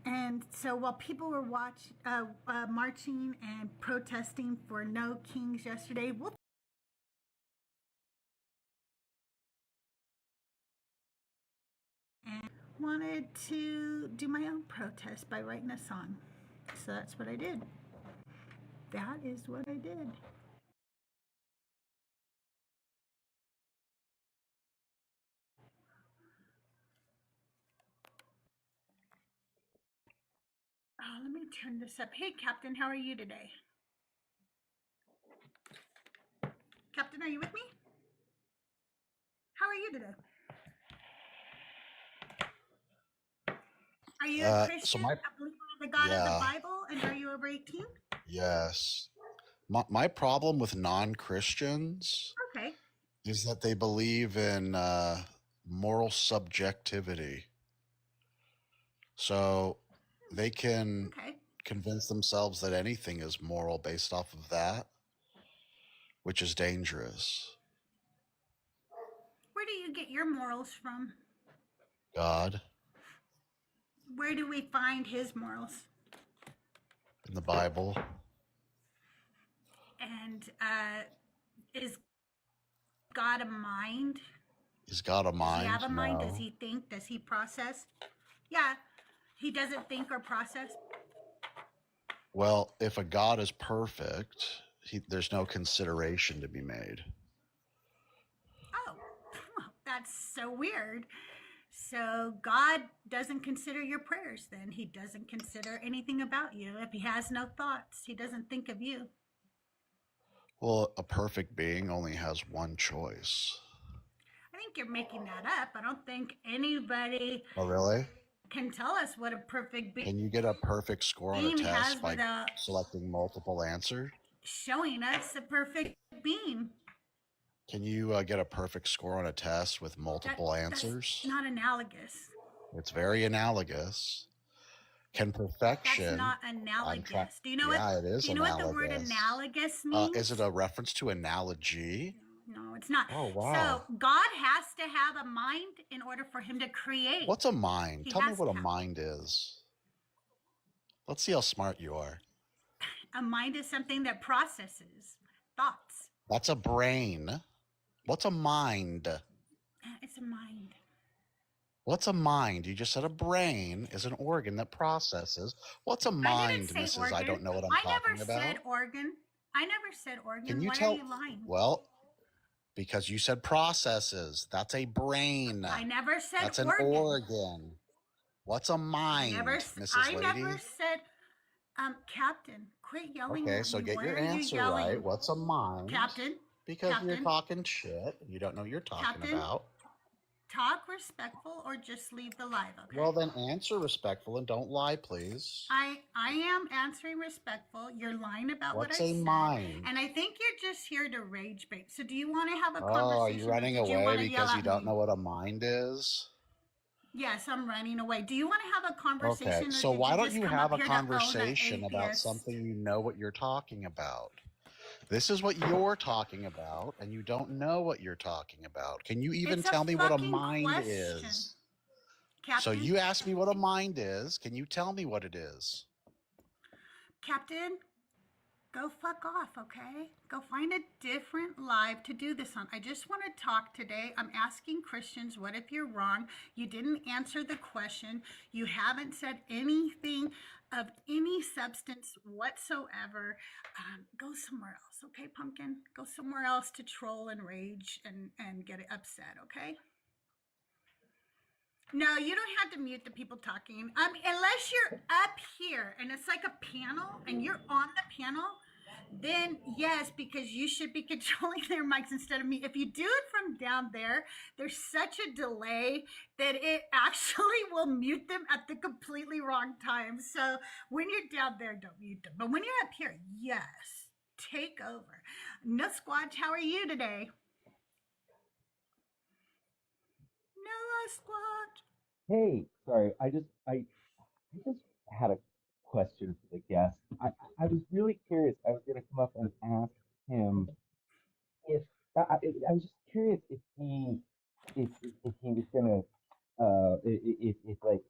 And so while people were marching and protesting for no kings yesterday, and wanted to do my own protest by writing a song. So that's what I did. That is what I did. Let me turn this up. Hey, Captain, how are you today? Captain, are you with me? How are you today? Are you a Christian, a believer in the God of the Bible, and are you over 18? Yes. My problem with non-Christians is that they believe in moral subjectivity. So they can convince themselves that anything is moral based off of that, which is dangerous. Where do you get your morals from? God. Where do we find his morals? In the Bible. And is God a mind? Is God a mind? Does he have a mind? No. Does he think? Does he process? Yeah, he doesn't think or process. Well, if a God is perfect, there's no consideration to be made. Oh, that's so weird. So God doesn't consider your prayers then. He doesn't consider anything about you. If he has no thoughts, he doesn't think of you. Well, a perfect being only has one choice. I think you're making that up. I don't think anybody can tell us what a perfect being. Can you get a perfect score on a test by selecting multiple answers? Showing us a perfect being. Can you get a perfect score on a test with multiple answers? That's not analogous. It's very analogous. Can perfection... That's not analogous. Do you know it is. Do you know what the word analogous means? Is it a reference to analogy? No, it's not. Oh, wow. So God has to have a mind in order for him to create. What's a mind? Tell me what a mind is. Let's see how smart you are. A mind is something that processes thoughts. That's a brain. What's a mind? It's a mind. What's a mind? You just said a brain is an organ that processes. What's a mind, Mrs.? Organ. I don't know what I'm talking about. I never said organ. I never said organ. Can you Why tell? Are you lying? Well, because you said processes. That's a brain. I never said That's an organ. What's a mind, Mrs. Lady? I never said, Captain, quit yelling. Okay, so get your answer right. What's a mind? Captain. Because you're talking shit. You don't know what you're talking about. Talk respectful or just leave the live, okay? Well, then answer respectful and don't lie, please. I am answering respectful. You're lying about what I said. What's a mind? And I think you're just here to rage bait. So do you want to have a conversation? Oh, are you running away because you don't know what a mind is? Yes, I'm running away. Do you want to have a conversation? Okay, so why don't you have a conversation about something you know what you're talking about? This is what you're talking about, and you don't know what you're talking about. Can you even tell me what a mind is? Captain? So you asked me what a mind is. Can you tell me what it is? Captain, go fuck off, okay? Go find a different live to do this on. I just want to talk today. I'm asking Christians, what if you're wrong? You didn't answer the question. You haven't said anything of any substance whatsoever. Go somewhere else, okay, Pumpkin? Go somewhere else to troll and rage and get upset, okay? No, you don't have to mute the people talking. Unless you're up here and it's like a panel and you're on the panel, then yes, because you should be controlling their mics instead of me. If you do it from down there, there's such a delay that it actually will mute them at the completely wrong time. So when you're down there, don't mute them. But when you're up here, yes, take over. No Squatch, how are you today? No Squatch. Hey, sorry, I just had a question for the guest. I was really curious. I was going to come up and ask him if I was just curious if he was going to if like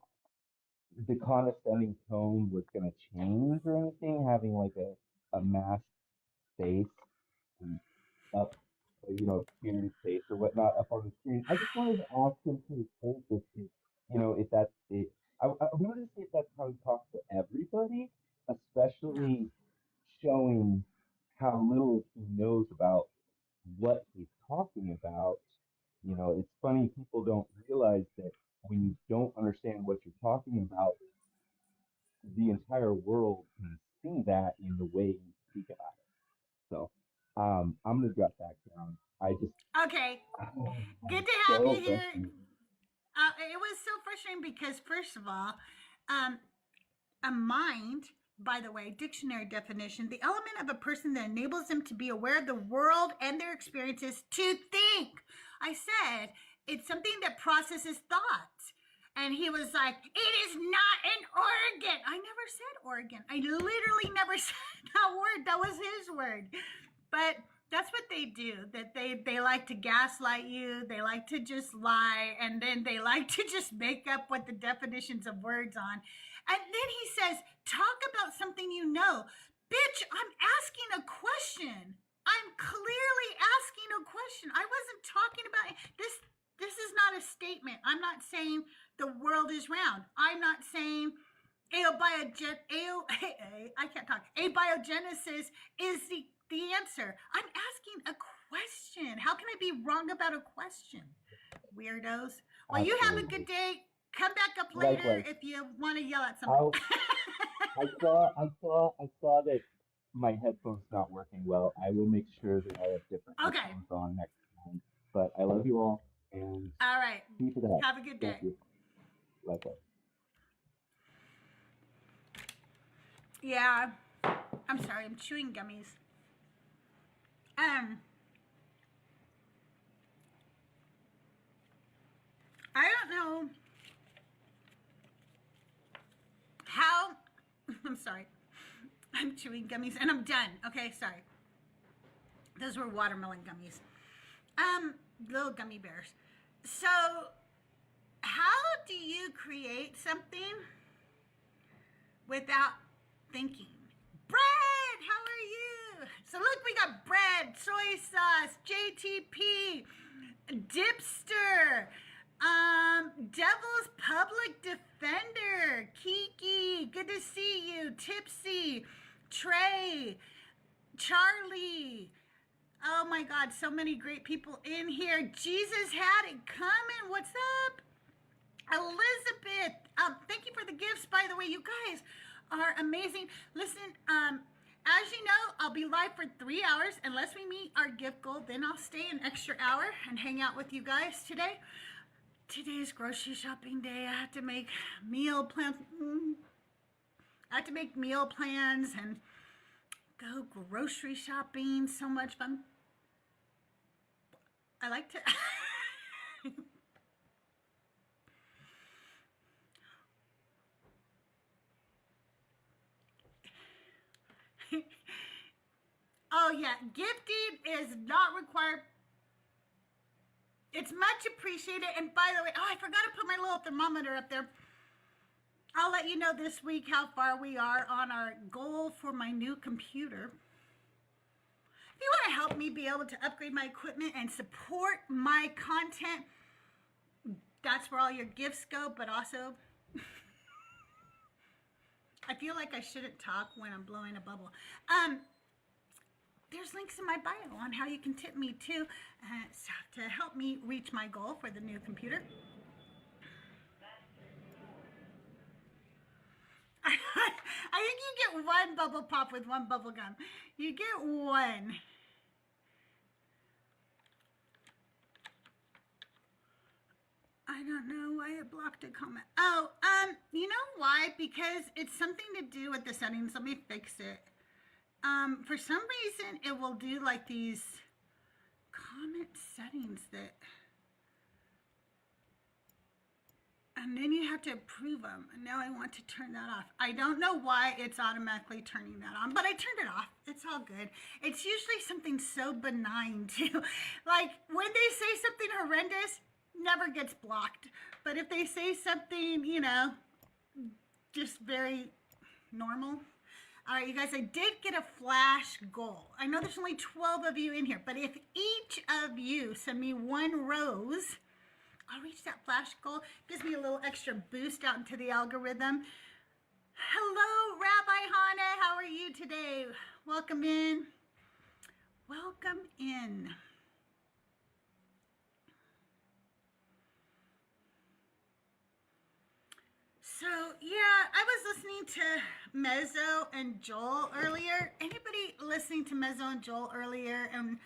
the condescending tone was going to change or anything, having like a masked face and up, experienced face or whatnot up on the screen. I just wanted to ask him to his face if that's it. I wanted to see if that's how he talks to everybody, No. especially showing how little he knows about what he's talking about. It's funny, people don't realize that when you don't understand what you're talking about, the entire world can see that in the way you speak about it. So, I'm gonna drop back down. Okay. Oh, Good I'm to have so you here. frustrated. It was so frustrating because, first of all, a mind, by the way, dictionary definition, the element of a person that enables them to be aware of the world and their experiences to think. I said it's something that processes thoughts. And he was like, it is not an organ. I never said organ. I literally never said that word. That was his word. But that's what they do, that they like to gaslight you. They like to just lie. And then they like to just make up what the definitions of words on. And then he says, talk about something you know. Bitch, I'm asking a question. I'm clearly asking a question. I wasn't talking about this. This is not a statement. I'm not saying the world is round. I'm not saying I can't talk. Abiogenesis is the answer. I'm asking a question. How can I be wrong about a question? Weirdos. Well, you have a good day. Come back up later Likewise. if you want to yell at someone. I saw that my headphones not working well. I will make sure that I have different Okay. headphones on next time. But I love you all, and All right. keep it up. Have a good day. Thank you. Likewise. Yeah. I'm sorry. I'm chewing gummies. I don't know how. I'm sorry. I'm chewing gummies and I'm done. Okay, sorry. Those were watermelon gummies. Little gummy bears. So, how do you create something without thinking? Bread, how are you? So look, we got bread, soy sauce, JTP, Dipster, Devil's Public Defender, Kiki, good to see you, Tipsy, Trey, Charlie. Oh my God, so many great people in here. Jesus had it coming. What's up? Elizabeth, thank you for the gifts, by the way. You guys are amazing. Listen, as you know, I'll be live for 3 hours. Unless we meet our gift goal, then I'll stay an extra hour and hang out with you guys today. Today's grocery shopping day. I have to make meal plans. I have to make meal plans and go grocery shopping. So much fun. I like to... Oh yeah, gifting is not required. It's much appreciated. And by the way, I forgot to put my little thermometer up there. I'll let you know this week how far we are on our goal for my new computer. If you want to help me be able to upgrade my equipment and support my content, that's where all your gifts go. But also, I feel like I shouldn't talk when I'm blowing a bubble. There's links in my bio on how you can tip me too to help me reach my goal for the new computer. I think you get one bubble pop with one bubble gum. You get one. I don't know why it blocked a comment. Oh, you know why? Because it's something to do with the settings. Let me fix it. For some reason, it will do like these comment settings that, and then you have to approve them. And now I want to turn that off. I don't know why it's automatically turning that on, but I turned it off. It's all good. It's usually something so benign too. Like when they say something horrendous, never gets blocked. But if they say something, just very normal. All right, you guys, I did get a flash goal. I know there's only 12 of you in here, but if each of you send me one rose, I'll reach that flash goal. Gives me a little extra boost out into the algorithm. Hello, Rabbi Hannah. How are you today? Welcome in. Welcome in. So, yeah, I was listening to Mezzo and Joel earlier. Anybody listening to Mezzo and Joel earlier? And,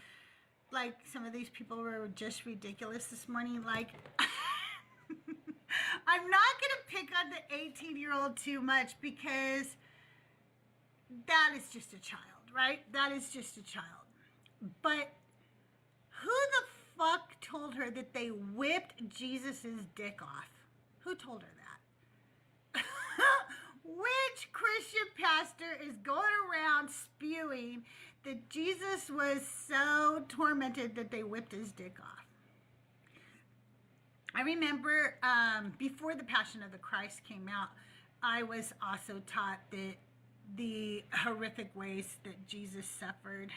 like, some of these people were just ridiculous this morning. Like, I'm not going to pick on the 18-year-old too much because that is just a child, right? That is just a child. But who the fuck told her that they whipped Jesus's dick off? Who told her that? Which Christian pastor is going around spewing that Jesus was so tormented that they whipped his dick off? I remember before the Passion of the Christ came out, I was also taught that the horrific ways that Jesus suffered.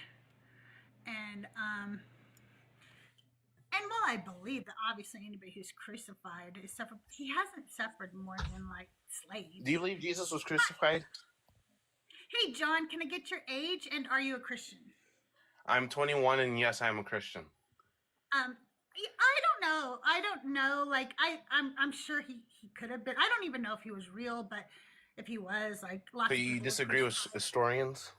And while I believe that obviously anybody who's crucified is suffered, he hasn't suffered more than like slaves. Do you believe Jesus was crucified? Hey, John, can I get your age and are you a Christian? I'm 21 and yes, I'm a Christian. I don't know. Like I'm sure he could have been. I don't even know if he was real, but if he was, like, lots So of you people disagree with historians?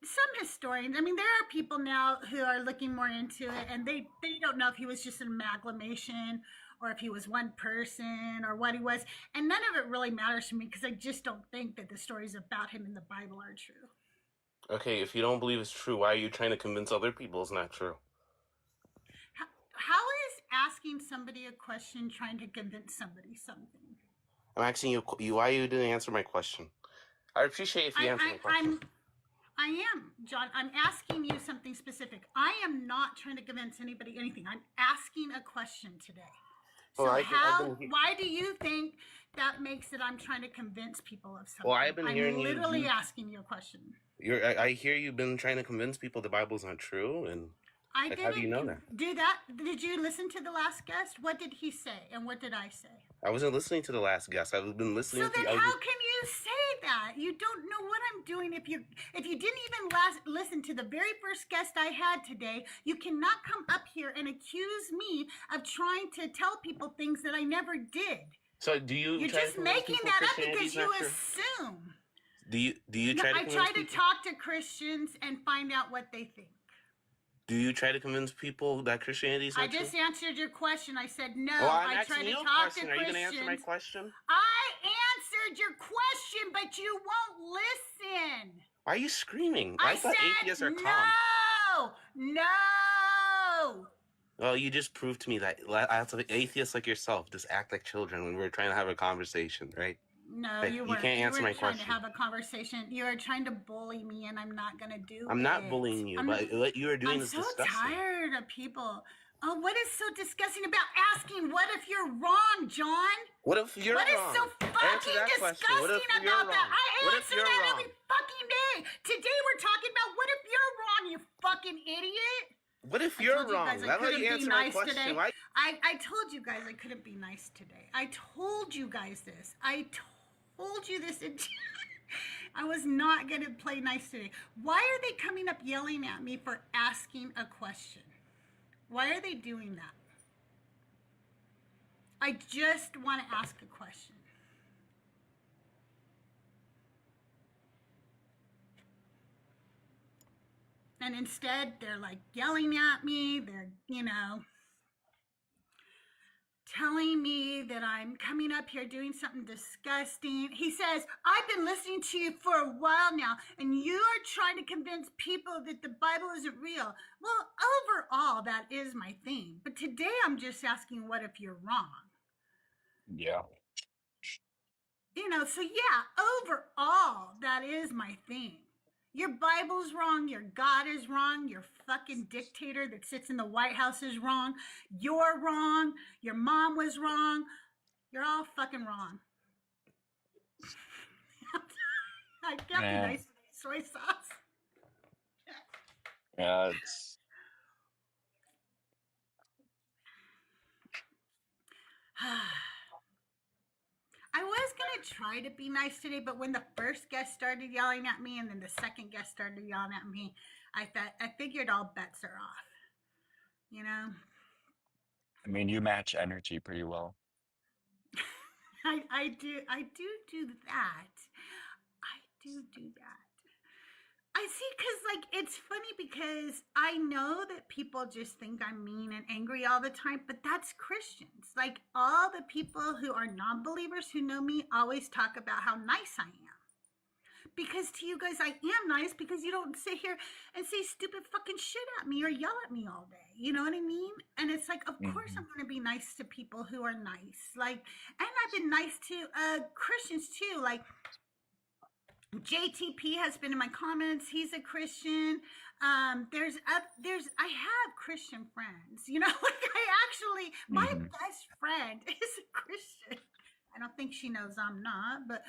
Some historians. I mean, there are people now who are looking more into it, and they don't know if he was just an amalgamation or if he was one person or what he was. And none of it really matters to me because I just don't think that the stories about him in the Bible are true. Okay, if you don't believe it's true, why are you trying to convince other people it's not true? How is asking somebody a question trying to convince somebody something? I'm asking you why you didn't answer my question. I appreciate if you answer my question. I am, John. I'm asking you something specific. I am not trying to convince anybody anything. I'm asking a question today. So Well, why do you think that makes it I'm trying to convince people of something? Well, I'm literally asking you a question. I hear you've been trying to convince people the Bible's not true, and I didn't how do you know that? do that. Did you listen to the last guest? What did he say, and what did I say? I wasn't listening to the last guest. I've been listening So to... then how can you say that? You don't know what I'm doing. If you didn't even listen to the very first guest I had today, you cannot come up here and accuse me of trying to tell people things that I never did. So do you... You're just making that up because you assume. Do you try to convince I try to people? talk to Christians and find out what they think. Do you try to convince people that Christianity is not true? I just answered your question. I said no. Well, I'm I try asking to you a talk question. to Are you Christians. going to answer my question? I answered your question, but you won't listen. Why are you screaming? I thought said atheists are calm. No. Well, you just proved to me that atheists like yourself just act like children when we're trying to have a conversation, right? No, But you you weren't. can't answer my trying question. to have a conversation. You are trying to bully me, and I'm not going to do it. I'm not bullying you, but what you are doing is disgusting. I'm so tired of people. Oh, what is so disgusting about asking what if you're wrong, John? What if you're wrong? What is so fucking disgusting about that? I answer that every fucking day. Today we're talking about what if you're wrong, you fucking idiot. What if you're wrong? That's how you answer my question. Why? I told you guys I couldn't be nice today. I told you guys this. I told you this. I was not going to play nice today. Why are they coming up yelling at me for asking a question? Why are they doing that? I just want to ask a question. And instead, they're like yelling at me. They're, telling me that I'm coming up here doing something disgusting. He says, I've been listening to you for a while now, and you are trying to convince people that the Bible isn't real. Well, overall, that is my thing. But today I'm just asking, what if you're wrong? Yeah. So yeah, overall, that is my thing. Your Bible's wrong, your God is wrong, your fucking dictator that sits in the White House is wrong, you're wrong, your mom was wrong, you're all fucking wrong. I can't be nice to soy sauce. Yeah, it's. I was going to try to be nice today, but when the first guest started yelling at me and then the second guest started yelling at me, I figured all bets are off. You know? I mean, you match energy pretty well. I do that. I do that. I see, because like it's funny because I know that people just think I'm mean and angry all the time, but that's Christians. Like all the people who are non-believers who know me always talk about how nice I am. Because to you guys, I am nice because you don't sit here and say stupid fucking shit at me or yell at me all day. You know what I mean? And it's like, of course I'm going to be nice to people who are nice. Like, and I've been nice to Christians too. Like, JTP has been in my comments. He's a Christian. I have Christian friends. You know, like I actually, my best friend is a Christian. I don't think she knows I'm not, but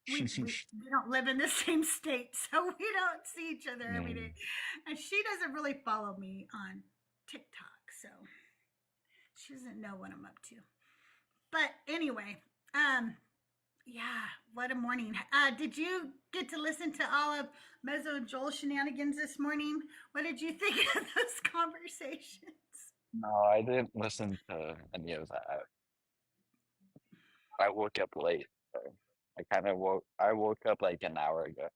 we don't live in the same state, so we don't see each other every day. And she doesn't really follow me on TikTok, so she doesn't know what I'm up to. But anyway, yeah, what a morning. Did you get to listen to all of Mezzo and Joel's shenanigans this morning? What did you think of those conversations? No, I didn't listen to any of that. I woke up late. So I woke up like an hour ago.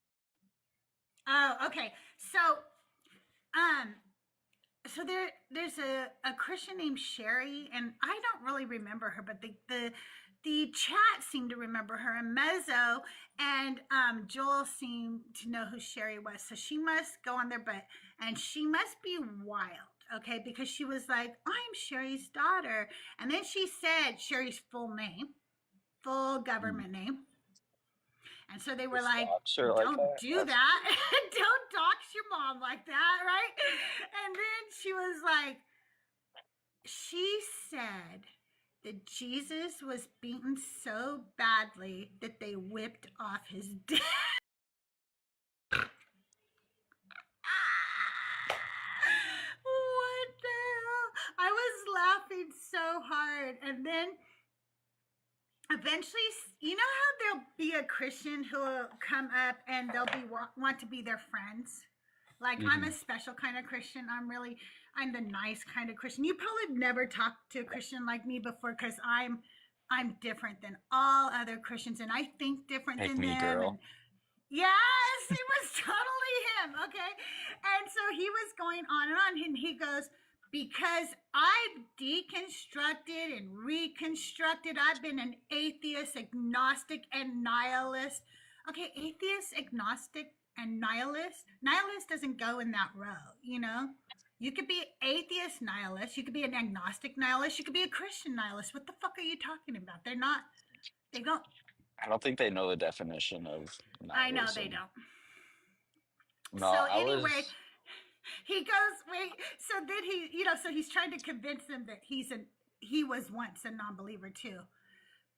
Oh, okay. So there's a Christian named Sherry, and I don't really remember her, but the chat seemed to remember her, and Mezzo and Joel seemed to know who Sherry was. So she must go on there, and she must be wild, okay? Because she was like, I'm Sherry's daughter. And then she said Sherry's full name, full government name. And so they were like, don't do that. Don't dox your mom like that, right? And then she was like, she said that Jesus was beaten so badly that they whipped off his dick. What the hell? I was laughing so hard. And then eventually, you know how there'll be a Christian who will come up and they'll want to be their friends? Like, I'm a special kind of Christian. I'm the nice kind of Christian. You probably never talked to a Christian like me before, because I'm different than all other Christians, and I think different than them. Girl. And yes, it was totally him. Okay. And so he was going on and on, and he goes, because I've deconstructed and reconstructed, I've been an atheist, agnostic, and nihilist. Okay, atheist, agnostic, and nihilist. Nihilist doesn't go in that row, you know? You could be atheist nihilist, you could be an agnostic nihilist, you could be a Christian nihilist. What the fuck are you talking about? They don't. I don't think they know the definition of nihilism. I know they don't. No, so anyway, he goes, wait, so then so he's trying to convince them that he was once a non-believer too.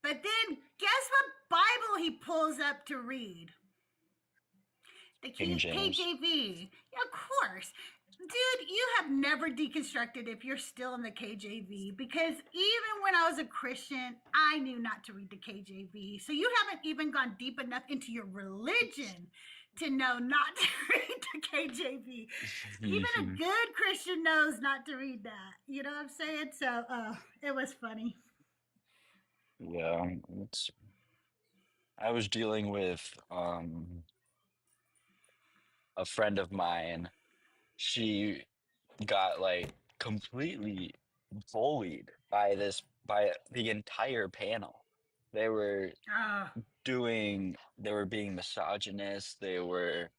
But then guess what Bible he pulls up to read? The KJV. Yeah, of course. Dude, you have never deconstructed if you're still in the KJV, because even when I was a Christian, I knew not to read the KJV. So you haven't even gone deep enough into your religion to know not to read the KJV. Even a good Christian knows not to read that. You know what I'm saying? So it was funny. Yeah, I was dealing with a friend of mine. She got like completely bullied by the entire panel. They were being misogynist, they were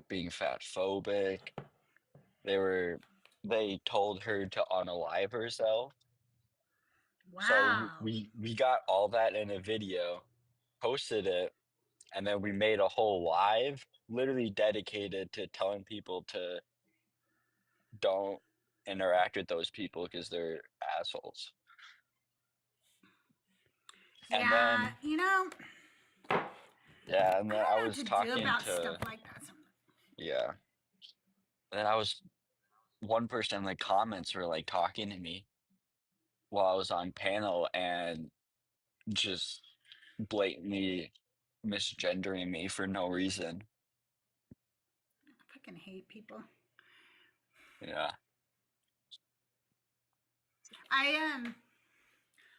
being fat phobic. They told her to unalive herself. Wow. So we got all that in a video, posted it, and then we made a whole live literally dedicated to telling people to don't interact with those people because they're assholes. Yeah, And then, you know. Yeah, and I then don't I know what was to do talking about to stuff like that sometimes. yeah, and then I was one person in the comments were like talking to me while I was on panel and just blatantly misgendering me for no reason. I fucking hate people. Yeah.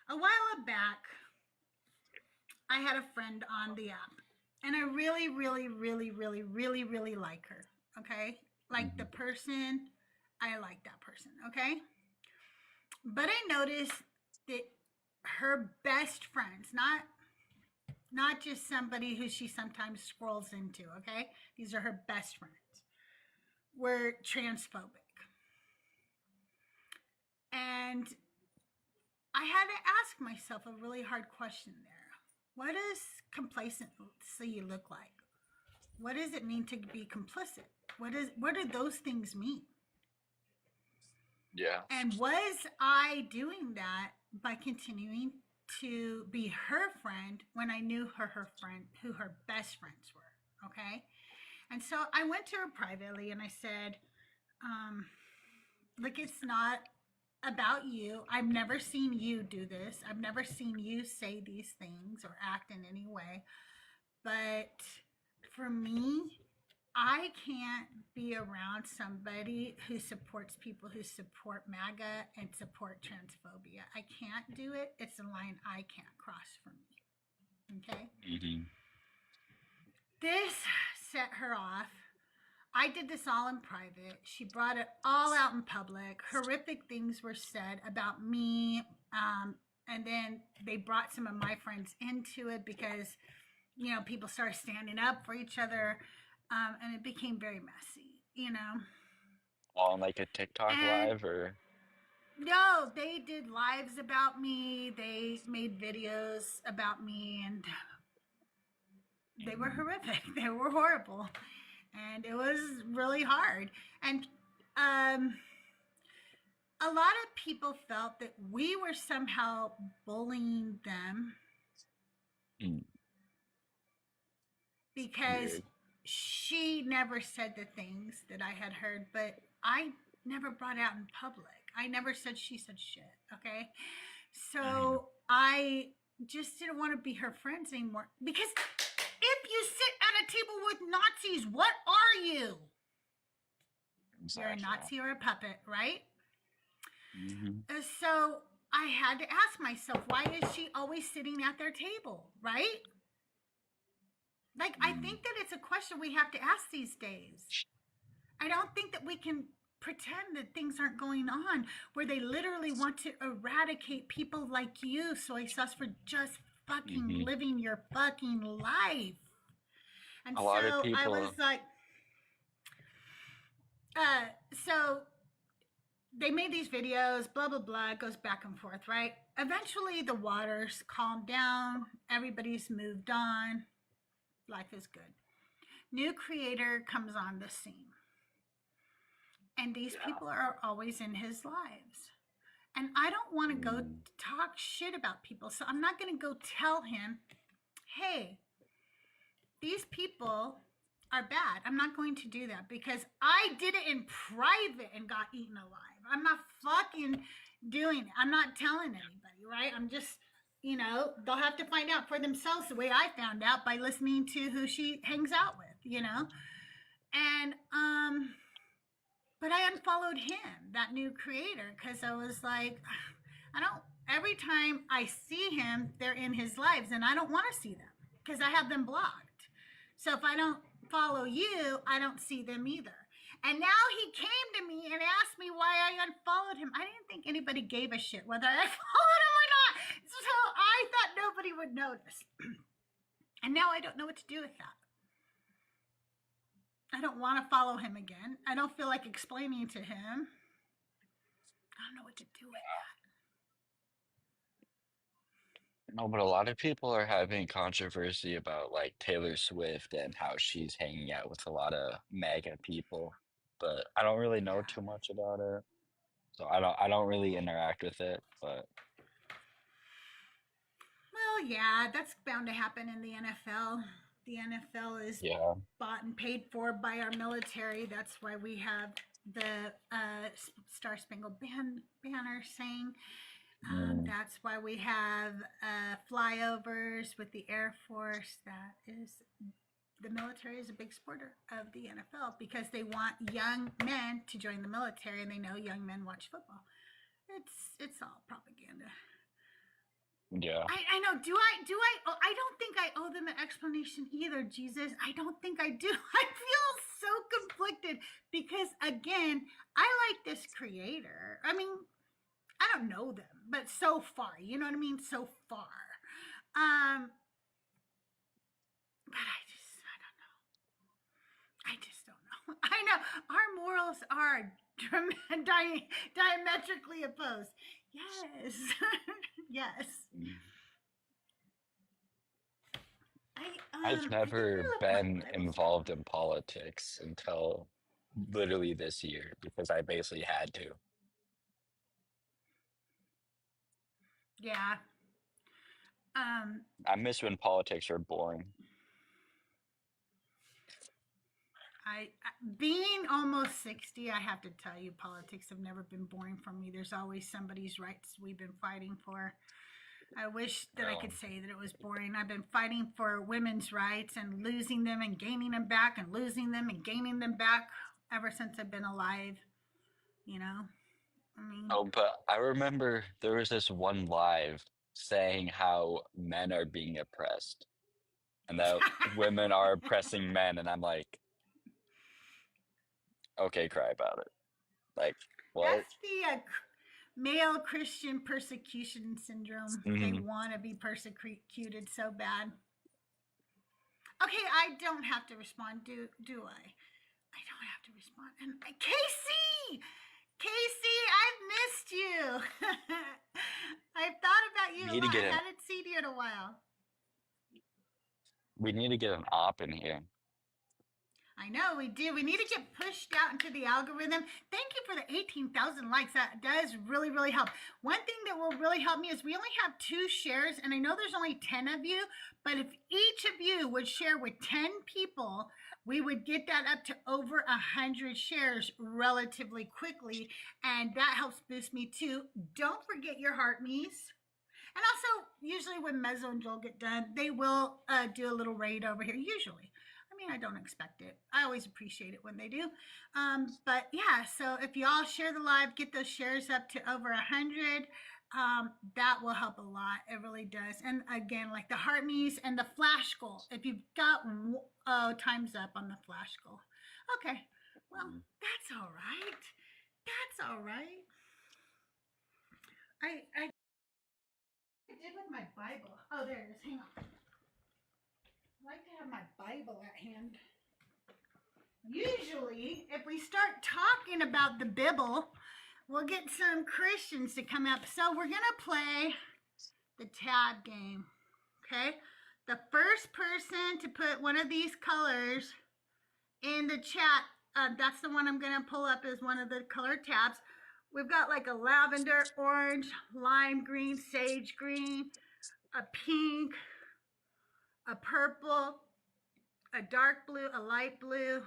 A while back, I had a friend on the app, and I really, really, really, really, really, really like her. Okay, like the person, I like that person. Okay, but I noticed that her best friends, not just somebody who she sometimes scrolls into. Okay, these are her best friends, were transphobic, and I had to ask myself a really hard question there. What does complacency look like? What does it mean to be complicit? What do those things mean? Yeah. And was I doing that by continuing to be her friend when I knew her friend, who her best friends were? Okay. And so I went to her privately and I said, look, it's not about you. I've never seen you do this. I've never seen you say these things or act in any way. But for me, I can't be around somebody who supports people who support MAGA and support transphobia. I can't do it. It's a line I can't cross for me. Okay? Mm-hmm. This set her off. I did this all in private. She brought it all out in public. Horrific things were said about me. And then they brought some of my friends into it because, you know, people started standing up for each other. And it became very messy, you know. On like a TikTok And live or no, they did lives about me. They made videos about me, and they were horrific. They were horrible. And it was really hard. And a lot of people felt that we were somehow bullying them because weird. she never said the things that I had heard, but I never brought it out in public. I never said she said shit, okay? So I just didn't want to be her friends anymore because if you sit at a table with Nazis, what are you? You're a Nazi or a puppet, right? Mm-hmm. So I had to ask myself, why is she always sitting at their table, right? Like, I think that it's a question we have to ask these days. I don't think that we can pretend that things aren't going on where they literally want to eradicate people like you, soy sauce, for just fucking living your fucking life. And a lot of so people I was like, so they made these videos, blah, blah, blah. It goes back and forth, right? Eventually the waters calmed down. Everybody's moved on. Life is good. New creator comes on the scene. And these people are always in his lives. And I don't want to go talk shit about people. So I'm not going to go tell him, hey, these people are bad. I'm not going to do that because I did it in private and got eaten alive. I'm not fucking doing it. I'm not telling anybody, right? I'm just, you know, they'll have to find out for themselves the way I found out by listening to who she hangs out with, you know? And, but I unfollowed him, that new creator, because I was like, every time I see him, they're in his lives, and I don't want to see them because I have them blocked. So if I don't follow you, I don't see them either. And now he came to me and asked me why I unfollowed him. I didn't think anybody gave a shit whether I followed him or not. So I thought nobody would notice. And now I don't know what to do with that. I don't want to follow him again. I don't feel like explaining to him. I don't know what to do with that. No, but a lot of people are having controversy about like Taylor Swift and how she's hanging out with a lot of MAGA people. But I don't really know too much about it. So I don't really interact with it, but well, yeah, that's bound to happen in the NFL. The NFL is Yeah. bought and paid for by our military. That's why we have the Star Spangled Banner saying. That's why we have flyovers with the Air Force. That is, the military is a big supporter of the NFL because they want young men to join the military, and they know young men watch football. It's all propaganda. Yeah. I know. Do I? I don't think I owe them an explanation either, Jesus. I don't think I do. I feel so conflicted because, again, I like this creator. I mean, I don't know them, but so far, you know what I mean? So far. But I just don't know. I know our morals are diametrically opposed. Yes. Yes. I've never been involved in politics until literally this year because I basically had to. Yeah. I miss when politics are boring. Being almost 60, I have to tell you, politics have never been boring for me. There's always somebody's rights we've been fighting for. I wish that I could say that it was boring. I've been fighting for women's rights and losing them and gaining them back and losing them and gaining them back ever since I've been alive. You know? I mean, Oh, but I remember there was this one live saying how men are being oppressed and that women are oppressing men, and I'm like, okay, cry about it. Like, what? that's the male Christian persecution syndrome. They want to be persecuted so bad. Okay, I don't have to respond, do I? I don't have to respond. And Casey, I've missed you. I've thought about you a lot. I hadn't seen you in a while. We need to get an op in here. I know we do. We need to get pushed out into the algorithm. Thank you for the 18,000 likes. That does really, really help. One thing that will really help me is we only have 2 shares, and I know there's only 10 of you, but if each of you would share with 10 people, we would get that up to over 100 shares relatively quickly, and that helps boost me too. Don't forget your heart me's. And also, usually when Mezzo and Joel get done, they will do a little raid over here, usually. I mean, I don't expect it. I always appreciate it when they do. But yeah, so if y'all share the live, get those shares up to over 100, that will help a lot. It really does. And again, like the heart me's and the flash goal. If you've got time's up on the flash goal. Okay, well, that's all right. That's all right. I did with my Bible. Oh, there it is. Hang on. I like to have my Bible at hand. Usually, if we start talking about the Bible, we'll get some Christians to come up. So we're going to play the tab game, okay? The first person to put one of these colors in the chat, that's the one I'm going to pull up as one of the color tabs. We've got like a lavender, orange, lime green, sage green, a pink, a purple, a dark blue, a light blue,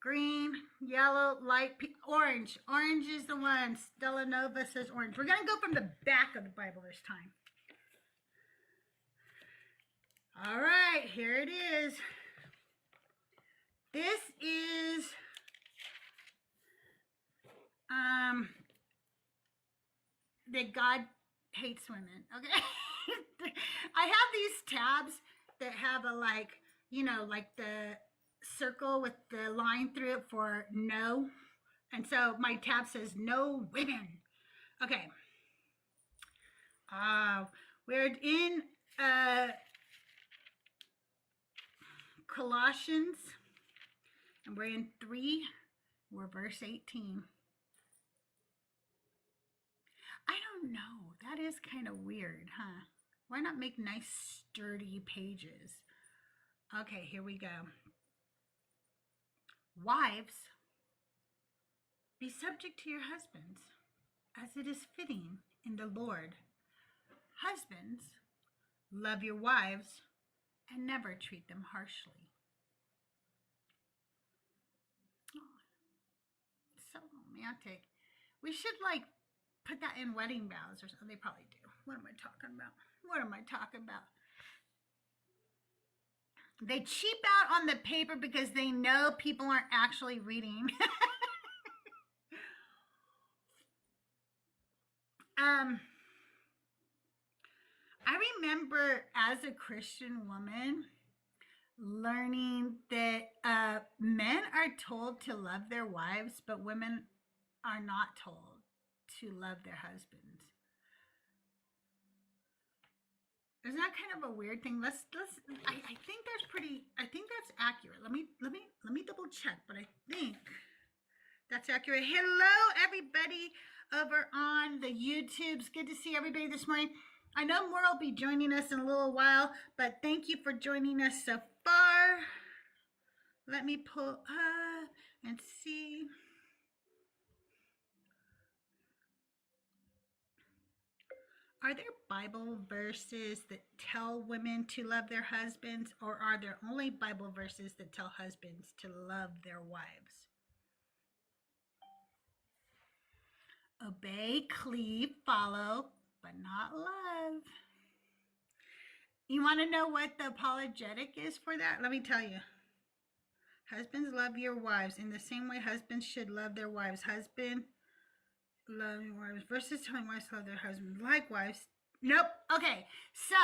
green, yellow, light pink, orange. Orange is the one. Stella Nova says orange. We're going to go from the back of the Bible this time. All right, here it is. This is that God hates women, okay? I have these tabs that have a like, you know, like the circle with the line through it for no. And so my tab says no women. Okay. We're in Colossians, and we're in 3, we're verse 18. I don't know. That is kind of weird, huh? Why not make nice sturdy pages? Okay, here we go. Wives, be subject to your husbands, as it is fitting in the Lord. Husbands, love your wives and never treat them harshly. Oh, so romantic. We should like put that in wedding vows or something. They probably do. What am I talking about? What am I talking about? They cheap out on the paper because they know people aren't actually reading. I remember as a Christian woman learning that men are told to love their wives, but women are not told to love their husbands. Isn't that kind of a weird thing? I think that's accurate. Let me double check, but I think that's accurate. Hello, everybody over on the YouTubes. Good to see everybody this morning. I know more will be joining us in a little while, but thank you for joining us so far. Let me pull up and see. Are there Bible verses that tell women to love their husbands, or are there only Bible verses that tell husbands to love their wives? Obey, cleave, follow, but not love. You want to know what the apologetic is for that? Let me tell you. Husbands, love your wives in the same way husbands should love their wives. Husband, love your wives versus telling wives to love their husbands. Likewise. Nope. Okay. So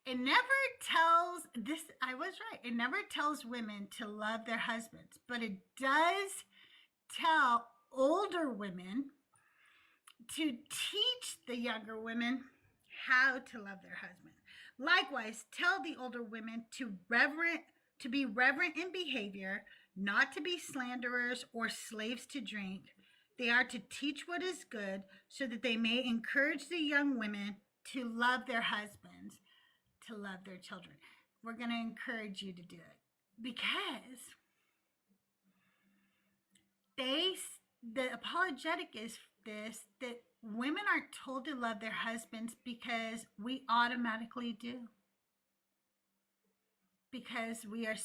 it never tells this. I was right. It never tells women to love their husbands, but it does tell older women to teach the younger women how to love their husband. Likewise, tell the older women to be reverent in behavior, not to be slanderers or slaves to drink. They are to teach what is good so that they may encourage the young women to love their husbands, to love their children. We're going to encourage you to do it because the apologetic is this, that women aren't told to love their husbands because we automatically do. Because we are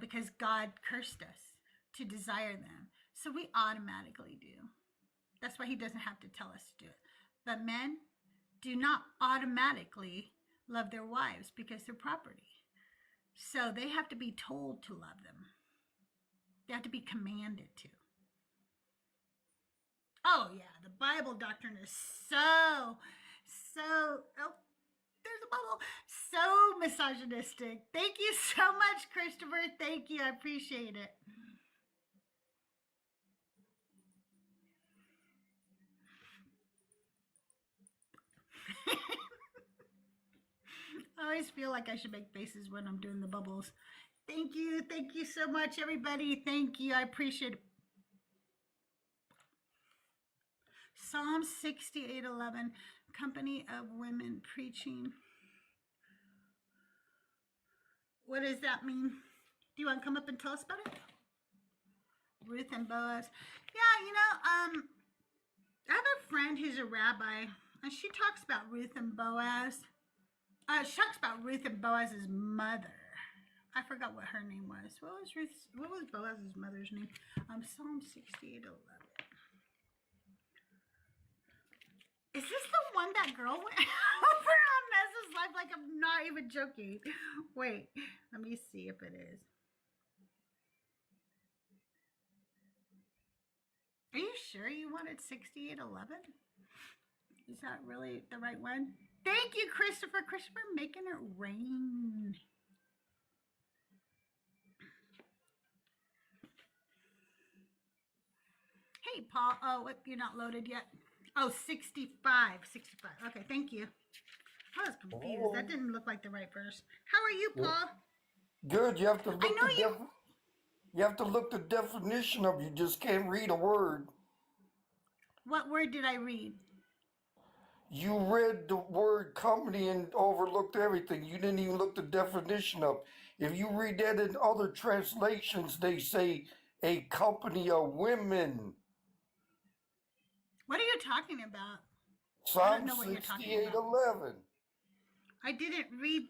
because God cursed us to desire them. So we automatically do. That's why he doesn't have to tell us to do it. But men do not automatically love their wives because they're property. So they have to be told to love them. They have to be commanded to. Oh yeah, the Bible doctrine is so, there's a bubble, so misogynistic. Thank you so much, Christopher. Thank you, I appreciate it. I always feel like I should make faces when I'm doing the bubbles. Thank you so much, everybody. Thank you, I appreciate it. Psalm 68:11, company of women preaching. What does that mean? Do you want to come up and tell us about it? Ruth and Boaz. Yeah, I have a friend who's a rabbi, and she talks about Ruth and Boaz. She talks about Ruth and Boaz's mother. I forgot what her name was. What was Boaz's mother's name? Psalm 68:11. Is this the one that girl went over on Nessa's life? Like, I'm not even joking. Wait, let me see if it is. Are you sure you wanted 68:11? Is that really the right one? Thank you, Christopher. Christopher making it rain. Hey, Paul. Oh, you're not loaded yet. Oh, 65. Okay, thank you. I was confused. Oh. That didn't look like the right verse. How are you, Paul? Good. You have to look you have to look the definition up. You just can't read a word. What word did I read? You read the word company and overlooked everything. You didn't even look the definition up. If you read that in other translations, they say a company of women. What are you talking about? I Psalm don't know what you're talking about. 68:11. I didn't read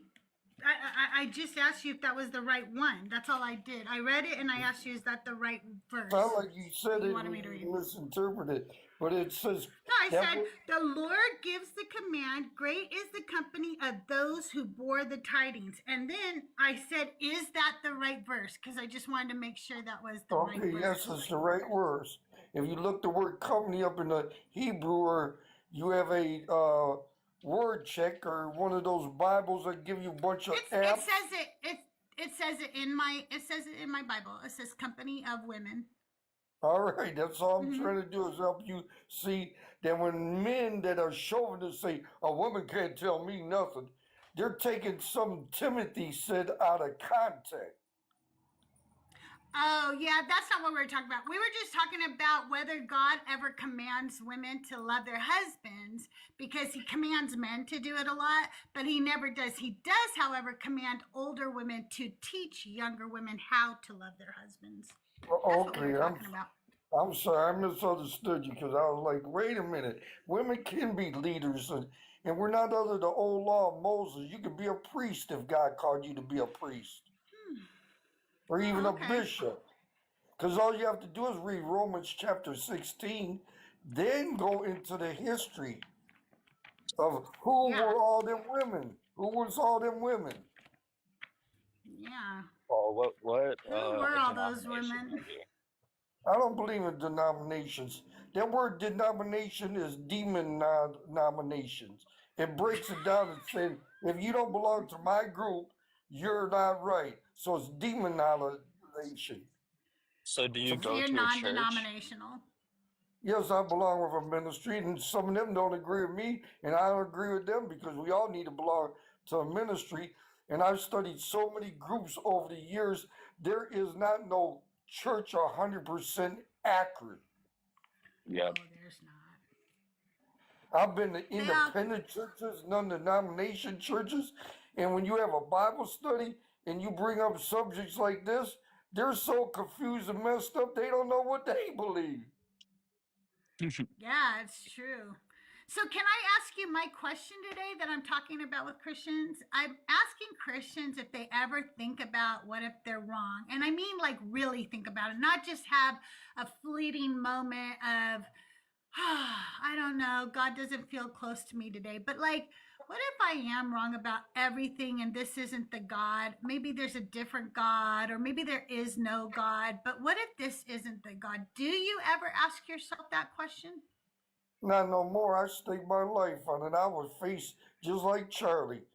I just asked you if that was the right one. That's all I did. I read it and I asked you, is that the right verse? Sound like you said You it wanted me and to read. you misinterpreted it, but it says. No, I said, the Lord gives the command, great is the company of those who bore the tidings. And then I said, is that the right verse? Because I just wanted to make sure that was the right verse. Okay, yes, it's the right verse. If you look the word company up in the Hebrew, or you have a word check or one of those Bibles that give you a bunch of apps. It says it in my Bible. It says company of women. All right, that's all I'm trying to do is help you see that when men that are chauvinists say a woman can't tell me nothing, they're taking some Timothy said out of context. Oh, yeah, that's not what we were talking about. We were just talking about whether God ever commands women to love their husbands, because he commands men to do it a lot, but he never does. He does, however, command older women to teach younger women how to love their husbands. That's what we were talking about. I'm sorry, I misunderstood you because I was like, wait a minute. Women can be leaders, and we're not under the old law of Moses. You could be a priest if God called you to be a priest. Or even a bishop. Because all you have to do is read Romans chapter 16, then go into the history of who were all them women. Who was all them women? Yeah. Oh, what? Who were all those women? I don't believe in denominations. That word denomination is demon-nominations. It breaks it down and says, if you don't belong to my group, you're not right. So it's demonization. So do you go you're to a church? Non-denominational. Yes, I belong with a ministry, and some of them don't agree with me, and I don't agree with them because we all need to belong to a ministry. And I've studied so many groups over the years. There is not no church 100% accurate. Yeah. No, there's not. I've been to independent churches, non-denomination churches, and when you have a Bible study and you bring up subjects like this, they're so confused and messed up, they don't know what they believe. Yeah, it's true. So can I ask you my question today that I'm talking about with Christians? I'm asking Christians if they ever think about what if they're wrong. And I mean like really think about it, not just have a fleeting moment of, I don't know, God doesn't feel close to me today. But like, what if I am wrong about everything and this isn't the God? Maybe there's a different God, or maybe there is no God. But what if this isn't the God? Do you ever ask yourself that question? Not no more. I stake my life on it. I would face just like Charlie.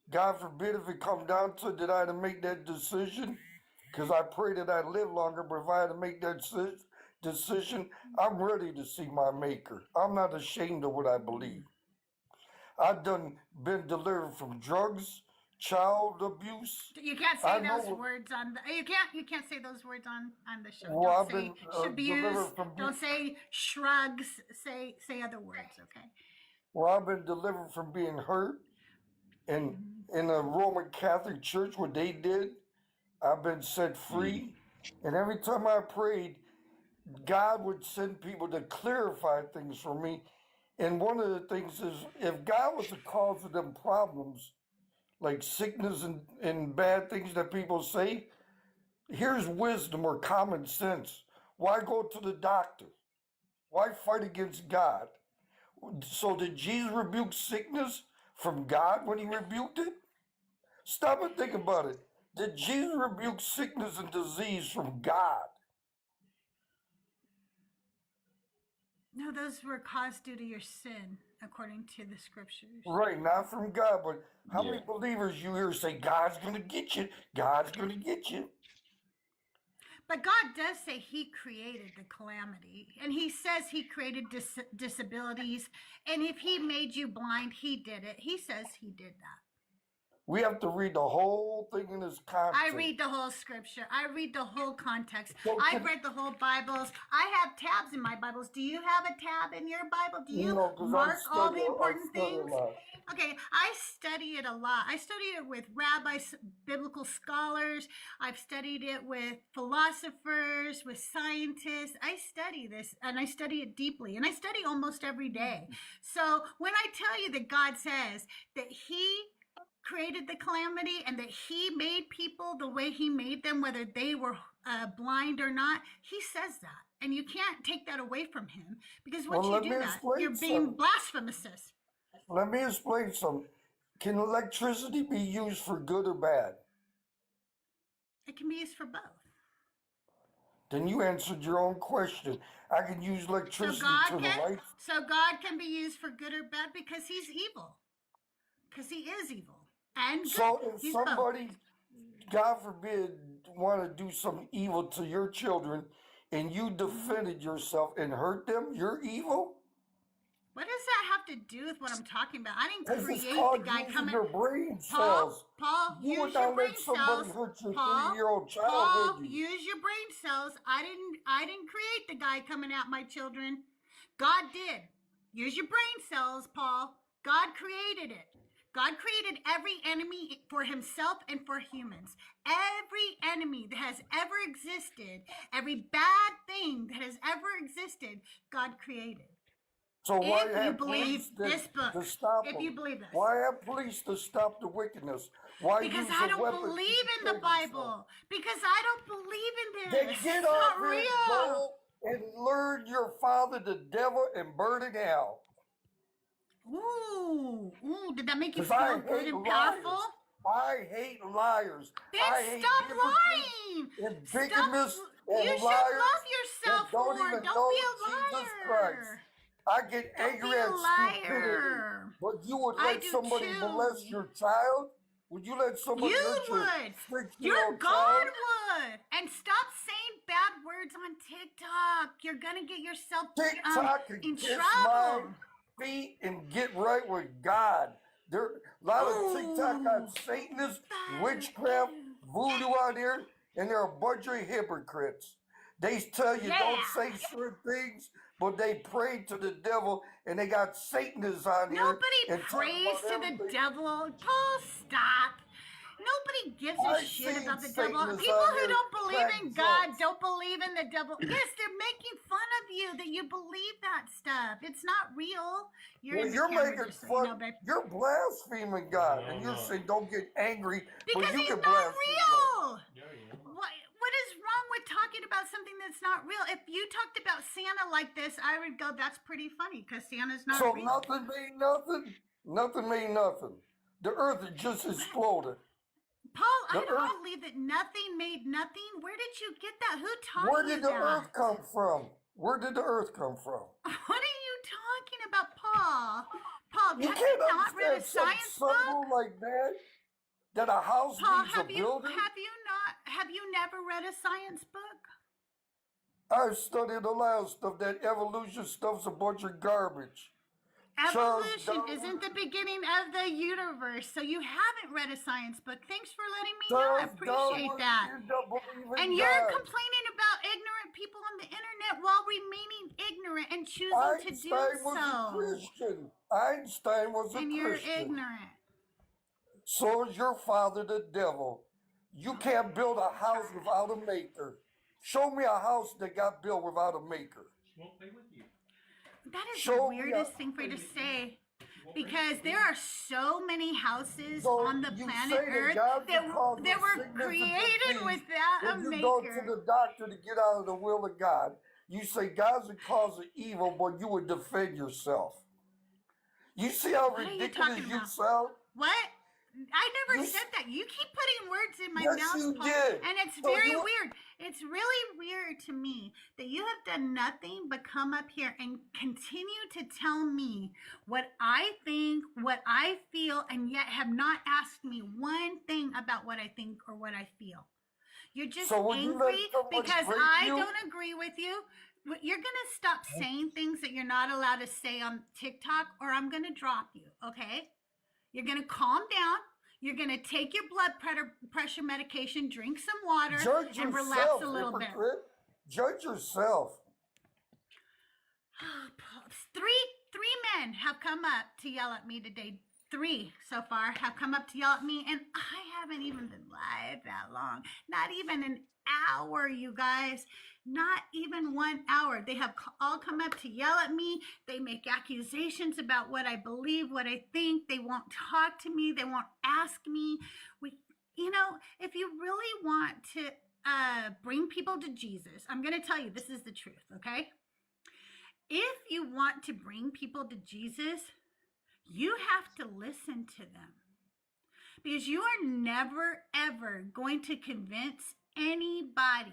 God forbid if it come down to that I had to make that decision, because I pray that I live longer, but if I had to make that decision, I'm ready to see my maker. I'm not ashamed of what I believe. I've been delivered from drugs, child abuse. You can't say those words on the, you can't say those words on the show. Well, Don't say abuse. Don't say shrugs. Say other words, okay? Well, I've been delivered from being hurt, and in a Roman Catholic church, what they did, I've been set free. And every time I prayed, God would send people to clarify things for me. And one of the things is, if God was the cause of them problems, like sickness and bad things that people say, here's wisdom or common sense. Why go to the doctor? Why fight against God? So did Jesus rebuke sickness from God when he rebuked it? Stop and think about it. Did Jesus rebuke sickness and disease from God? No, those were caused due to your sin, according to the scriptures. Right, not from God, but how many believers you hear say, God's going to get you, God's going to get you? But God does say he created the calamity, and he says he created disabilities, and if he made you blind, he did it. He says he did that. We have to read the whole thing in its context. I read the whole scripture. I read the whole context. I've read the whole Bibles. I have tabs in my Bibles. Do you have a tab in your Bible? Do you mark all the important things? Okay, I study it a lot. I study it with rabbis, biblical scholars. I've studied it with philosophers, with scientists. I study this, and I study it deeply, and I study almost every day. So when I tell you that God says that he created the calamity and that he made people the way he made them, whether they were blind or not. He says that. And you can't take that away from him, because once you do that, you're being blasphemous. Let me explain something. Can electricity be used for good or bad? It can be used for both. Then you answered your own question. I can use electricity to the right. So God can be used for good or bad because he's evil. Because he is evil. And good. So if He's somebody, both. God forbid, want to do some evil to your children and you defended yourself and hurt them, you're evil? What does that have to do with what I'm talking about? I didn't create the guy coming. Your brain cells. Paul, you use your brain cells. Hurt your Paul, 3-year-old child, Paul, use your brain cells. I didn't create the guy coming at my children. God did. Use your brain cells, Paul. God created it. God created every enemy for himself and for humans. Every enemy that has ever existed, every bad thing that has ever existed, God created. So why if you believe this book, if you believe this. Why have police to stop the wickedness? Why because use I don't weapon believe in the Bible. Because I don't believe in this. Then get it's off not real. Go and learn your father, the devil, and burn it out. Ooh, did that make you feel good and powerful? I hate liars. Then I hate stop lying. And bigamists and you should liars love yourself don't more. even Don't know be a liar. Jesus Christ. I get angry at stupidity. But you would let somebody molest your child? Would you let somebody hurt your God would. And stop saying bad words on TikTok. You're gonna get yourself in trouble. My feet and get right with God. There a lot of TikTok on Satanists, witchcraft, voodoo out here, and they're a bunch of hypocrites. They tell you don't say certain things, but they pray to the devil, and they got Satanists on here. Nobody prays to the devil. Paul, stop. Nobody gives a shit about the devil. People who don't believe in God don't believe in the devil. Yes, they're making fun of you that you believe that stuff. It's not real. You're making fun. You're blaspheming God, and you're saying don't get angry. Because you he's can not real. What is wrong with talking about something that's not real? If you talked about Santa like this, I would go, that's pretty funny because Santa's not real. So nothing made nothing? Nothing made nothing. The earth just exploded. Paul, I don't believe that nothing made nothing. Where did you get that? Who taught you that? Where did the earth come from? Where did the earth come from? What are you talking about, Paul? Paul, you have you not read a science book? Like that? That a house needs a building? Have you never read a science book? I've studied a lot of stuff. That evolution stuff's a bunch of garbage. Evolution isn't the beginning of the universe, so you haven't read a science book. Thanks for letting me know. I appreciate that. And you're complaining about ignorant people on the internet while remaining ignorant and choosing to do so. A Christian. Einstein was a Christian. And you're ignorant. So is your father, the devil. You can't build a house without a maker. Show me a house that got built without a maker. Won't play with you. That is the weirdest thing for you to say, because there are so many houses on the planet Earth that were created without a maker. You go to the doctor to get out of the will of God. You say God's the cause of evil, but you would defend yourself. You see how ridiculous you sound? What? I never said that. You keep putting words in my mouth, you Paul, did. and it's very weird. It's really weird to me that you have done nothing but come up here and continue to tell me what I think, what I feel, and yet have not asked me one thing about what I think or what I feel. You're just angry because I don't agree with you. You're going to stop saying things that you're not allowed to say on TikTok, or I'm going to drop you, okay? You're going to calm down. You're going to take your blood pressure medication, drink some water, and relax a little bit. Judge yourself. Three men have come up to yell at me today. 3 so far have come up to yell at me, and I haven't even been live that long. Not even an hour, you guys. Not even 1 hour. They have all come up to yell at me. They make accusations about what I believe, what I think. They won't talk to me. They won't ask me. If you really want to bring people to Jesus, I'm going to tell you, this is the truth, okay? If you want to bring people to Jesus, you have to listen to them. Because you are never, ever going to convince anybody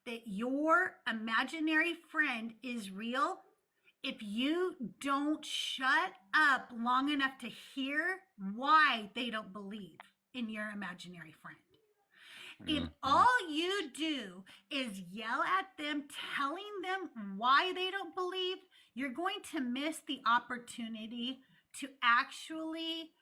that your imaginary friend is real if you don't shut up long enough to hear why they don't believe in your imaginary friend. If all you do is yell at them, telling them why they don't believe, you're going to miss the opportunity to actually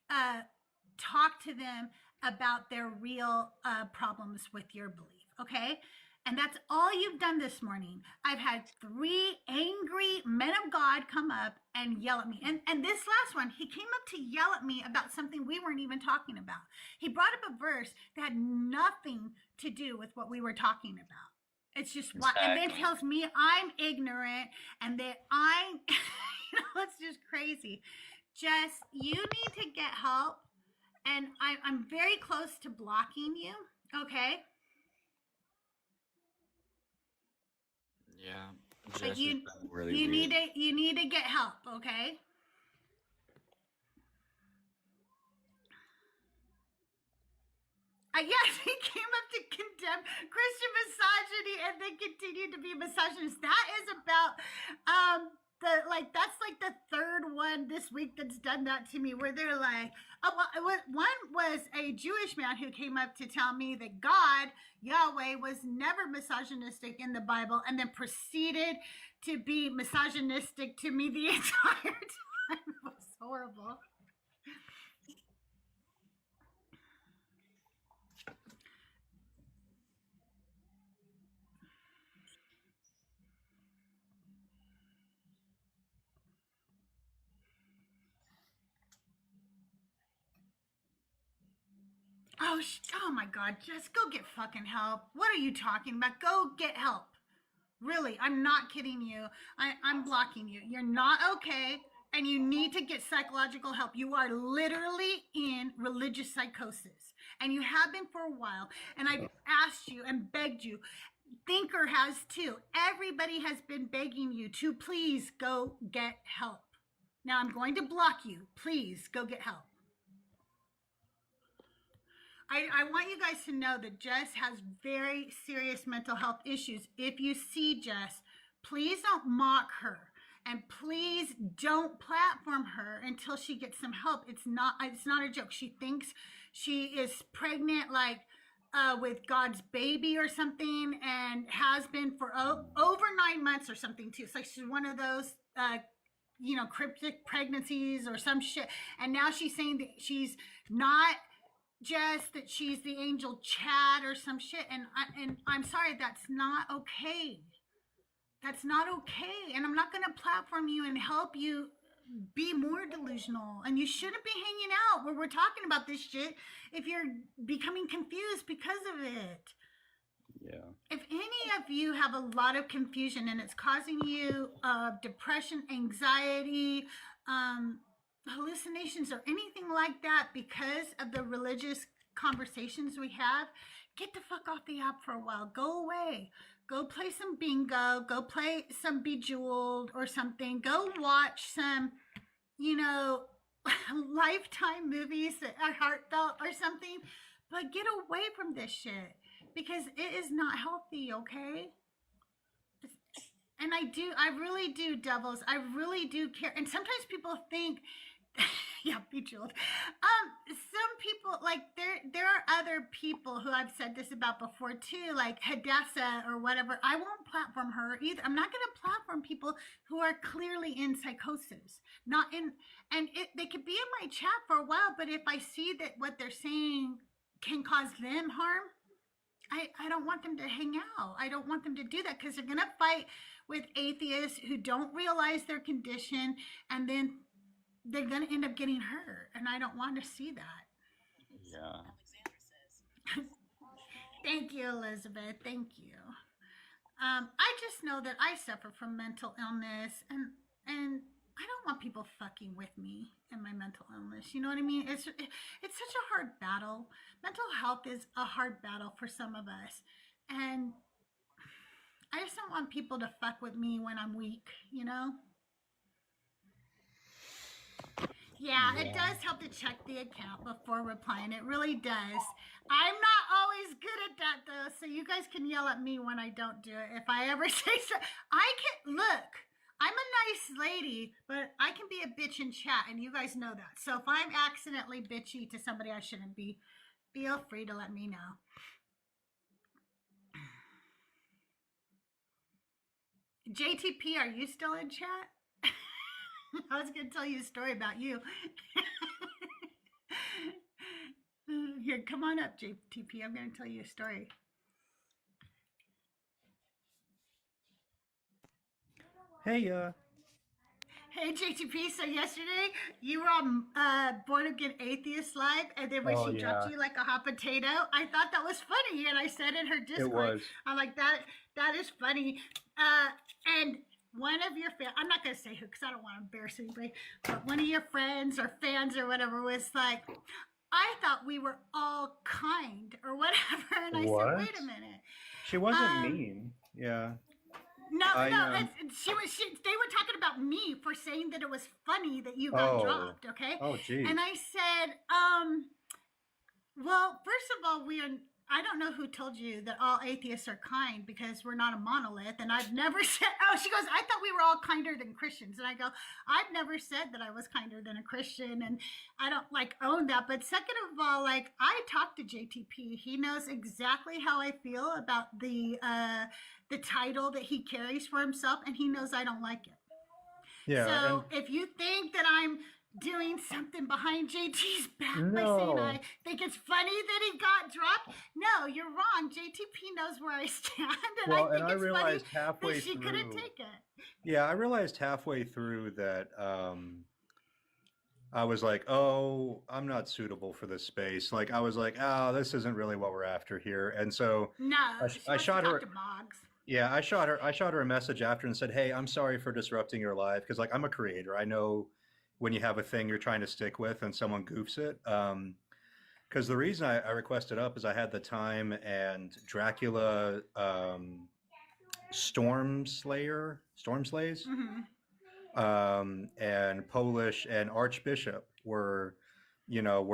talk to them about their real problems with your belief, okay? And that's all you've done this morning. I've had 3 angry men of God come up and yell at me. And this last one, he came up to yell at me about something we weren't even talking about. He brought up a verse that had nothing to do with what we were talking about. It's just why, and then tells me I'm ignorant and that I'm, it's just crazy. Jess, you need to get help. And I'm very close to blocking you, okay? Yeah, But you need to get help, okay? Yes, he came up to condemn Christian misogyny and then continued to be misogynist. That is about that's like the third one this week that's done that to me, where they're like, one was a Jewish man who came up to tell me that God, Yahweh, was never misogynistic in the Bible, and then proceeded to be misogynistic to me the entire time. It was horrible. Oh my God, just go get fucking help. What are you talking about? Go get help. Really, I'm not kidding you. I'm blocking you. You're not okay, and you need to get psychological help. You are literally in religious psychosis, and you have been for a while, and I've asked you and begged you. Thinker has too. Everybody has been begging you to please go get help. Now I'm going to block you. Please go get help. I want you guys to know that Jess has very serious mental health issues. If you see Jess, please don't mock her, and please don't platform her until she gets some help. It's not a joke. She thinks she is pregnant, like with God's baby or something, and has been for over 9 months or something too. It's like she's one of those cryptic pregnancies or some shit. And now she's saying that she's not just that she's the angel Chad or some shit, and I'm sorry, that's not okay. That's not okay, and I'm not going to platform you and help you be more delusional. And you shouldn't be hanging out where we're talking about this shit if you're becoming confused because of it. Yeah. If any of you have a lot of confusion and it's causing you depression, anxiety, hallucinations, or anything like that because of the religious conversations we have, get the fuck off the app for a while. Go away. Go play some bingo. Go play some Bejeweled or something. Go watch some, Lifetime movies that are heartfelt or something. But get away from this shit because it is not healthy, okay? And I really do, devils. I really do care. And sometimes people think, yeah, Bejeweled. Some people, like, there are other people who I've said this about before too, like Hadassah or whatever. I won't platform her either. I'm not going to platform people who are clearly in psychosis. They could be in my chat for a while, but if I see that what they're saying can cause them harm, I don't want them to hang out. I don't want them to do that because they're going to fight with atheists who don't realize their condition, and then they're going to end up getting hurt. And I don't want to see that. Yeah. Thank you, Elizabeth. Thank you. I just know that I suffer from mental illness, and I don't want people fucking with me and my mental illness. You know what I mean? It's such a hard battle. Mental health is a hard battle for some of us, and I just don't want people to fuck with me when I'm weak. You know? Yeah, it does help to check the account before replying. It really does. I'm not always good at that though, so you guys can yell at me when I don't do it. If I ever say so, I can look. I'm a nice lady, but I can be a bitch in chat, and you guys know that. So if I'm accidentally bitchy to somebody I shouldn't be, feel free to let me know. JTP, are you still in chat? I was going to tell you a story about you. Here, come on up, JTP. I'm going to tell you a story. Hey, Hey, JTP. So yesterday you were on Born Again Atheist Live, and then when she dropped you like a hot potato, I thought that was funny, and I said in her Discord, it was. I'm like, that is funny. And one of your fans, I'm not going to say who because I don't want to embarrass anybody, but one of your friends or fans or whatever was like, I thought we were all kind or whatever. And I said, wait a minute. She wasn't mean. Yeah. No, they were talking about me for saying that it was funny that you got dropped, okay? Oh, geez. And I said, well, first of all, I don't know who told you that all atheists are kind because we're not a monolith. And I've never said, she goes, I thought we were all kinder than Christians. And I go, I've never said that I was kinder than a Christian. And I don't own that. But second of all, I talked to JTP. He knows exactly how I feel about the title that he carries for himself. And he knows I don't like it. Yeah. So if you think that I'm doing something behind JT's back by saying I think it's funny that he got dropped, no, you're wrong. JTP knows where I stand, and I think it's funny that she couldn't take it. Yeah, I realized halfway through that I was like, oh, I'm not suitable for this space. Like, I was like, oh, this isn't really what we're after here. And so I shot her. Yeah, I shot her a message after and said, hey, I'm sorry for disrupting your live because I'm a creator. I know when you have a thing you're trying to stick with and someone goofs it. Because the reason I requested up is I had the time and Dracula Storm Slays, and Polish and Archbishop were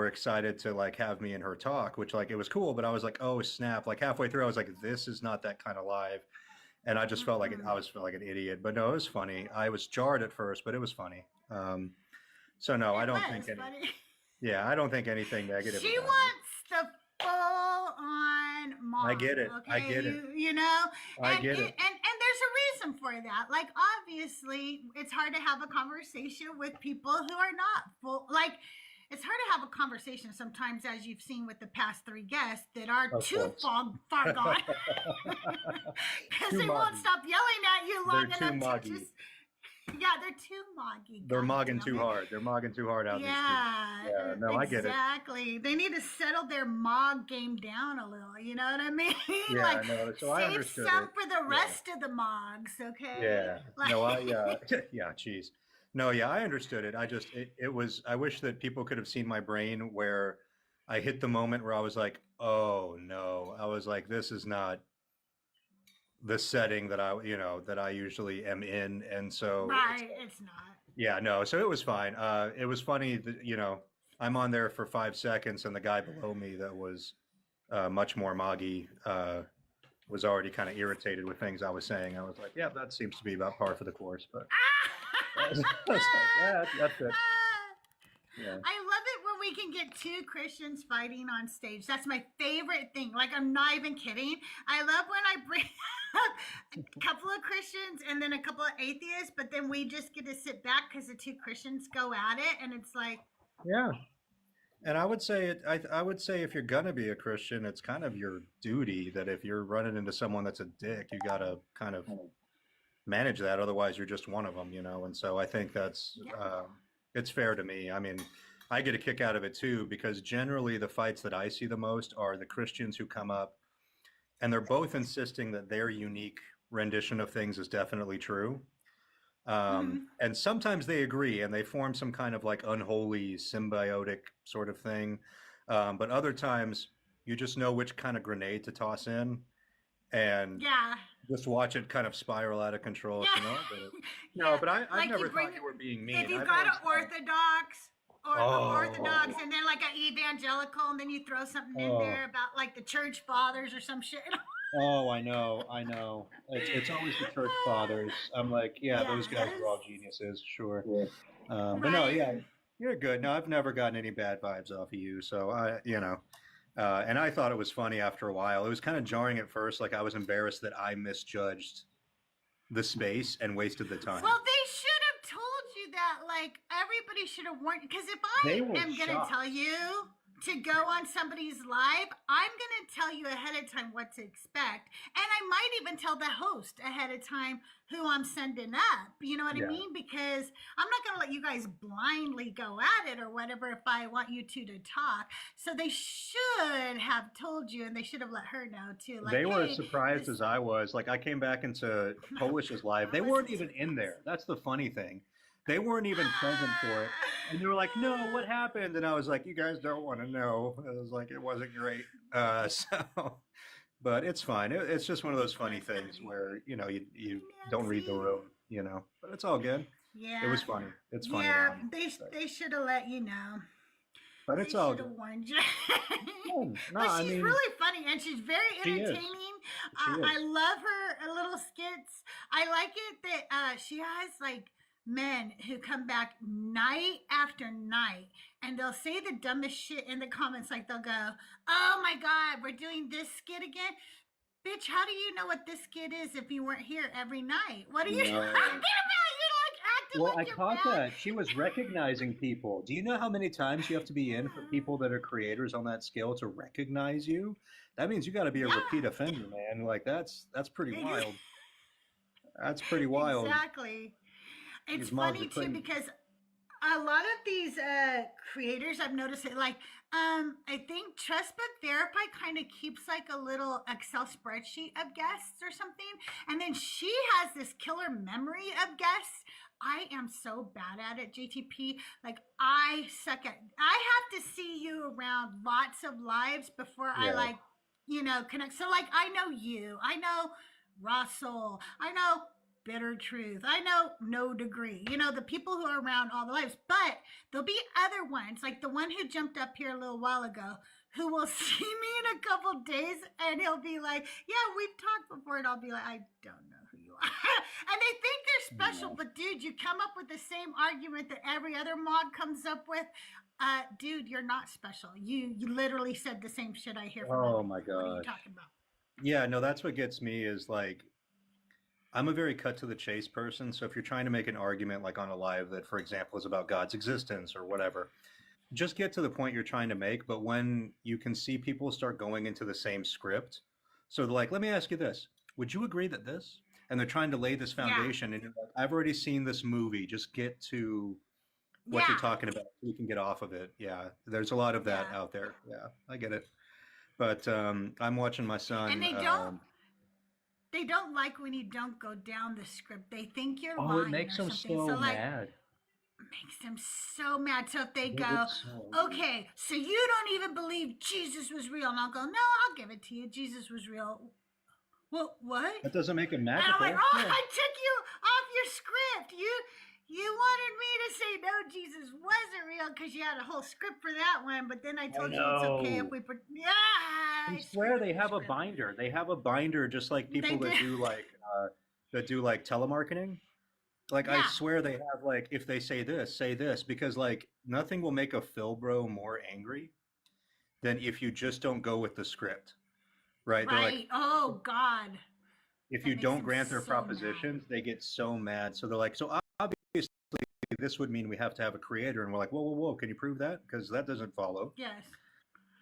excited to have me in her talk, which it was cool, but I was like, oh snap, halfway through I was like, this is not that kind of live. And I just felt like an idiot, but no, it was funny. I was jarred at first, but it was funny. So no, I don't think I don't think anything negative. She wants the full-on mom. I get it. Okay? I get it. I get it. And there's a reason for that. Obviously, it's hard to have a conversation with people who are not full. It's hard to have a conversation sometimes, as you've seen with the past 3 guests that are too far gone, because they won't stop yelling at you long enough to just. Yeah, they're too moggy. They're mogging too hard. They're mogging too hard out in the street. Yeah, no, exactly. I get it. Exactly. They need to settle their mog game down a little. You know what I mean? Yeah, no. So I understood some for the rest of the mogs, okay? Yeah. No, yeah, geez. No, yeah, I understood it. I wish that people could have seen my brain where I hit the moment where I was like, oh no. I was like, this is not the setting that I usually am in, and so it's not. Yeah, no. So it was fine. It was funny that I'm on there for 5 seconds, and the guy below me that was much more moggy was already kind of irritated with things I was saying. I was like, yeah, that seems to be about par for the course, but I was like, yeah, that's it. Yeah. I love it when we can get 2 Christians fighting on stage. That's my favorite thing. I'm not even kidding. I love when I bring up a couple of Christians and then a couple of atheists, but then we just get to sit back because the 2 Christians go at it, and it's like, yeah. And I would say I would say if you're gonna be a Christian, it's kind of your duty that if you're running into someone that's a dick, you gotta kind of manage that. Otherwise, you're just one of them, And so I think that's it's fair to me. I mean, I get a kick out of it too, because generally the fights that I see the most are the Christians who come up and they're both insisting that their unique rendition of things is definitely true. And sometimes they agree and they form some kind of like unholy symbiotic sort of thing. But other times you just know which kind of grenade to toss in and just watch it kind of spiral out of control. Yeah. No, but I like never thought you were being mean. If you've got an Orthodox and then like an evangelical, and then you throw something in there about like the church fathers or some shit. Oh, I know. It's always the church fathers. I'm like, those guys are all geniuses, sure. Yeah. But no, you're good. No, I've never gotten any bad vibes off of you. So and I thought it was funny after a while. It was kind of jarring at first. Like I was embarrassed that I misjudged the space and wasted the time. Well, they should have told you that. Like everybody should have warned. Because if I am going to tell you to go on somebody's live, I'm going to tell you ahead of time what to expect. And I might even tell the host ahead of time who I'm sending up. You know what I mean? Because I'm not going to let you guys blindly go at it or whatever if I want you two to talk. So they should have told you, and they should have let her know too. Like, they were as surprised as I was. Like I came back into Polish's live. They weren't even in there. That's the funny thing. They weren't even present for it. And they were like, no, what happened? And I was like, you guys don't want to know. I was like, it wasn't great. But it's fine. It's just one of those funny things where, you don't read the room, but it's all good. Yeah. It was funny. It's funny. Yeah, they should have let you know. But it's all good. Warned you. But she's really funny and she's very entertaining. I love her little skits. I like it that she has like men who come back night after night and they'll say the dumbest shit in the comments. Like they'll go, oh my God, we're doing this skit again. Bitch, how do you know what this skit is if you weren't here every night? What are you talking about? You're like acting well, like I caught that. She was recognizing people. Do you know how many times you have to be in for people that are creators on that scale to recognize you? That means you got to be a repeat offender, man. Like that's pretty wild. That's pretty wild. Exactly. It's funny too because a lot of these creators, I've noticed it. Like, I think Trust But Verify kind of keeps like a little Excel spreadsheet of guests or something, and then she has this killer memory of guests. I am so bad at it, JTP. Like, I suck at. I have to see you around lots of lives before I connect. So like, I know you. I know Russell. I know Bitter Truth. I know No Degree. The people who are around all the lives. But there'll be other ones, like the one who jumped up here a little while ago, who will see me in a couple days and he'll be like, yeah, we've talked before. And I'll be like, I don't know who you are. And they think they're special. But dude, you come up with the same argument that every other mod comes up with. Dude, you're not special. You literally said the same shit I hear from Oh my God. What are you talking about? Yeah, no, that's what gets me is like, I'm a very cut to the chase person. So if you're trying to make an argument like on a live that, for example, is about God's existence or whatever, just get to the point you're trying to make. But when you can see people start going into the same script, so they're like, let me ask you this. Would you agree that this? And they're trying to lay this foundation. And you're like, I've already seen this movie. Just get to what you're talking about so you can get off of it. Yeah, there's a lot of that out there. Yeah, I get it. But I'm watching my son. And they don't like when you don't go down the script. They think you're lying. Oh, it makes them so mad. Makes them so mad. So if they go, okay, so you don't even believe Jesus was real. And I'll go, no, I'll give it to you. Jesus was real. Well, what? That doesn't make it magical. And I'm like, I took you off your script. You wanted me to say, no, Jesus wasn't real because you had a whole script for that one. But then I told you it's okay if we put, I swear they have a binder. They have a binder just like people that do like telemarketing. Like I swear they have like, if they say this, because like nothing will make a Phil bro more angry than if you just don't go with the script. Right? They're like, oh God. If you don't grant their propositions, they get so mad. So they're like, so obviously this would mean we have to have a creator. And we're like, whoa, can you prove that? Because that doesn't follow. Yes.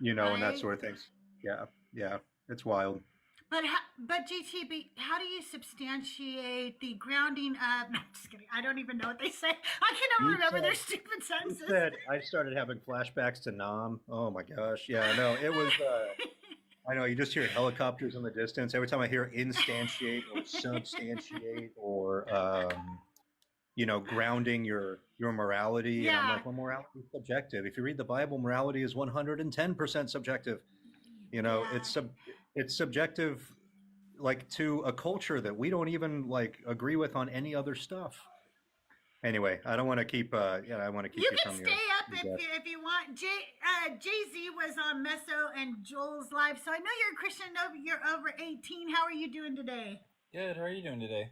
And that sort of things. Yeah, it's wild. But GTB, how do you substantiate the grounding of? No, I'm just kidding. I don't even know what they say. I can never remember their stupid sentences. I started having flashbacks to Nam. Oh my gosh. Yeah, no, it was. I know you just hear helicopters in the distance. Every time I hear instantiate or substantiate or grounding your morality, and I'm like, well, morality is subjective. If you read the Bible, morality is 110% subjective. It's subjective, like, to a culture that we don't even like agree with on any other stuff. Anyway, I don't want to keep. I want to keep. You can stay up if you want. Jay-Z was on Meso and Joel's live, so I know you're a Christian. You're over 18. How are you doing today? Good. How are you doing today?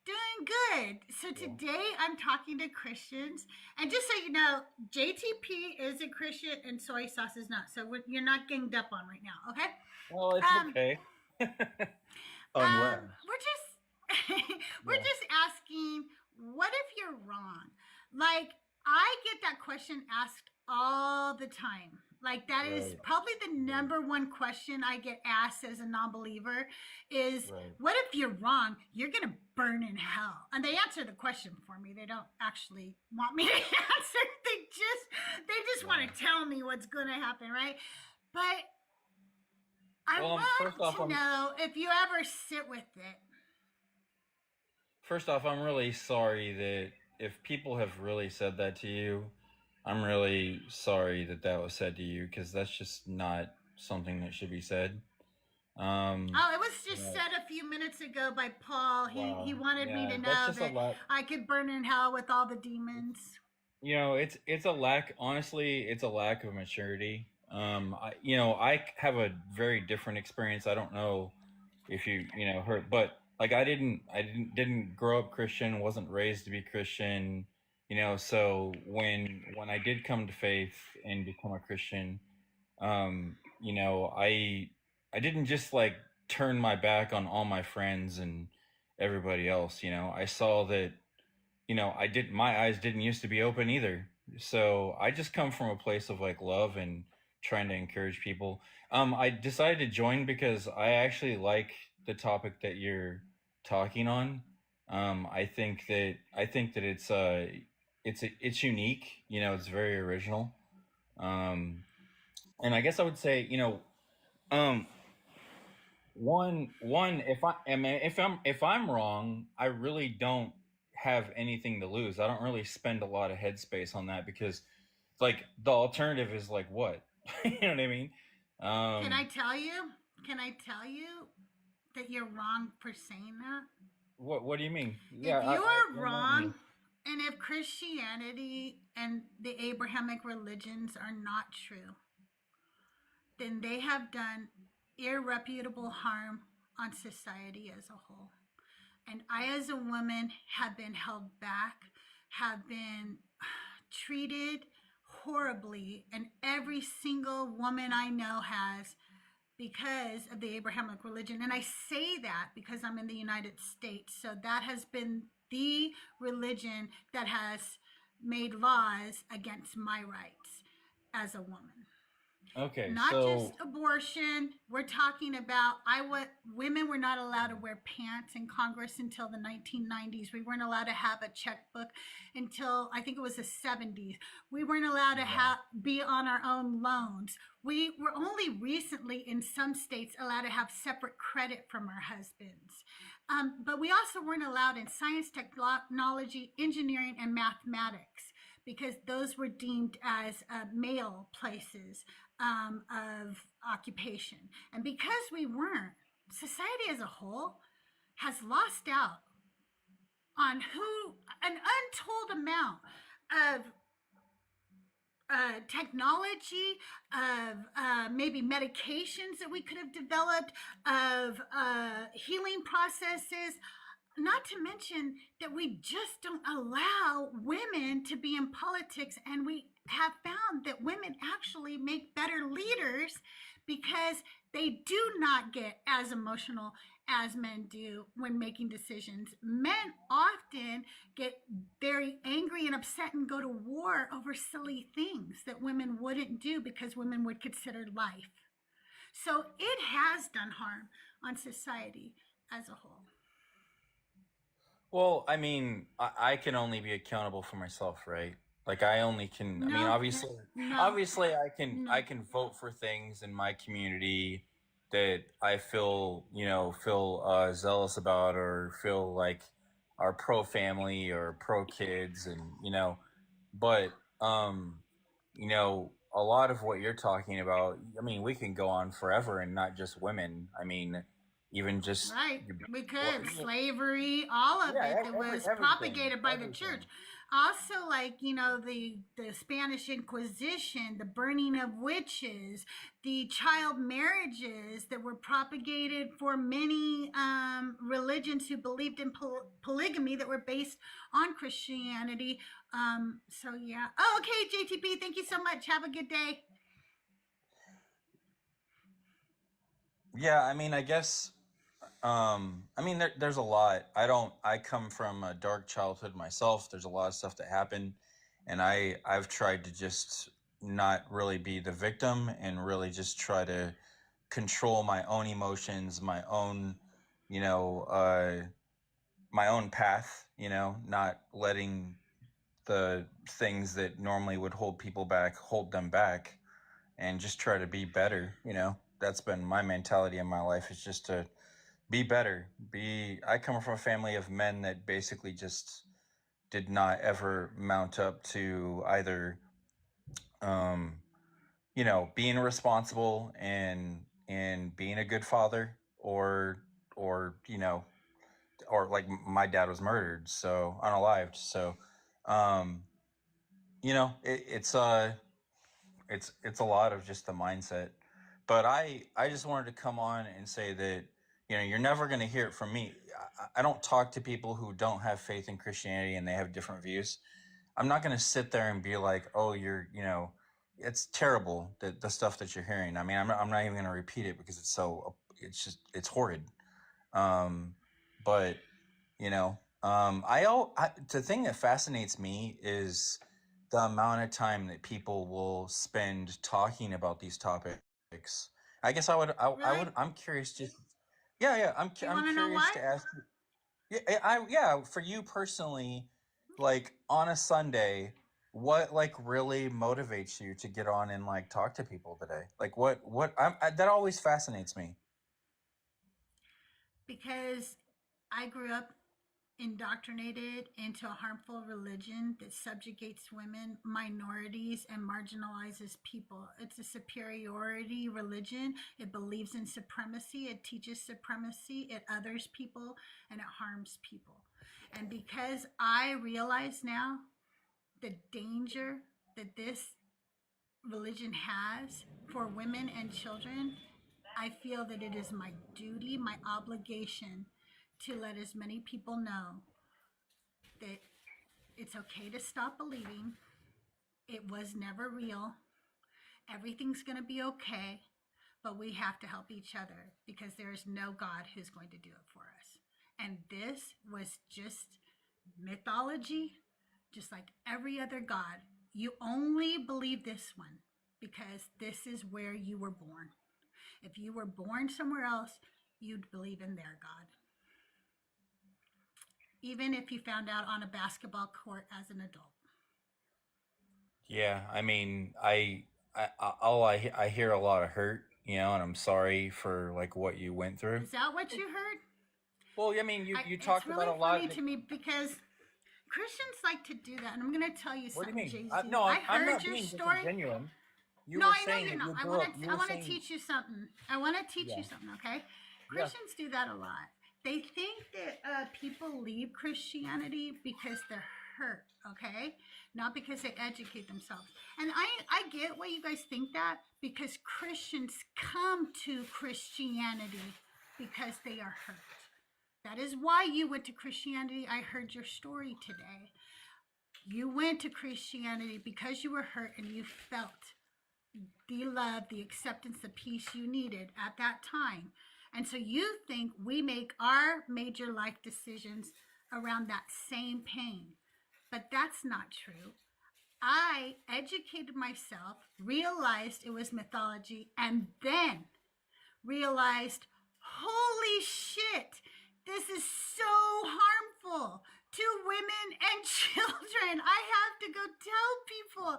Doing good. So today I'm talking to Christians, and just so you know, JTP is a Christian and soy sauce is not. So you're not ganged up on right now, okay? Well, it's okay. We're just asking, what if you're wrong? Like, I get that question asked all the time. Like, that is probably the number one question I get asked as a non-believer is, what if you're wrong? You're going to burn in hell. And they answer the question for me. They don't actually want me to answer. They just want to tell me what's going to happen, right? But I want to know if you ever sit with it. First off, I'm really sorry that if people have really said that to you, I'm really sorry that was said to you, because that's just not something that should be said. It was just said a few minutes ago by Paul. He wanted me to know that I could burn in hell with all the demons. It's a lack. Honestly, it's a lack of maturity. I have a very different experience. I don't know if you heard, but like I didn't grow up Christian, wasn't raised to be Christian. So when I did come to faith and become a Christian, I didn't just like turn my back on all my friends and everybody else. I saw that, my eyes didn't used to be open either. So I just come from a place of like love and trying to encourage people. I decided to join because I actually like the topic that you're talking on. I think that it's unique, it's very original. And I guess I would say, if I'm wrong, I really don't have anything to lose. I don't really spend a lot of headspace on that, because like the alternative is like what? You know what I mean? Can I tell you that you're wrong for saying that? What do you mean? If you are wrong, and if Christianity and the Abrahamic religions are not true, then they have done irreparable harm on society as a whole. And I, as a woman, have been held back, have been treated horribly, and every single woman I know has, because of the Abrahamic religion. And I say that because I'm in the United States. So that has been the religion that has made laws against my rights as a woman. Okay, not just abortion. We're talking about women were not allowed to wear pants in Congress until the 1990s. We weren't allowed to have a checkbook until I think it was the 70s. We weren't allowed to be on our own loans. We were only recently in some states allowed to have separate credit from our husbands. But we also weren't allowed in science, technology, engineering, and mathematics, because those were deemed as male places of occupation. And because we weren't, society as a whole has lost out on an untold amount of technology, of maybe medications that we could have developed, of healing processes, not to mention that we just don't allow women to be in politics. And we have found that women actually make better leaders because they do not get as emotional as men do when making decisions. Men often get very angry and upset and go to war over silly things that women wouldn't do because women would consider life. So it has done harm on society as a whole. Well, I mean, I can only be accountable for myself, right? Like I only can. I mean, obviously, I can vote for things in my community that I feel zealous about or feel like are pro family or pro kids, and but a lot of what you're talking about. I mean, we can go on forever, and not just women. I mean, even just right. We could slavery, all of it that was propagated by the church. Also, like the Spanish Inquisition, the burning of witches, the child marriages that were propagated for many religions who believed in polygamy that were based on Christianity. So yeah. Oh, okay, JTP. Thank you so much. Have a good day. Yeah, I mean, I guess. I mean, there's a lot. I come from a dark childhood myself. There's a lot of stuff that happened, and I've tried to just not really be the victim and really just try to control my own emotions, my own, my own path. Not letting the things that normally would hold people back hold them back, and just try to be better. That's been my mentality in my life, is just to be better. I come from a family of men that basically just did not ever mount up to either, being responsible and being a good father, or like my dad was murdered, so unalived. So, it's a lot of just the mindset. But I just wanted to come on and say that you're never going to hear it from me. I don't talk to people who don't have faith in Christianity and they have different views. I'm not going to sit there and be like, oh, it's terrible, that the stuff that you're hearing. I mean, I'm not even going to repeat it because it's horrid. But the thing that fascinates me is the amount of time that people will spend talking about these topics. I guess I'm curious to, yeah, I'm curious to ask you, for you personally, like on a Sunday, what like really motivates you to get on and like talk to people today? Like that always fascinates me. Because I grew up indoctrinated into a harmful religion that subjugates women, minorities, and marginalizes people. It's a superiority religion. It believes in supremacy. It teaches supremacy. It others people, and it harms people. And because I realize now the danger that this religion has for women and children, I feel that it is my duty, my obligation, to let as many people know that it's okay to stop believing. It was never real. Everything's going to be okay, but we have to help each other because there is no God who's going to do it for us. And this was just mythology, just like every other God. You only believe this one because this is where you were born. If you were born somewhere else, you'd believe in their God. Even if you found out on a basketball court as an adult. Yeah, I mean, I hear a lot of hurt, and I'm sorry for like what you went through. Is that what you heard? Well, I mean, you talked about a lot. It's really funny to me because Christians like to do that, and I'm going to tell you something, Jay-Z. No, I I'm heard not your being story. disingenuous. I know you're not. I want to teach you something. I want to teach you something, okay? Christians do that a lot. They think that people leave Christianity because they're hurt, okay? Not because they educate themselves. And I get why you guys think that, because Christians come to Christianity because they are hurt. That is why you went to Christianity. I heard your story today. You went to Christianity because you were hurt and you felt the love, the acceptance, the peace you needed at that time. And so you think we make our major life decisions around that same pain. But that's not true. I educated myself, realized it was mythology, and then realized, holy shit, this is so harmful. to women and children. I have to go tell people,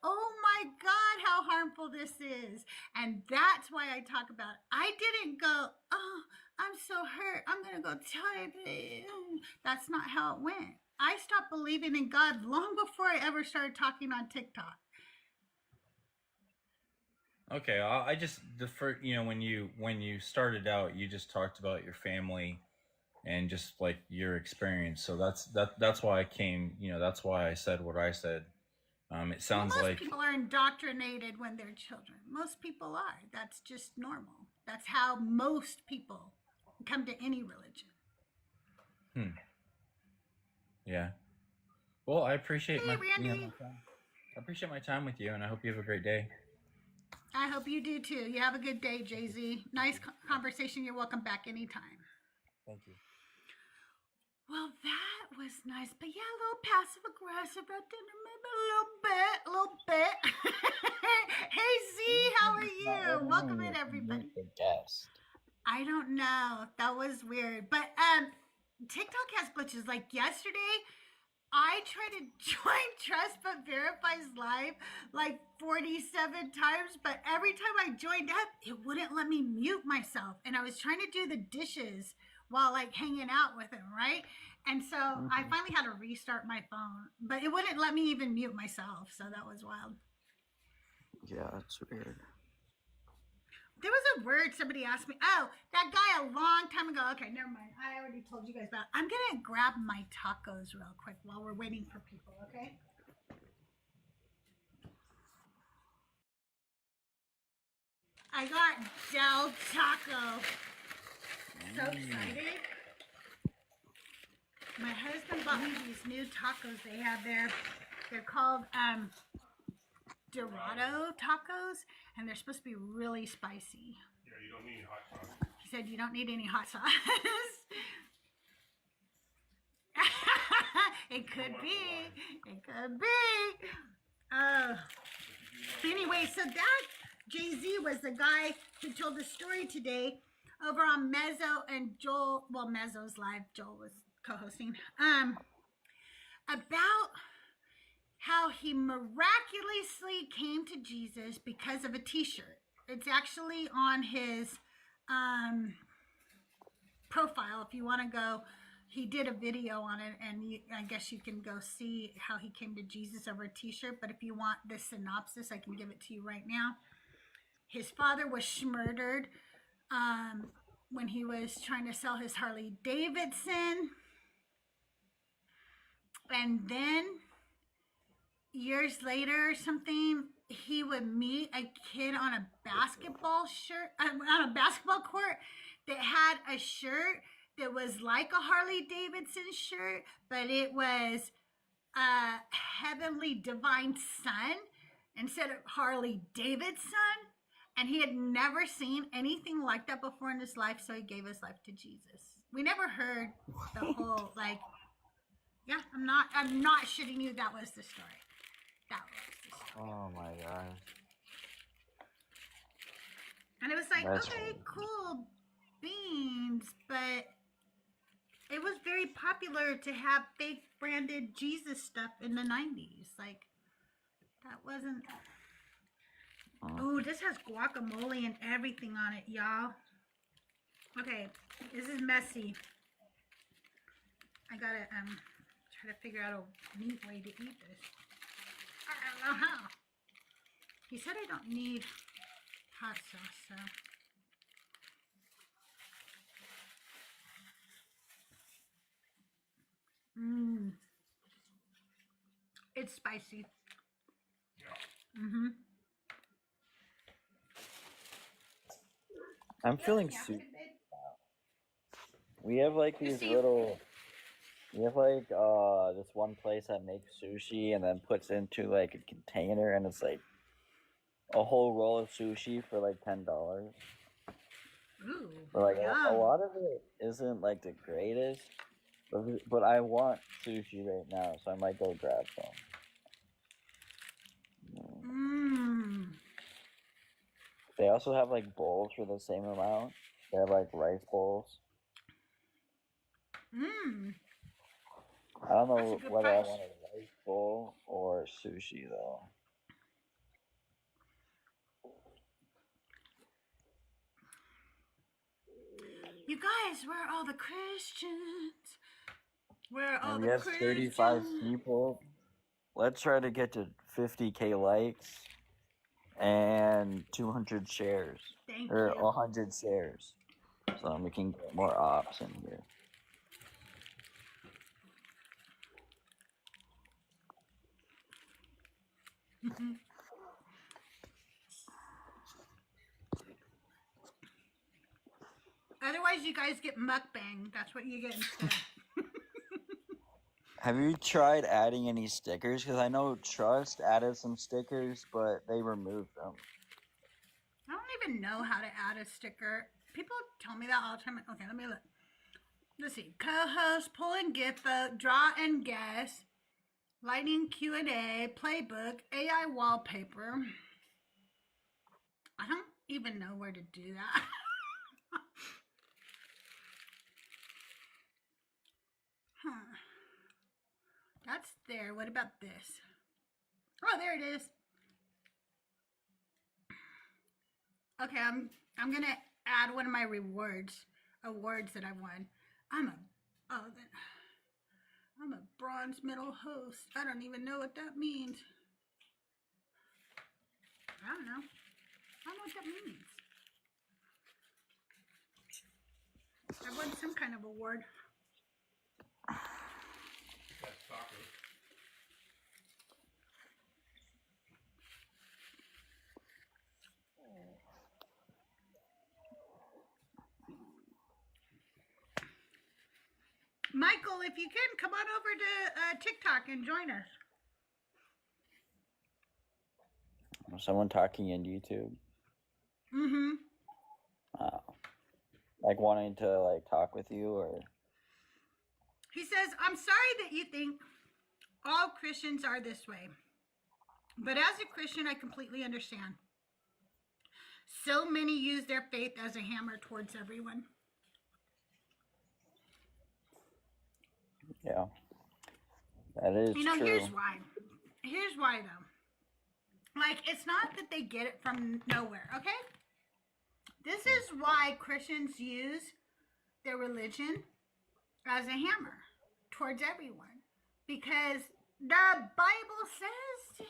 oh my God, how harmful this is. And that's why I talk about it. I didn't go, oh, I'm so hurt, I'm going to go tell you. That's not how it went. I stopped believing in God long before I ever started talking on TikTok. Okay, I just when you started out, you just talked about your family and just like your experience. So that's why I came. That's why I said what I said. It sounds most like people are indoctrinated when they're children. Most people are. That's just normal. That's how most people come to any religion. Yeah. Well, I appreciate my time. I appreciate my time with you, and I hope you have a great day. I hope you do too. You have a good day, Jay-Z. Nice conversation. You're welcome back anytime. Thank you. Well, that was nice. But yeah, a little passive aggressive right there. Maybe a little bit. Hey, Z, how are you? Welcome in, everybody. I don't know. That was weird. But TikTok has glitches. Like yesterday, I tried to join Trust But Verifies Live like 47 times, but every time I joined up, it wouldn't let me mute myself. And I was trying to do the dishes while like hanging out with him, right? And so I finally had to restart my phone, but it wouldn't let me even mute myself. So that was wild. Yeah, it's weird. There was a word somebody asked me. Oh, that guy a long time ago. Okay, never mind. I already told you guys about it. I'm going to grab my tacos real quick while we're waiting for people, okay? I got Del Taco. So excited. My husband bought me these new tacos they have there. They're called Dorado tacos, and they're supposed to be really spicy. Yeah, you don't need hot sauce. He said you don't need any hot sauce. It could be. It could be. Anyway, so that Jay-Z was the guy who told the story today over on Mezzo and Joel. Well, Mezzo's live. Joel was co-hosting. About how he miraculously came to Jesus because of a t-shirt. It's actually on his profile. If you want to go, he did a video on it, and I guess you can go see how he came to Jesus over a t-shirt. But if you want the synopsis, I can give it to you right now. His father was murdered when he was trying to sell his Harley Davidson. And then years later or something, he would meet a kid on a basketball court that had a shirt that was like a Harley Davidson shirt, but it was a Heavenly Divine Son instead of Harley Davidson. And he had never seen anything like that before in his life, so he gave his life to Jesus. We never heard the whole, like, yeah, I'm not shitting you. That was the story. That was the story. Oh my god. And it was like, That's okay, weird. cool beans, but it was very popular to have fake branded Jesus stuff in the 90s. Like, that wasn't... Oh, this has guacamole and everything on it, y'all. Okay, this is messy. I gotta try to figure out a neat way to eat this. I don't know how. He said I don't need hot sauce, so. It's spicy. I'm feeling soup. We have like these little. We have like this one place that makes sushi and then puts into like a container, and it's like a whole roll of sushi for like $10. Ooh, But like a lot of it isn't like the greatest. But I want sushi right now, so I might go grab some. They also have like bowls for the same amount. They have like rice bowls. I don't know whether I want a rice bowl or sushi though. You guys, where are all the Christians? Where are all And the we have 35 people. Let's try to get to 50K likes and 200 shares. Or 100 shares. So we can get more ops in here. Otherwise, you guys get mukbang. That's what you get instead. Have you tried adding any stickers? Because I know Trust added some stickers, but they removed them. I don't even know how to add a sticker. People tell me that all the time. Okay, let me look. Let's see. Co-host, pull and gift vote, draw and guess, lightning Q&A, playbook, AI wallpaper. I don't even know where to do that. Huh. That's there. What about this? Oh, there it is. Okay, I'm gonna add one of my awards that I won. I'm a bronze medal host. I don't even know what that means. I don't know what that means. I won some kind of award. That's soccer. Michael, if you can, come on over to TikTok and join us. Someone talking in YouTube? Mm-hmm. Like wanting to like talk with you, or? He says, I'm sorry that you think all Christians are this way. But as a Christian, I completely understand. So many use their faith as a hammer towards everyone. Yeah. That is true. Here's why. Here's why, though. Like, it's not that they get it from nowhere, okay? This is why Christians use their religion as a hammer towards everyone. Because the Bible says to.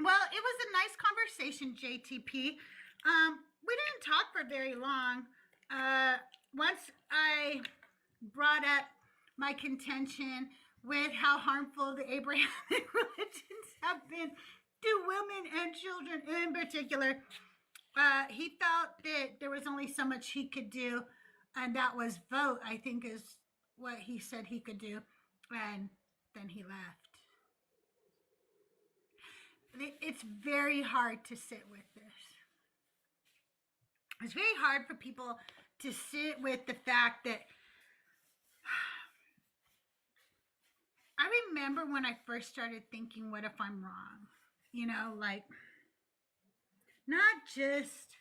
Well, it was a nice conversation, JTP. We didn't talk for very long. Once I brought up my contention with how harmful the Abrahamic religions have been to women and children in particular, he felt that there was only so much he could do, and that was vote, I think is what he said he could do, and then he left. It's very hard to sit with this. It's very hard for people to sit with the fact that I remember when I first started thinking, what if I'm wrong? Like, not just,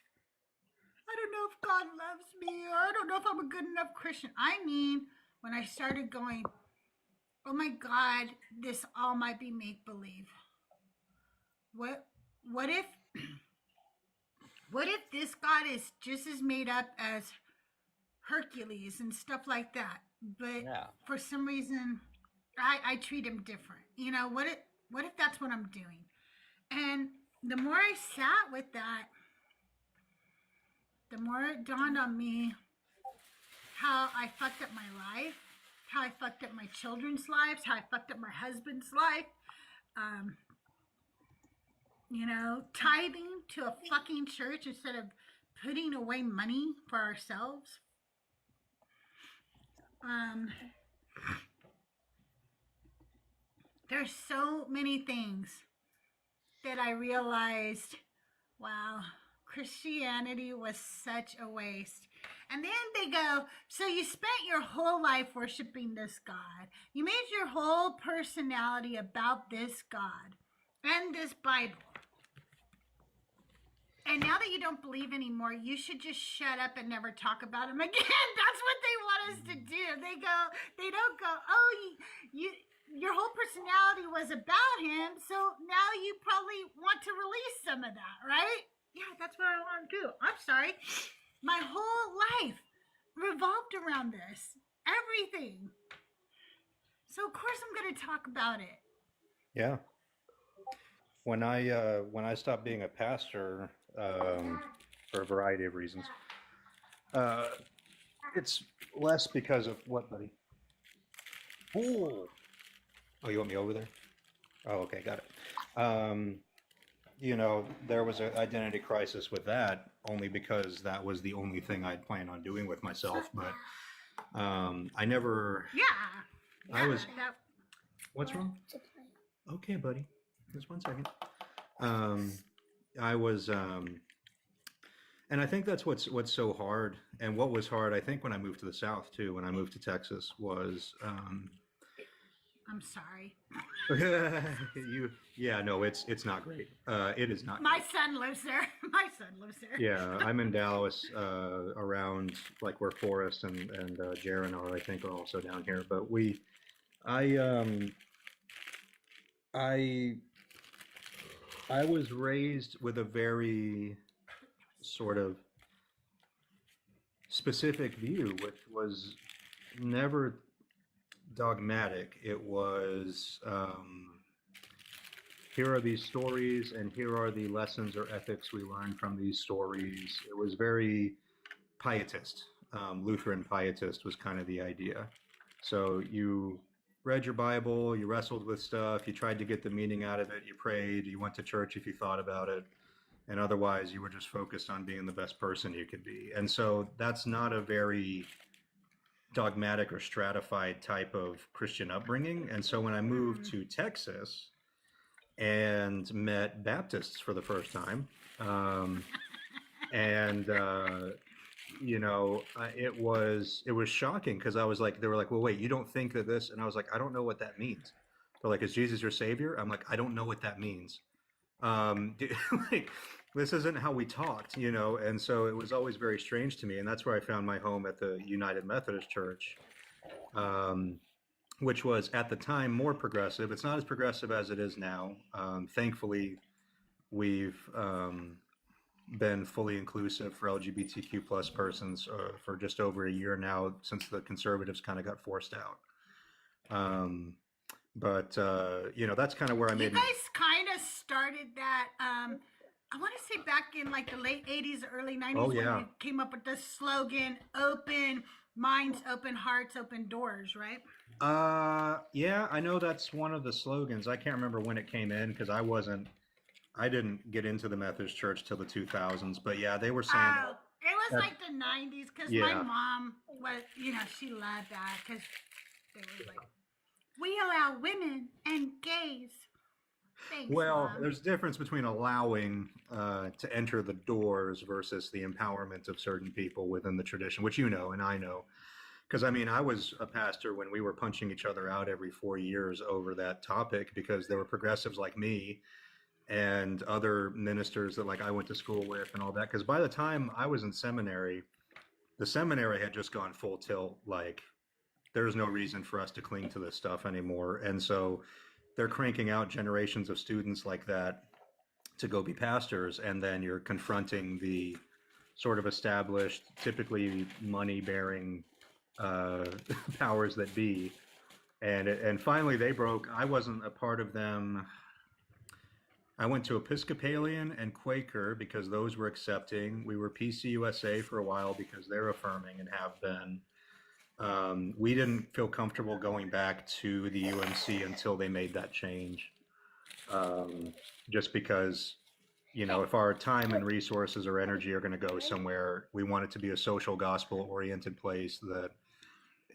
I don't know if God loves me, or I don't know if I'm a good enough Christian. I mean, when I started going, oh my God, this all might be make-believe. What if this God is just as made up as Hercules and stuff like that? But for some reason, I treat him different. What if that's what I'm doing? And the more I sat with that, the more it dawned on me how I fucked up my life, how I fucked up my children's lives, how I fucked up my husband's life. Tithing to a fucking church instead of putting away money for ourselves. There's so many things that I realized, wow, Christianity was such a waste. And then they go, so you spent your whole life worshiping this God. You made your whole personality about this God and this Bible. And now that you don't believe anymore, you should just shut up and never talk about him again. That's what they want us to do. They don't go, oh, your whole personality was about him, so now you probably want to release some of that, right? Yeah, that's what I want to do. I'm sorry. My whole life revolved around this. Everything. So of course I'm going to talk about it. Yeah. When I stopped being a pastor, for a variety of reasons, it's less because of what, buddy? Ooh. Oh, you want me over there? Oh, okay, got it. You know, there was an identity crisis with that, only because that was the only thing I'd planned on doing with myself. But I never. Yeah. I was. What's wrong? Okay, buddy. Just 1 second. I was, and I think that's what's so hard, and what was hard, I think, when I moved to the South too, when I moved to Texas, was. I'm sorry. Yeah, no, it's not great. It is not. My son lives there. My son lives there. Yeah, I'm in Dallas, around like where Forrest and Jaron are, I think, are also down here. But I was raised with a very sort of specific view, which was never dogmatic. It was, here are these stories, and here are the lessons or ethics we learn from these stories. It was very pietist. Lutheran pietist was kind of the idea. So you read your Bible, you wrestled with stuff, you tried to get the meaning out of it, you prayed, you went to church if you thought about it, and otherwise you were just focused on being the best person you could be. And so that's not a very dogmatic or stratified type of Christian upbringing. And so when I moved to Texas and met Baptists for the first time, you know, it was shocking, because I was like, they were like, well, wait, you don't think that this? And I was like, I don't know what that means. They're like, is Jesus your savior? I'm like, I don't know what that means. Like, this isn't how we talked, you know? And so it was always very strange to me. And that's where I found my home at the United Methodist Church, which was at the time more progressive. It's not as progressive as it is now. Thankfully, we've been fully inclusive for LGBTQ plus persons for just over a year now, since the conservatives kind of got forced out. But you know, that's kind of where I made. You guys kind of started that. I want to say back in like the late 80s, early 90s, Oh, when yeah. you came up with the slogan, open minds, open hearts, open doors, right? Yeah, I know that's one of the slogans. I can't remember when it came in, because I didn't get into the Methodist Church till the 2000s. But yeah, they were saying. Oh, it was like the 90s, because my mom was, you know, she loved that, because they were like, we allow women and gays. Thanks, Well, Mom. there's a difference between allowing to enter the doors versus the empowerment of certain people within the tradition, which you know and I know. Because, I mean, I was a pastor when we were punching each other out every 4 years over that topic, because there were progressives like me and other ministers that like I went to school with and all that. Because by the time I was in seminary, the seminary had just gone full tilt. Like, there's no reason for us to cling to this stuff anymore. And so they're cranking out generations of students like that to go be pastors, and then you're confronting the sort of established, typically money-bearing powers that be. And finally they broke. I wasn't a part of them. I went to Episcopalian and Quaker because those were accepting. We were PCUSA for a while because they're affirming and have been. We didn't feel comfortable going back to the UMC until they made that change. Just because, you know, if our time and resources or energy are going to go somewhere, we want it to be a social gospel-oriented place that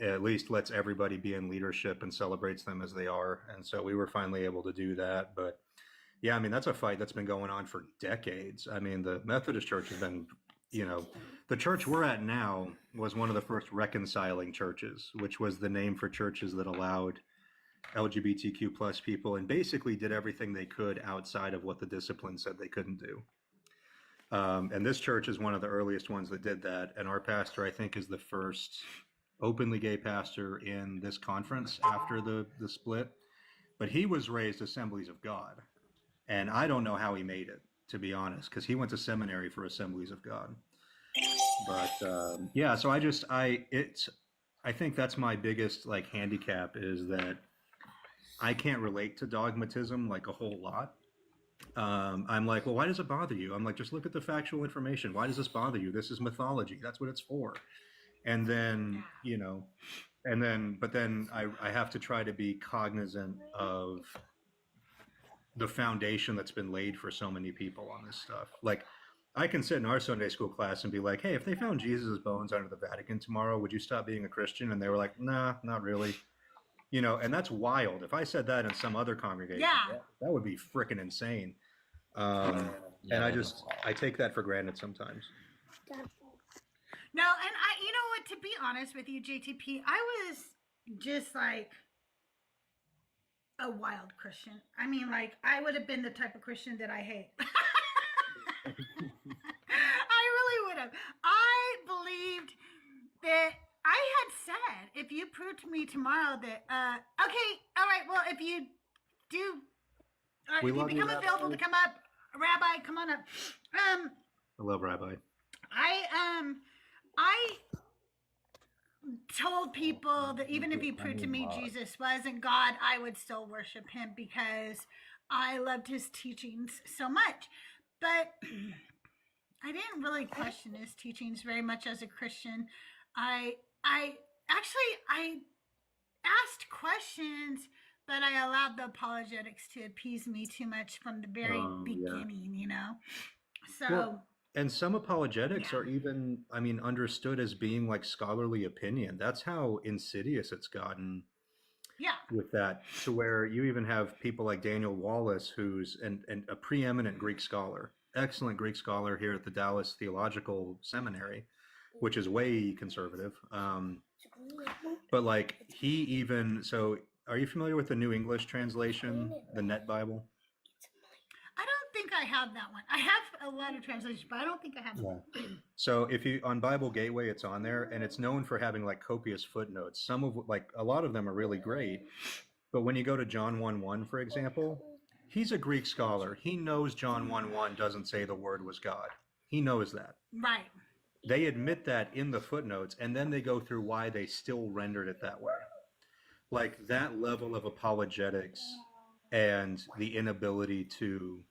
at least lets everybody be in leadership and celebrates them as they are. And so we were finally able to do that. But yeah, I mean, that's a fight that's been going on for decades. I mean, the Methodist Church has been, you know, the church we're at now was one of the first reconciling churches, which was the name for churches that allowed LGBTQ plus people and basically did everything they could outside of what the discipline said they couldn't do. And this church is one of the earliest ones that did that. And our pastor, I think, is the first openly gay pastor in this conference after the split. But he was raised Assemblies of God. And I don't know how he made it, to be honest, because he went to seminary for Assemblies of God. But yeah, so I think that's my biggest like handicap, is that I can't relate to dogmatism like a whole lot. I'm like, well, why does it bother you? I'm like, just look at the factual information. Why does this bother you? This is mythology. That's what it's for. And then, but then I have to try to be cognizant of the foundation that's been laid for so many people on this stuff. Like, I can sit in our Sunday school class and be like, hey, if they found Jesus' bones under the Vatican tomorrow, would you stop being a Christian? And they were like, nah, not really. And that's wild. If I said that in some other congregation, that would be freaking insane. And I take that for granted sometimes. No, and you know what, to be honest with you, JTP, I was just like a wild Christian. I mean, like, I would have been the type of Christian that I hate. I really would have. I believed that I had said, if you prove to me tomorrow that, okay, all right, well, if you do, if you become available to come up, Rabbi, come on up. I love Rabbi. I told people that even if you proved to me Jesus wasn't God, I would still worship him because I loved his teachings so much. But I didn't really question his teachings very much as a Christian. I asked questions, but I allowed the apologetics to appease me too much from the very beginning, So, well, and some apologetics are even, understood as being like scholarly opinion. That's how insidious it's gotten. With that, to where you even have people like Daniel Wallace, who's a preeminent Greek scholar, excellent Greek scholar here at the Dallas Theological Seminary, which is way conservative. But like are you familiar with the New English translation, the Net Bible? I don't think I have that one. I have a lot of translations, but I don't think I have that one. So if you, on Bible Gateway, it's on there, and it's known for having like copious footnotes. A lot of them are really great. But when you go to John 1:1, for example, he's a Greek scholar. He knows John 1:1 doesn't say the word was God. He knows that. Right. They admit that in the footnotes, and then they go through why they still rendered it that way. Like, that level of apologetics and the inability to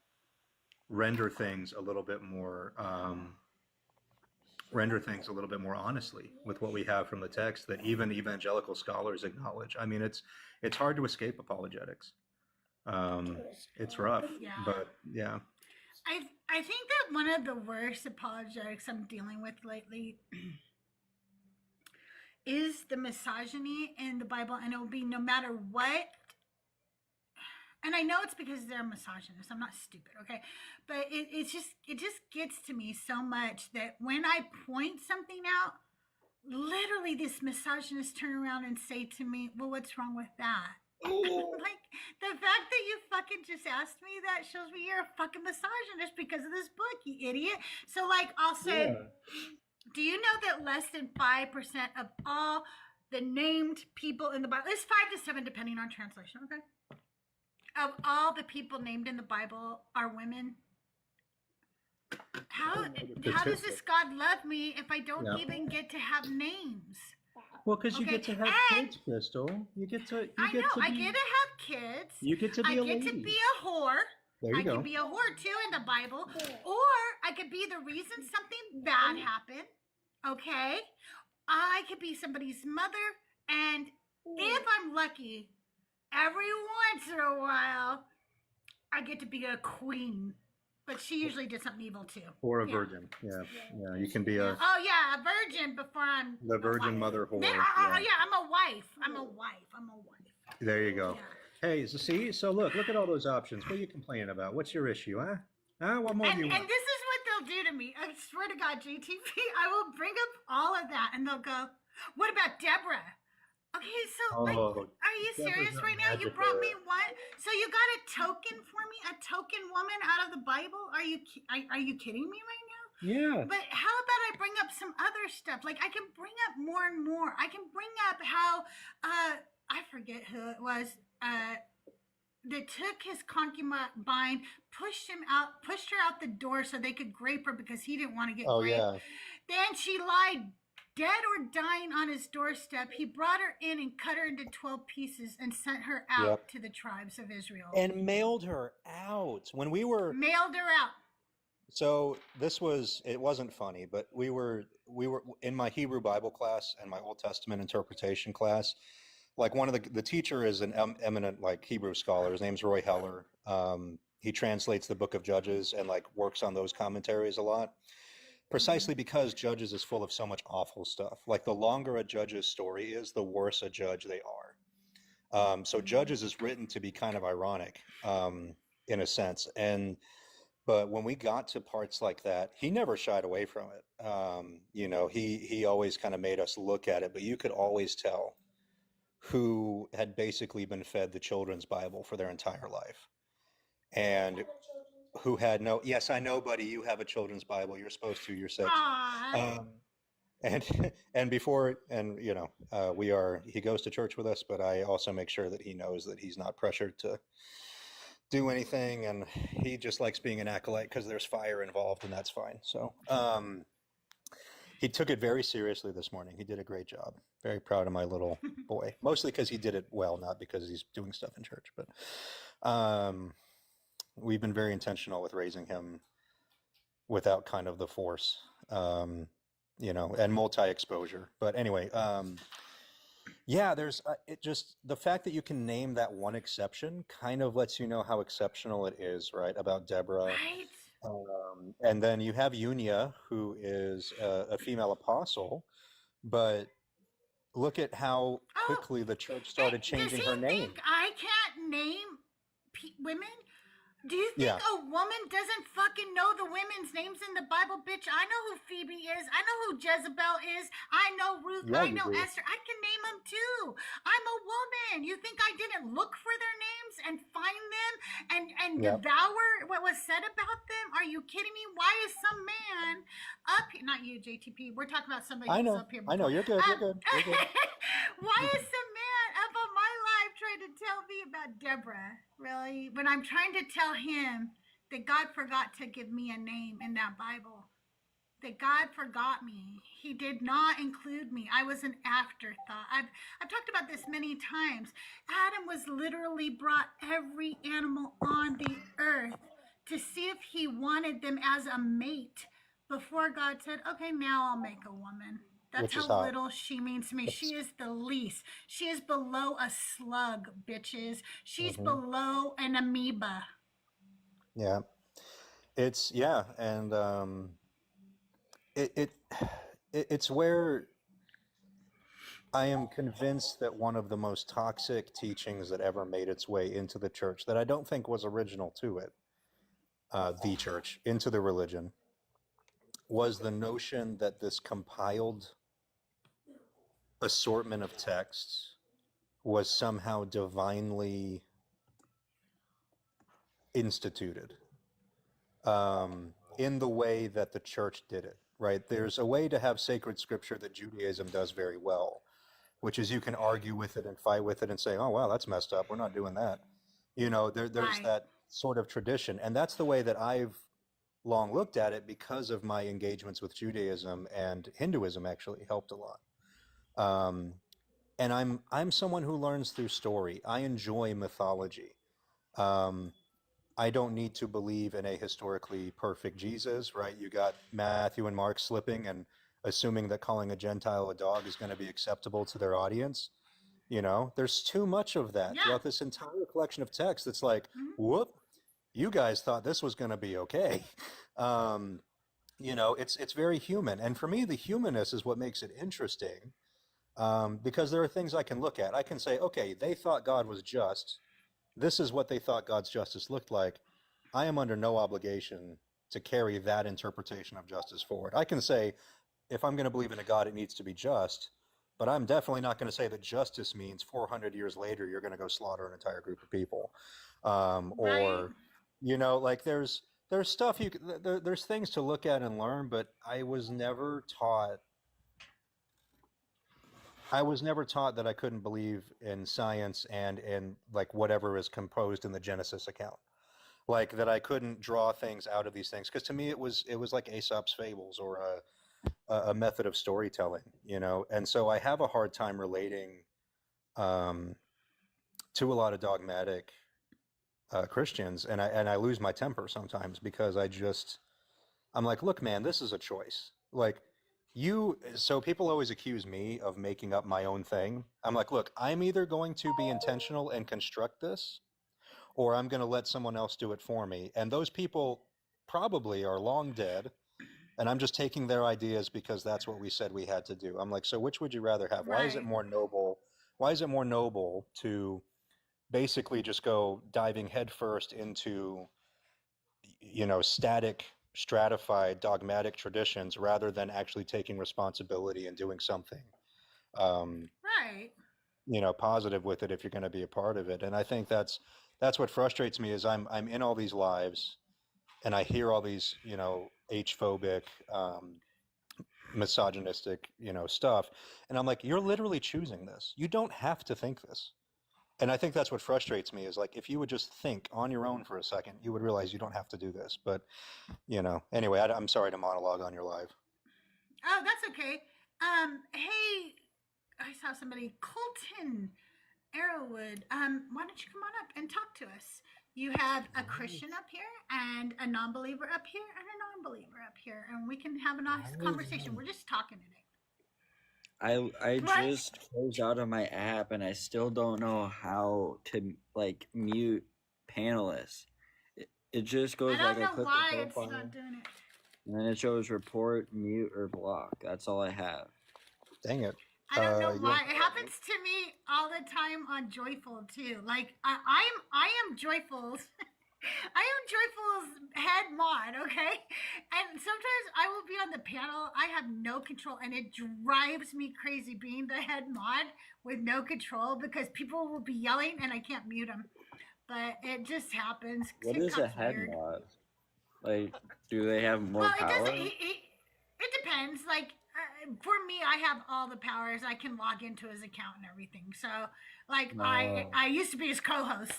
render things a little bit more honestly with what we have from the text that even evangelical scholars acknowledge. I mean, it's hard to escape apologetics. It's rough, but yeah. I think that one of the worst apologetics I'm dealing with lately is the misogyny in the Bible, and it will be no matter what. And I know it's because they're misogynists. I'm not stupid, okay? But it just gets to me so much that when I point something out, literally this misogynist turn around and say to me, well, what's wrong with that? Like, the fact that you fucking just asked me that shows me you're a fucking misogynist because of this book, you idiot. So, like, I'll say, do you know that less than 5% of all the named people in the Bible, it's 5 to 7 depending on translation, okay? Of all the people named in the Bible are women? How does this God love me if I don't even get to have names? Well, because you get to have kids, Crystal. I get to have kids. You get to be a lady. I get to be a whore. There you go. I can be a whore too in the Bible. Or I could be the reason something bad happened. Okay? I could be somebody's mother. And if I'm lucky, every once in a while, I get to be a queen. But she usually did something evil too. Or a virgin. Yeah. You can be a... Oh, yeah, a virgin before I'm... The virgin mother whore. I'm a wife. I'm a wife. There you go. Yeah. Hey, so look at all those options. What are you complaining about? What's your issue, huh? What more do you want? And this is what they'll do to me. I swear to God, JTP, I will bring up all of that, and they'll go, what about Deborah? Okay, so, are you serious right now? You brought me one? So you got a token for me? A token woman out of the Bible? Are you kidding me right Yeah. But how about I bring up some other stuff? Like I can bring up more and more. I can bring up how I forget who it was. That took his concubine, pushed her out the door so they could grape her because he didn't want to get raped. Yeah. Then she lied dead or dying on his doorstep. He brought her in and cut her into 12 pieces and sent her out to the tribes of Israel. And mailed her out. When we were... Mailed her out. So it wasn't funny, but we were in my Hebrew Bible class and my Old Testament interpretation class. Like one of the teacher is an eminent like Hebrew scholar. His name's Roy Heller. He translates the book of Judges and like works on those commentaries a lot. Precisely because Judges is full of so much awful stuff. Like the longer a judge's story is, the worse a judge they are. So Judges is written to be kind of ironic in a sense. But when we got to parts like that, he never shied away from it. You know, he always kind of made us look at it, but you could always tell who had basically been fed the children's Bible for their entire life and who had no, yes, I know, buddy, you have a children's Bible. You're supposed to, you're 6. And before, and you know, he goes to church with us, but I also make sure that he knows that he's not pressured to do anything. And he just likes being an acolyte because there's fire involved and that's fine. So, he took it very seriously this morning. He did a great job. Very proud of my little boy, mostly because he did it well, not because he's doing stuff in church. But we've been very intentional with raising him without kind of the force, you know, and multi-exposure. But anyway, yeah, there's the fact that you can name that one exception kind of lets you know how exceptional it is, right? About Deborah. Right. And then you have Unia, who is a female apostle, but look at how quickly the church started changing her name. Think I can't name women? Do you think a woman doesn't fucking know the women's names in the Bible, bitch? I know who Phoebe is. I know who Jezebel is. I know Ruth. I know Esther. I can name them too. I'm a woman. You think I didn't look for their names and find them and devour what was said about them? Are you kidding me? Why is some man up here? Not you, JTP. We're talking about somebody who's up here. I know. You're good. You're good. You're good. Why is some man up on my live trying to tell me about Deborah? Really? When I'm trying to tell him that God forgot to give me a name in that Bible. That God forgot me. He did not include me. I was an afterthought. I've talked about this many times. Adam was literally brought every animal on the earth to see if he wanted them as a mate before God said, okay, now I'll make a woman. That's how little she means to me. She is the least. She is below a slug, bitches. She's below an amoeba. Yeah. And it's where I am convinced that one of the most toxic teachings that ever made its way into the church, that I don't think was original to it, the church, into the religion, was the notion that this compiled assortment of texts was somehow divinely instituted in the way that the church did it, right? There's a way to have sacred scripture that Judaism does very well, which is you can argue with it and fight with it and say, oh, wow, that's messed up. We're not doing that. You know, there's that sort of tradition. And that's the way that I've long looked at it because of my engagements with Judaism, and Hinduism actually helped a lot. And I'm someone who learns through story. I enjoy mythology. I don't need to believe in a historically perfect Jesus, right? You got Matthew and Mark slipping and assuming that calling a Gentile a dog is going to be acceptable to their audience. You know, there's too much of that throughout this entire collection of texts. It's like, whoop, you guys thought this was going to be okay. You know, it's very human. And for me, the humanness is what makes it interesting. Because there are things I can look at. I can say, okay, they thought God was just. This is what they thought God's justice looked like. I am under no obligation to carry that interpretation of justice forward. I can say, if I'm going to believe in a God, it needs to be just, but I'm definitely not going to say that justice means 400 years later, you're going to go slaughter an entire group of people. Or, you know, like there's there's stuff there's things to look at and learn, but I was never taught that I couldn't believe in science and in like whatever is composed in the Genesis account. Like that I couldn't draw things out of these things, because to me it was like Aesop's fables or a method of storytelling, you know. And so I have a hard time relating to a lot of dogmatic Christians, and I lose my temper sometimes because I'm like, look, man, this is a choice. Like so people always accuse me of making up my own thing. I'm like, look, I'm either going to be intentional and construct this, or I'm going to let someone else do it for me. And those people probably are long dead, and I'm just taking their ideas because that's what we said we had to do. I'm like, so which would you rather have? Right. Why is it more noble? Why is it more noble to basically just go diving headfirst into, you know, static, stratified, dogmatic traditions rather than actually taking responsibility and doing something, right, you know, positive with it if you're going to be a part of it? And I think that's what frustrates me is I'm in all these lives and I hear all these, you know, H-phobic, misogynistic, you know, stuff. And I'm like, you're literally choosing this. You don't have to think this. And I think that's what frustrates me is like, if you would just think on your own for a second, you would realize you don't have to do this. But, you know, anyway, I'm sorry to monologue on your live. Oh, that's okay. Hey, I saw somebody, Colton Arrowwood. Why don't you come on up and talk to us? You have a Christian up here and a non-believer up here and a non-believer up here, and we can have a nice conversation. We're just talking today. I just closed out of my app and I still don't know how to like mute panelists. It just goes I like don't I know click why the it's profile, not doing it. and then it shows report, mute, or block. That's all I have. Dang it. I don't know why. It happens to me all the time on Joyful too. Like I am Joyful's I am Joyful's head mod, okay? And sometimes I will be on the panel. I have no control, and it drives me crazy being the head mod with no control because people will be yelling and I can't mute them. But it just happens. What is a head mod? Like, do they have more power? It depends. Like, for me, I have all the powers. I can log into his account and everything. So, like, I used to be his co-host.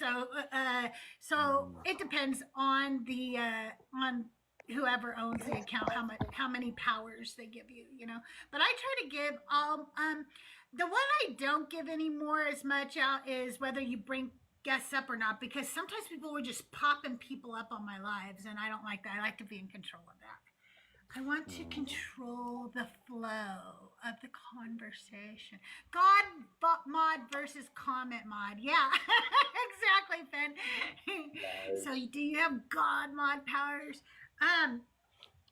So it depends on the on whoever owns the account, how many powers they give you, you know. But I try to give the one I don't give anymore as much out is whether you bring guests up or not, because sometimes people were just popping people up on my lives, and I don't like that. I like to be in control of that. I want to control the flow of the conversation. God mod versus comment mod. Yeah, exactly, Finn. So do you have God mod powers?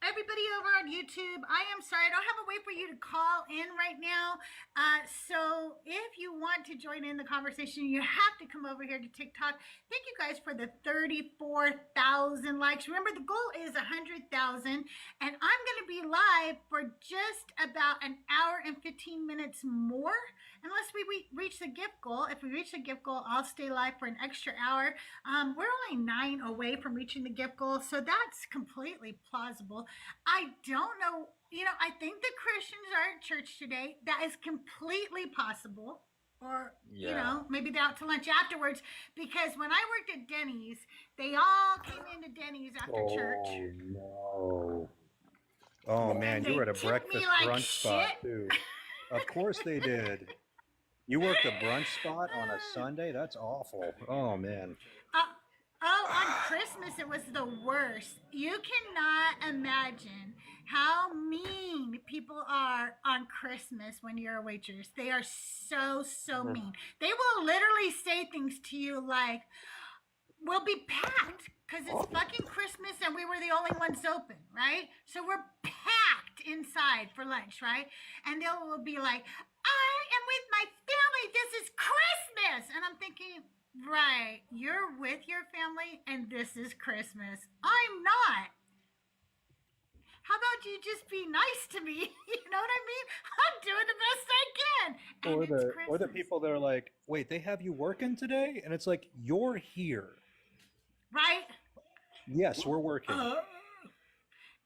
Everybody over on YouTube, I am sorry, I don't have a way for you to call in right now. So if you want to join in the conversation, you have to come over here to TikTok. Thank you guys for the 34,000 likes. Remember, the goal is 100,000, and I'm going to be live for just about an hour and 15 minutes more, unless we reach the gift goal. If we reach the gift goal, I'll stay live for an extra hour. We're only 9 away from reaching the gift goal, so that's completely plausible. I don't know, you know, I think the Christians are at church today. That is completely possible. Or, you know, maybe they're out to lunch afterwards. Because when I worked at Denny's, they all came into Denny's after church. No. Oh, man, you were at a breakfast brunch spot, too. Of course they did. You worked a brunch spot on a Sunday? That's awful. Oh, man. On Christmas, it was the worst. You cannot imagine how mean people are on Christmas when you're a waitress. They are so mean. They will literally say things to you like, we'll be packed because it's fucking Christmas and we were the only ones open, right? So we're packed inside for lunch, right? And they will be like, I am with my family. This is Christmas. And I'm thinking, right, you're with your family and this is Christmas. I'm not. How about you just be nice to me? You know what I mean? I'm doing the best I can. Or the people that are like, wait, they have you working today? And it's like, you're here. Right? Yes, we're working.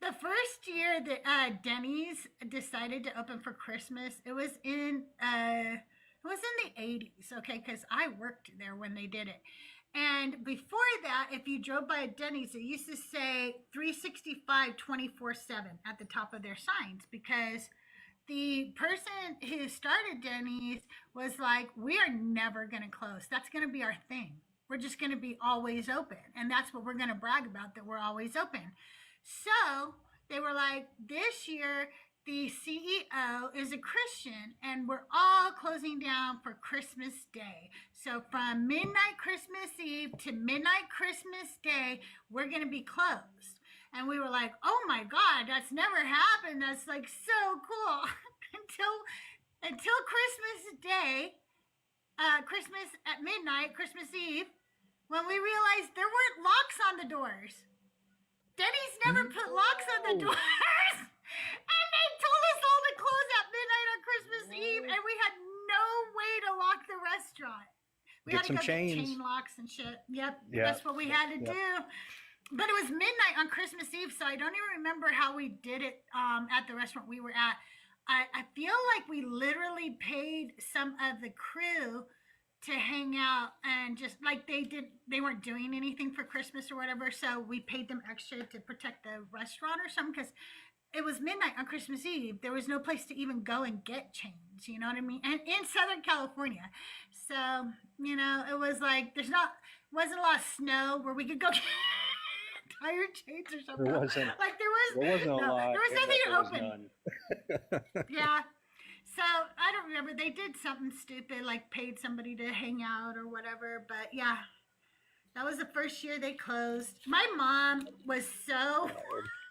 The first year that Denny's decided to open for Christmas, it was in the 80s, okay, because I worked there when they did it. And before that, if you drove by a Denny's, it used to say 365 24/7 at the top of their signs, because the person who started Denny's was like, we are never going to close. That's going to be our thing. We're just going to be always open. And that's what we're going to brag about, that we're always open. So they were like, this year, the CEO is a Christian, and we're all closing down for Christmas Day. So from midnight Christmas Eve to midnight Christmas Day, we're going to be closed. And we were like, oh my God, that's never happened. That's like so cool. until Christmas Day, Christmas at midnight, Christmas Eve, when we realized there weren't locks on the doors. Denny's never put locks on the doors. And they told us all to close at midnight on Christmas Eve, and we had no way to lock the restaurant. We Get had to some go chains. get chain locks and shit. Yep, Yeah. that's what we had to do. But it was midnight on Christmas Eve, so I don't even remember how we did it at the restaurant we were at. I feel like we literally paid some of the crew to hang out, and just like they weren't doing anything for Christmas or whatever, so we paid them extra to protect the restaurant or something, because it was midnight on Christmas Eve. There was no place to even go and get change, you know what I mean? And in Southern California. So, you know, it was like, wasn't a lot of snow where we could go get tire chains or something. There wasn't. Like there wasn't a lot. There was nothing open. Yeah. So I don't remember. They did something stupid, like paid somebody to hang out or whatever. But yeah, that was the first year they closed. My mom was so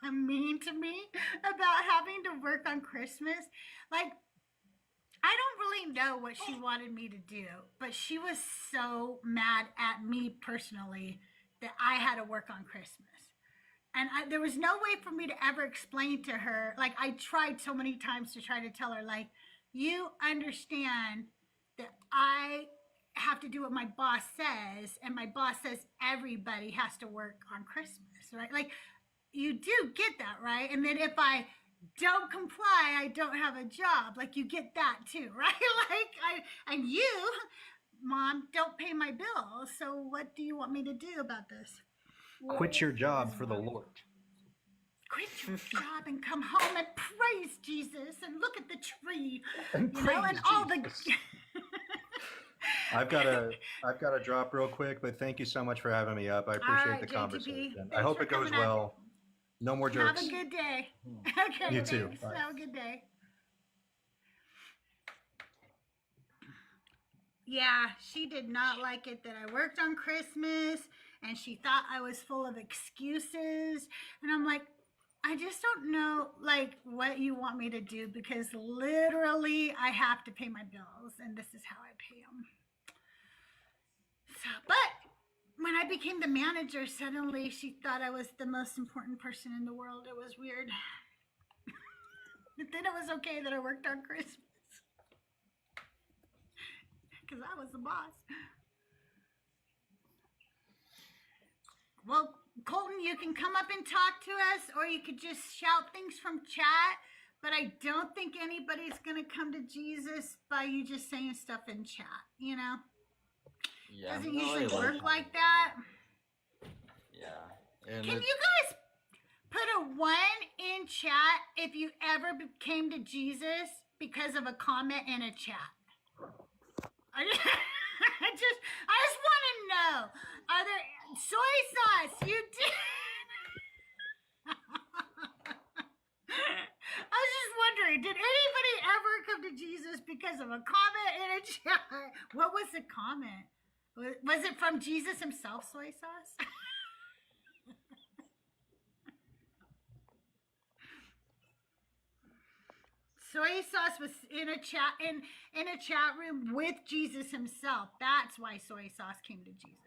mean to me about having to work on Christmas. Like, I don't really know what she wanted me to do, but she was so mad at me personally that I had to work on Christmas. And there was no way for me to ever explain to her. Like, I tried so many times to try to tell her, like, you understand that I have to do what my boss says, and my boss says everybody has to work on Christmas, right? Like, you do get that, right? And then if I don't comply, I don't have a job. Like, you get that too, right? And you, Mom, don't pay my bills. So what do you want me to do about this? Quit your job for the Lord. Quit your job and come home and praise Jesus and look at the tree, and all the. I've got to drop real quick, but thank you so much for having me up. I appreciate the conversation. I hope it goes well. No more jerks. Have a good day. Okay. You too. Bye. Have a good day. Yeah, she did not like it that I worked on Christmas, and she thought I was full of excuses. And I'm like, I just don't know, like, what you want me to do, because literally I have to pay my bills, and this is how I pay them. So, but when I became the manager, suddenly she thought I was the most important person in the world. It was weird. But then it was okay that I worked on Christmas, because I was the boss. Well, Colton, you can come up and talk to us, or you could just shout things from chat, but I don't think anybody's going to come to Jesus by you just saying stuff in chat, you know? Yeah, doesn't usually work like that. Yeah. Can you guys put a 1 in chat if you ever came to Jesus because of a comment in a chat? I just want to know. Are there soy sauce? You did. I was just wondering, did anybody ever come to Jesus because of a comment in a chat? What was the comment? Was it from Jesus himself, soy sauce? Soy sauce was in a chat room with Jesus himself. That's why soy sauce came to Jesus.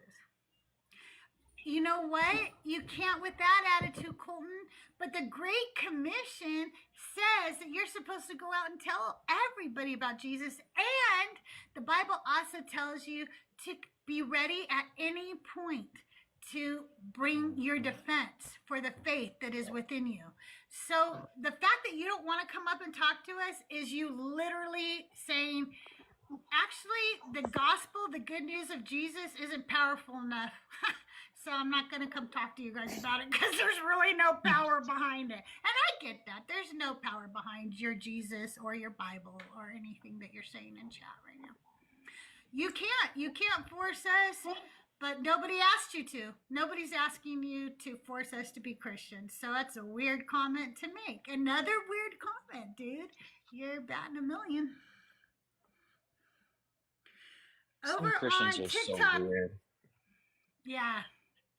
You know what? You can't with that attitude, Colton. But the Great Commission says that you're supposed to go out and tell everybody about Jesus. And the Bible also tells you to be ready at any point to bring your defense for the faith that is within you. So the fact that you don't want to come up and talk to us is you literally saying, actually, the gospel, the good news of Jesus isn't powerful enough. So I'm not going to come talk to you guys about it because there's really no power behind it. And I get that. There's no power behind your Jesus or your Bible or anything that you're saying in chat right now. You can't force us, but nobody asked you to. Nobody's asking you to force us to be Christians. So that's a weird comment to make. Another weird comment, dude. You're batting a million. Some Over Christians on are TikTok, so weird. yeah.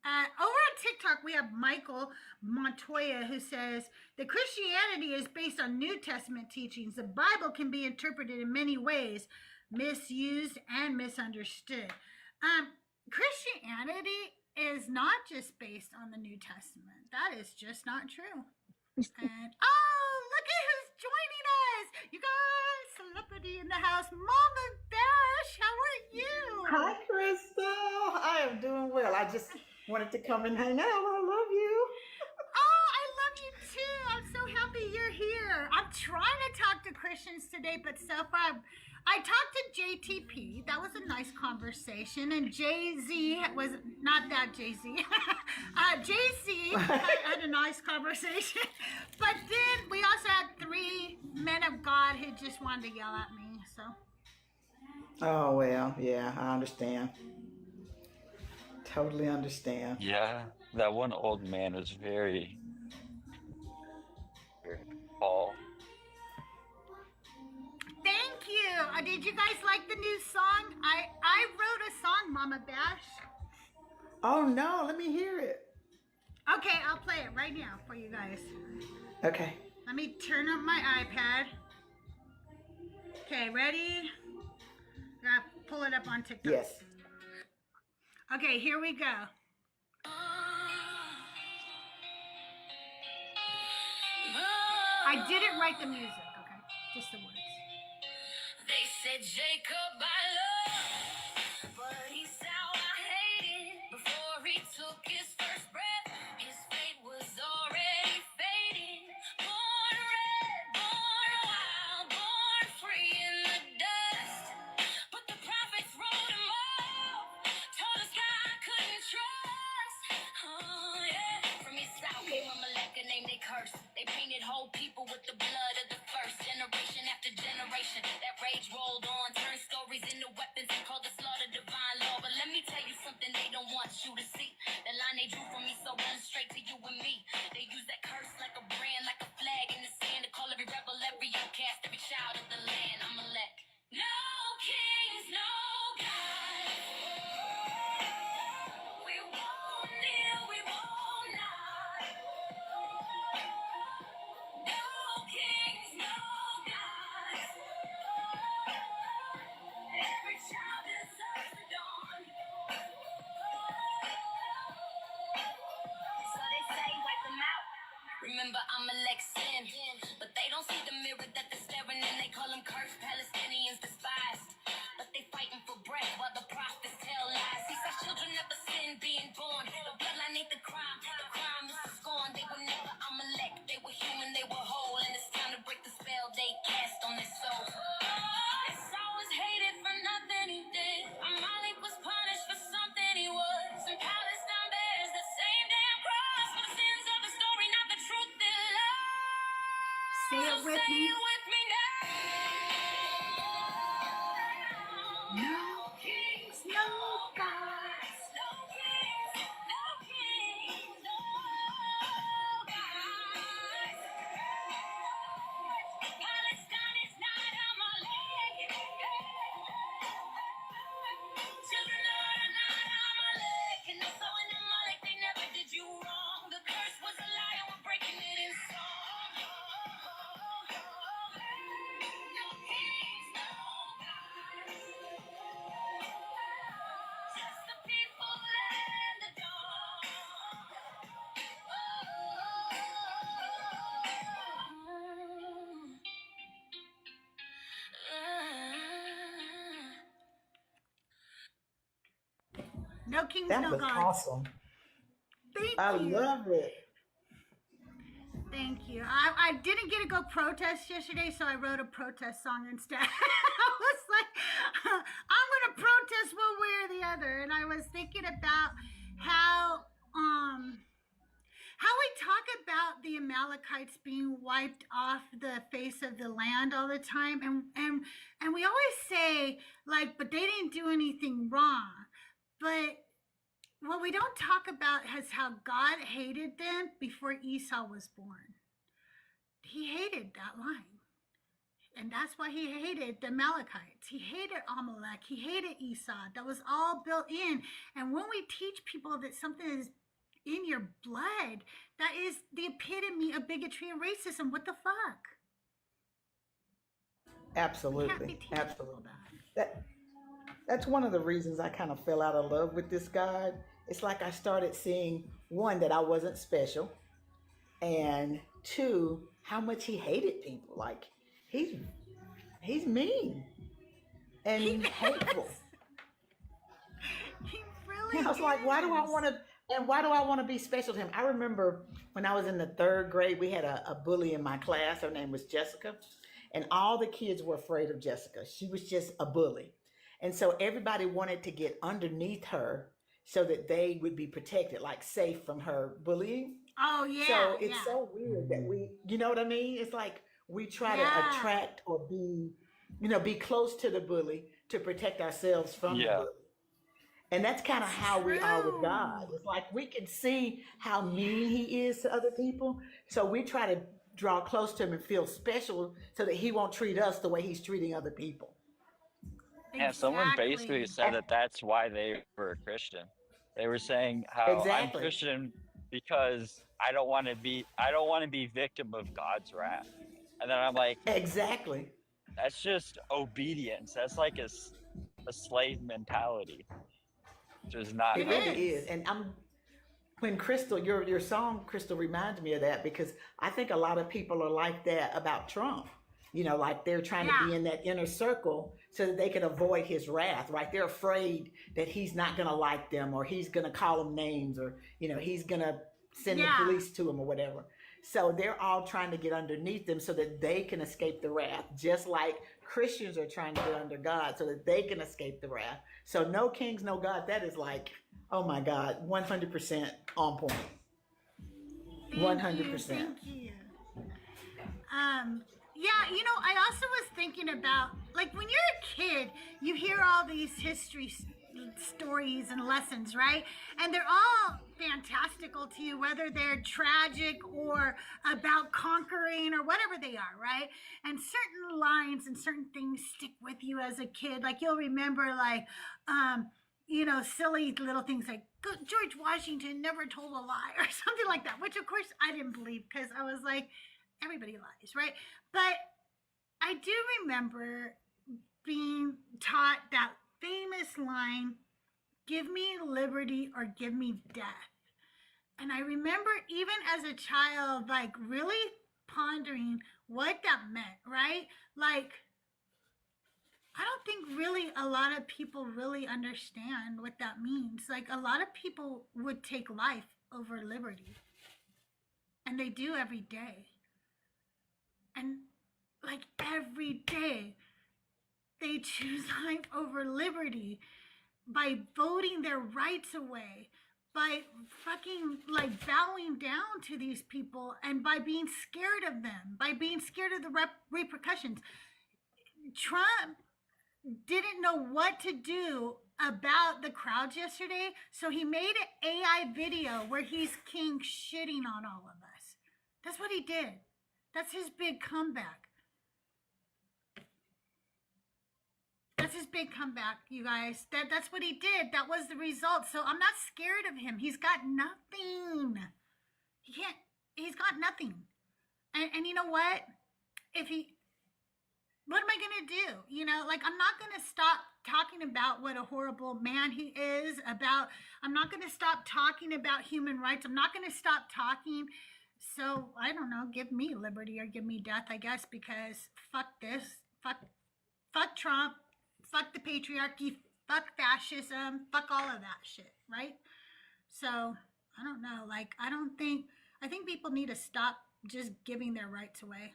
Over on TikTok, we have Michael Montoya who says that Christianity is based on New Testament teachings. The Bible can be interpreted in many ways, misused and misunderstood. Christianity is not just based on the New Testament. That is just not true. And oh, look at who's joining us! You guys, celebrity in the house, Mama Bash. How are you? Hi, Crystal. I am doing well. I just wanted to come and hang out. I love you. Oh, I love you too. I'm so happy you're here. I'm trying to talk to Christians today, but so far I talked to JTP. That was a nice conversation. And Jay-Z was not that Jay-Z. Jay-Z had a nice conversation. But then we also had 3 men of God who just wanted to yell at me. So. Oh, well, yeah, I understand. Totally understand. Yeah, that one old man was very tall. Thank you. Did you guys like the new song? I wrote a song, Mama Bash. Oh, no, let me hear it. Okay, I'll play it right now for you guys. Okay. Let me turn up my iPad. Okay, ready? Gotta pull it up on TikTok. Yes. Okay, here we go. I didn't write the music, okay? Just the words. They said Jacob I love, but Esau I hated. Before he took his first breath, his fate was already fading. Born red, born wild, born free in the dust. But the prophets wrote him off, told us God couldn't trust. Oh yeah, from Esau came a Maleka named they curse. They painted whole people with the blood of the first generation after generation. That rage rolled on, turned stories into weapons and called the slaughter divine law. But let me tell you something they don't want you to see. The line they drew from me so runs straight to you and me. They use that curse like a brand, like a flag in the sand to call every rebel, every outcast, every child of the land. I'm elect. No kings, no gods. We won't kneel, we won't nod. No kings, no gods. Every child deserves the dawn. So they say, wipe them out. Remember, I'm Alexian. But they don't see the mirror that they're staring in. They call them cursed Palestinians, despised. But they fighting for breath while the prophets tell lies. He says children never sin being born. The bloodline ain't the crime. The crime is the scorn. They were never Amalek. They were human, they were whole. And it's time to break the spell they cast on their souls. Esau was hated for nothing he did. Amalek was punished for something he was. And Palestine bears the same damn cross for the sins of the story, not the truth they love. Say it with me. Now. No kings, no gods. No kings, no kings, no gods. Palestine is not Amalek. Children are not Amalek. And so in Amalek they never did you wrong. The curse was a lie and we're breaking it in song. No kings, no gods. Just the people and the dawn. No kings, That no was gods. awesome. I love it. Thank you. I didn't get to go protest yesterday, so I wrote a protest song instead. I was like, I'm going to protest one way or the other. And I was thinking about how we talk about the Amalekites being wiped off the face of the land all the time. And we always say, like, but they didn't do anything wrong. But what we don't talk about is how God hated them before Esau was born. He hated that line. And that's why he hated the Amalekites. He hated Amalek. He hated Esau. That was all built in. And when we teach people that something is in your blood, that is the epitome of bigotry and racism. What the fuck? Absolutely. That's one of the reasons I kind of fell out of love with this God. It's like I started seeing, one, that I wasn't special, and two, how much he hated people. Like, he's mean and hateful. He really I was like, why do I want to be special to him? I remember when I was in the 3rd grade, we had a bully in my class. Her name was Jessica, and all the kids were afraid of Jessica. She was just a bully. And so everybody wanted to get underneath her so that they would be protected, like safe from her bullying. Oh, yeah. So it's so weird that we, you know what I mean? It's like we try to attract or be close to the bully to protect ourselves from the bully. And that's kind of how we are with God. It's like we can see how mean he is to other people. So we try to draw close to him and feel special so that he won't treat us the way he's treating other people. Yeah, someone basically said that that's why they were a Christian. They were saying how I'm Christian because I don't want to be victim of God's wrath. And then I'm like, exactly. That's just obedience. That's like a slave mentality. Which is not. It really is. And when Crystal, your song, Crystal, reminds me of that, because I think a lot of people are like that about Trump. You know, like they're trying to be in that inner circle so that they can avoid his wrath, right? They're afraid that he's not going to like them, or he's going to call them names, or, you know, he's going to send the police to them or whatever. So they're all trying to get underneath them so that they can escape the wrath, just like Christians are trying to get under God so that they can escape the wrath. So no kings, no God. That is like, oh my God, 100% on point. 100%. Thank you. Yeah, you know, I also was thinking about, like, when you're a kid, you hear all these history stories and lessons, right? And they're all fantastical to you, whether they're tragic or about conquering or whatever they are, right? And certain lines and certain things stick with you as a kid. Like, you'll remember, like, you know, silly little things like George Washington never told a lie or something like that, which of course I didn't believe, because I was like, everybody lies, right? But I do remember being taught that famous line, give me liberty or give me death. And I remember even as a child, like, really pondering what that meant, right? Like, I don't think really a lot of people really understand what that means. Like, a lot of people would take life over liberty. And they do every day. And like every day, they choose life over liberty by voting their rights away, by fucking like bowing down to these people, and by being scared of them, by being scared of the repercussions. Trump didn't know what to do about the crowds yesterday, so he made an AI video where he's king shitting on all of us. That's what he did. That's his big comeback. That's his big comeback, you guys. That's what he did. That was the result. So I'm not scared of him. He's got nothing. He's got nothing. And you know what? What am I going to do? You know, like, I'm not going to stop talking about what a horrible man he is, I'm not going to stop talking about human rights. I'm not going to stop talking. So, I don't know, give me liberty or give me death, I guess, because fuck this, fuck Trump, fuck the patriarchy, fuck fascism, fuck all of that shit, right? So, I don't know. Like, I think people need to stop just giving their rights away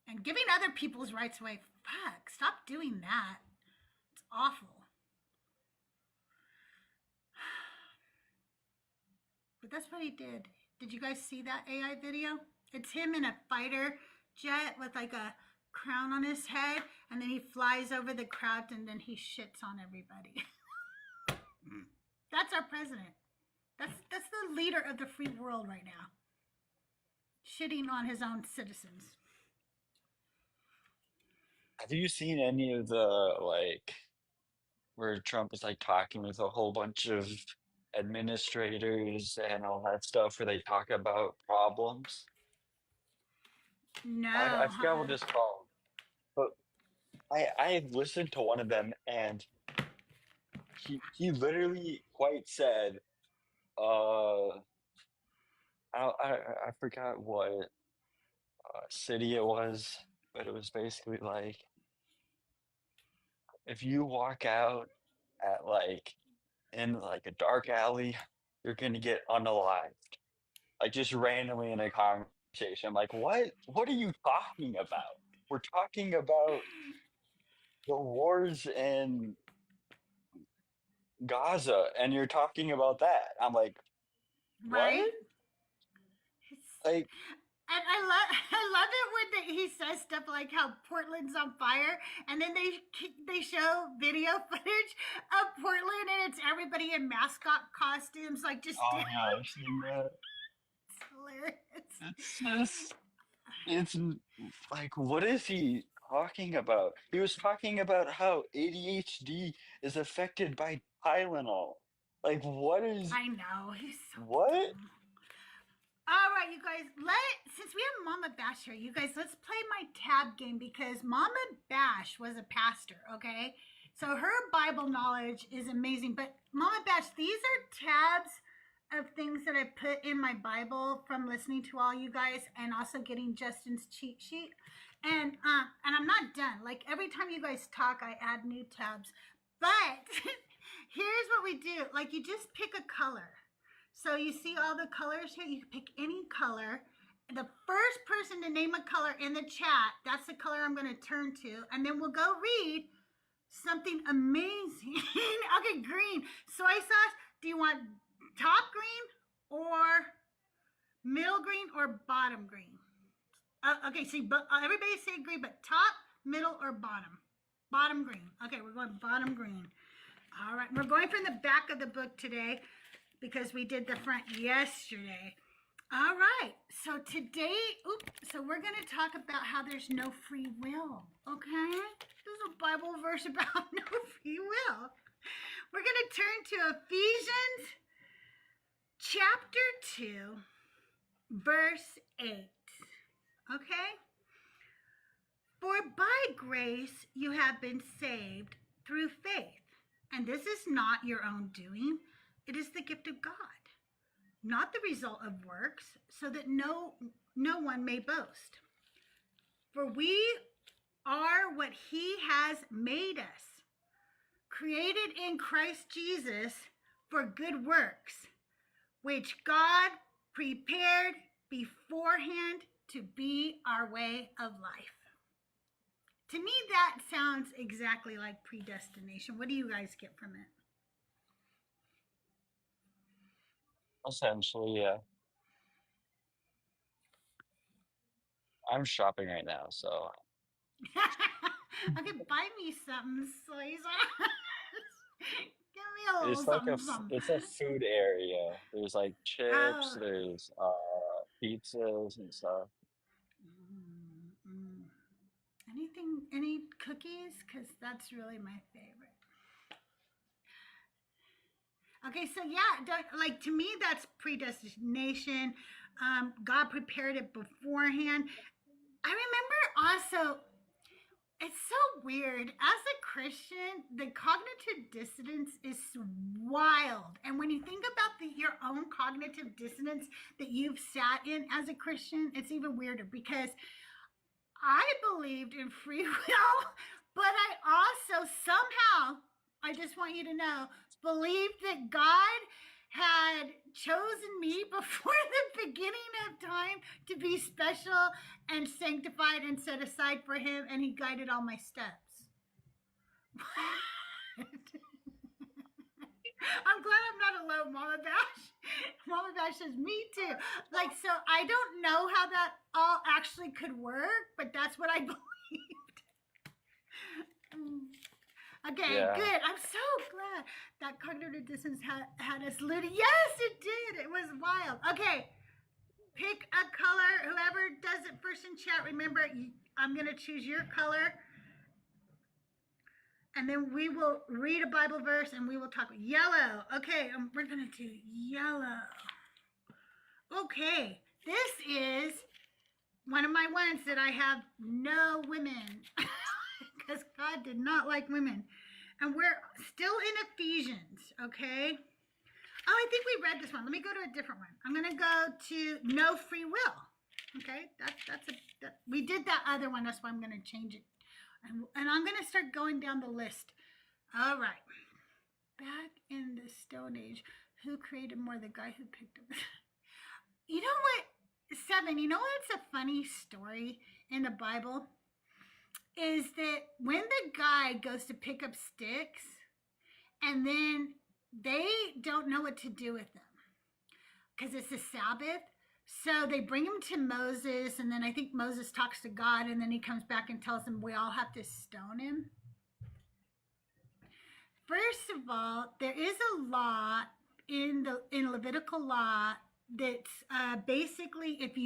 and giving other people's rights away. Fuck, stop doing that. It's awful. But that's what he did. Did you guys see that AI video? It's him in a fighter jet with like a crown on his head, and then he flies over the crowd and then he shits on everybody. That's our president. That's the leader of the free world right now. Shitting on his own citizens. Have you seen any of the, like, where Trump is like talking with a whole bunch of administrators and all that stuff where they talk about problems? No. I forgot what it's called, but I listened to one of them, and he literally quite said, I forgot what city it was, but it was basically like, if you walk out at like in like a dark alley, you're gonna get unalived. Like just randomly in a conversation. I'm like, what are you talking about? We're talking about the wars in Gaza and you're talking about that. I'm like, what? Right? Like, and I love it when he says stuff like how Portland's on fire, and then they show video footage of Portland, and it's everybody in mascot costumes, like just. Oh yeah, I've seen that. It's hilarious. It's like, what is he talking about? He was talking about how ADHD is affected by Tylenol. Like, what is? I know, he's so what? dumb. All right, you guys, since we have Mama Bash here, you guys, let's play my tab game, because Mama Bash was a pastor, okay? So her Bible knowledge is amazing, but Mama Bash, these are tabs of things that I put in my Bible from listening to all you guys and also getting Justin's cheat sheet. And I'm not done. Like, every time you guys talk, I add new tabs. But here's what we do. Like, you just pick a color. So you see all the colors here? You can pick any color. The first person to name a color in the chat, that's the color I'm going to turn to. And then we'll go read something amazing. Okay, green. Soy sauce. Do you want top green or middle green or bottom green? Okay, see, everybody say green, but top, middle, or bottom? Bottom green. Okay, we're going bottom green. All right, we're going from the back of the book today, because we did the front yesterday. All right, so today, so we're going to talk about how there's no free will, okay? There's a Bible verse about no free will. We're going to turn to Ephesians chapter 2, verse 8, okay? For by grace you have been saved through faith, and this is not your own doing. It is the gift of God, not the result of works, so that no one may boast. For we are what he has made us, created in Christ Jesus for good works, which God prepared beforehand to be our way of life. To me, that sounds exactly like predestination. What do you guys get from it? Essentially, yeah. I'm shopping right now, so. Okay, buy me something, soy sauce. Give me a little It's like something. it's a food area. There's like chips, there's pizzas and stuff. Any cookies? Because that's really my favorite. Okay, so yeah, like to me, that's predestination. God prepared it beforehand. I remember also, it's so weird. As a Christian, the cognitive dissonance is wild. And when you think about your own cognitive dissonance that you've sat in as a Christian, it's even weirder, because I believed in free will, but I also somehow, I just want you to know, believed that God had chosen me before the beginning of time to be special and sanctified and set aside for him, and he guided all my steps. I'm glad I'm not alone, Mama Bash. Mama Bash says, me too. Like, so I don't know how that all actually could work, but that's what I believed. Okay, Yeah. good. I'm so glad that cognitive dissonance had us looting. Yes, it did. It was wild. Okay, pick a color. Whoever does it first in chat, remember, I'm going to choose your color. And then we will read a Bible verse and we will talk. Yellow. Okay, we're going to do yellow. Okay, this is one of my ones that I have no women. Because God did not like women. And we're still in Ephesians, okay? Oh, I think we read this one. Let me go to a different one. I'm going to go to no free will. Okay, we did that other one. That's why I'm going to change it. And I'm going to start going down the list. All right. Back in the Stone Age, who created more? The guy who picked up. You know what, Seven, you know what's a funny story in the Bible? Is that when the guy goes to pick up sticks and then they don't know what to do with them because it's the Sabbath. So they bring him to Moses, and then I think Moses talks to God, and then he comes back and tells them we all have to stone him. First of all, there is a law in Levitical law that's basically if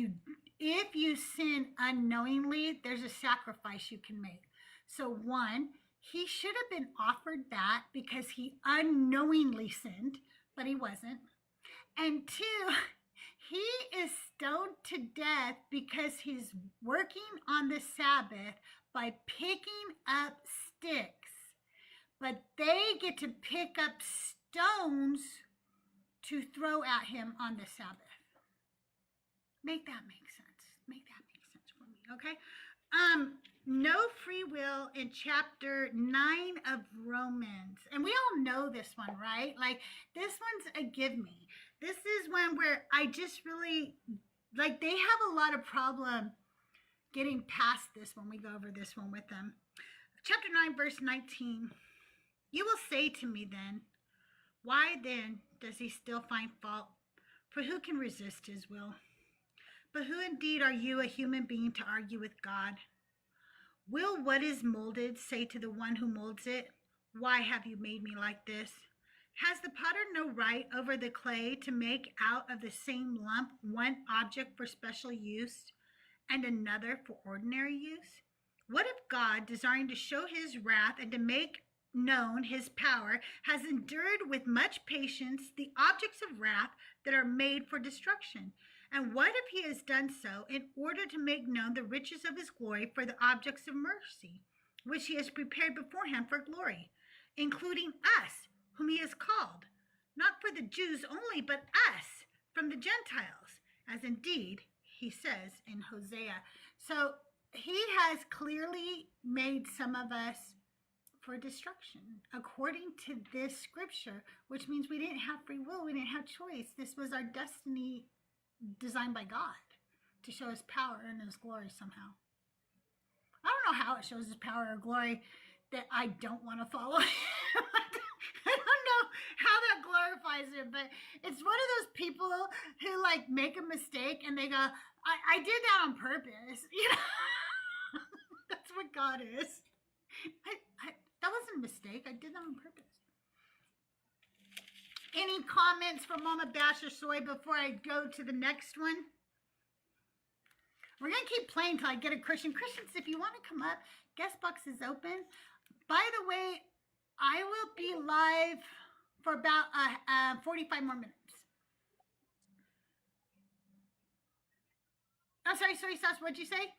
you sin unknowingly, there's a sacrifice you can make. So one, he should have been offered that because he unknowingly sinned, but he wasn't. And two, he is stoned to death because he's working on the Sabbath by picking up sticks. But they get to pick up stones to throw at him on the Sabbath. Make that make sense. Make that make sense for me, okay? No free will in chapter 9 of Romans. And we all know this one, right? Like, this one's a give me. This is one where I just really, like, they have a lot of problem getting past this when we go over this one with them. Chapter 9, verse 19. You will say to me then, why then does he still find fault? For who can resist his will? But who indeed are you, a human being, to argue with God? Will what is molded say to the one who molds it, why have you made me like this? Has the potter no right over the clay to make out of the same lump one object for special use and another for ordinary use? What if God, desiring to show his wrath and to make known his power, has endured with much patience the objects of wrath that are made for destruction? And what if he has done so in order to make known the riches of his glory for the objects of mercy, which he has prepared beforehand for glory, including us, whom he has called, not for the Jews only, but us from the Gentiles, as indeed he says in Hosea. So he has clearly made some of us for destruction, according to this scripture, which means we didn't have free will, we didn't have choice. This was our destiny designed by God to show his power and his glory somehow. I don't know how it shows his power or glory that I don't want to follow him. I don't know how that glorifies him, but it's one of those people who like make a mistake and they go, I did that on purpose. You know, that's what God is. That wasn't a mistake. I did that on purpose. Any comments from Mama Bash or Soy before I go to the next one? We're going to keep playing until I get a Christian. Christians, if you want to come up, guest box is open. By the way, I will be live for about 45 more minutes. I'm sorry, Soy Sauce, what'd you say?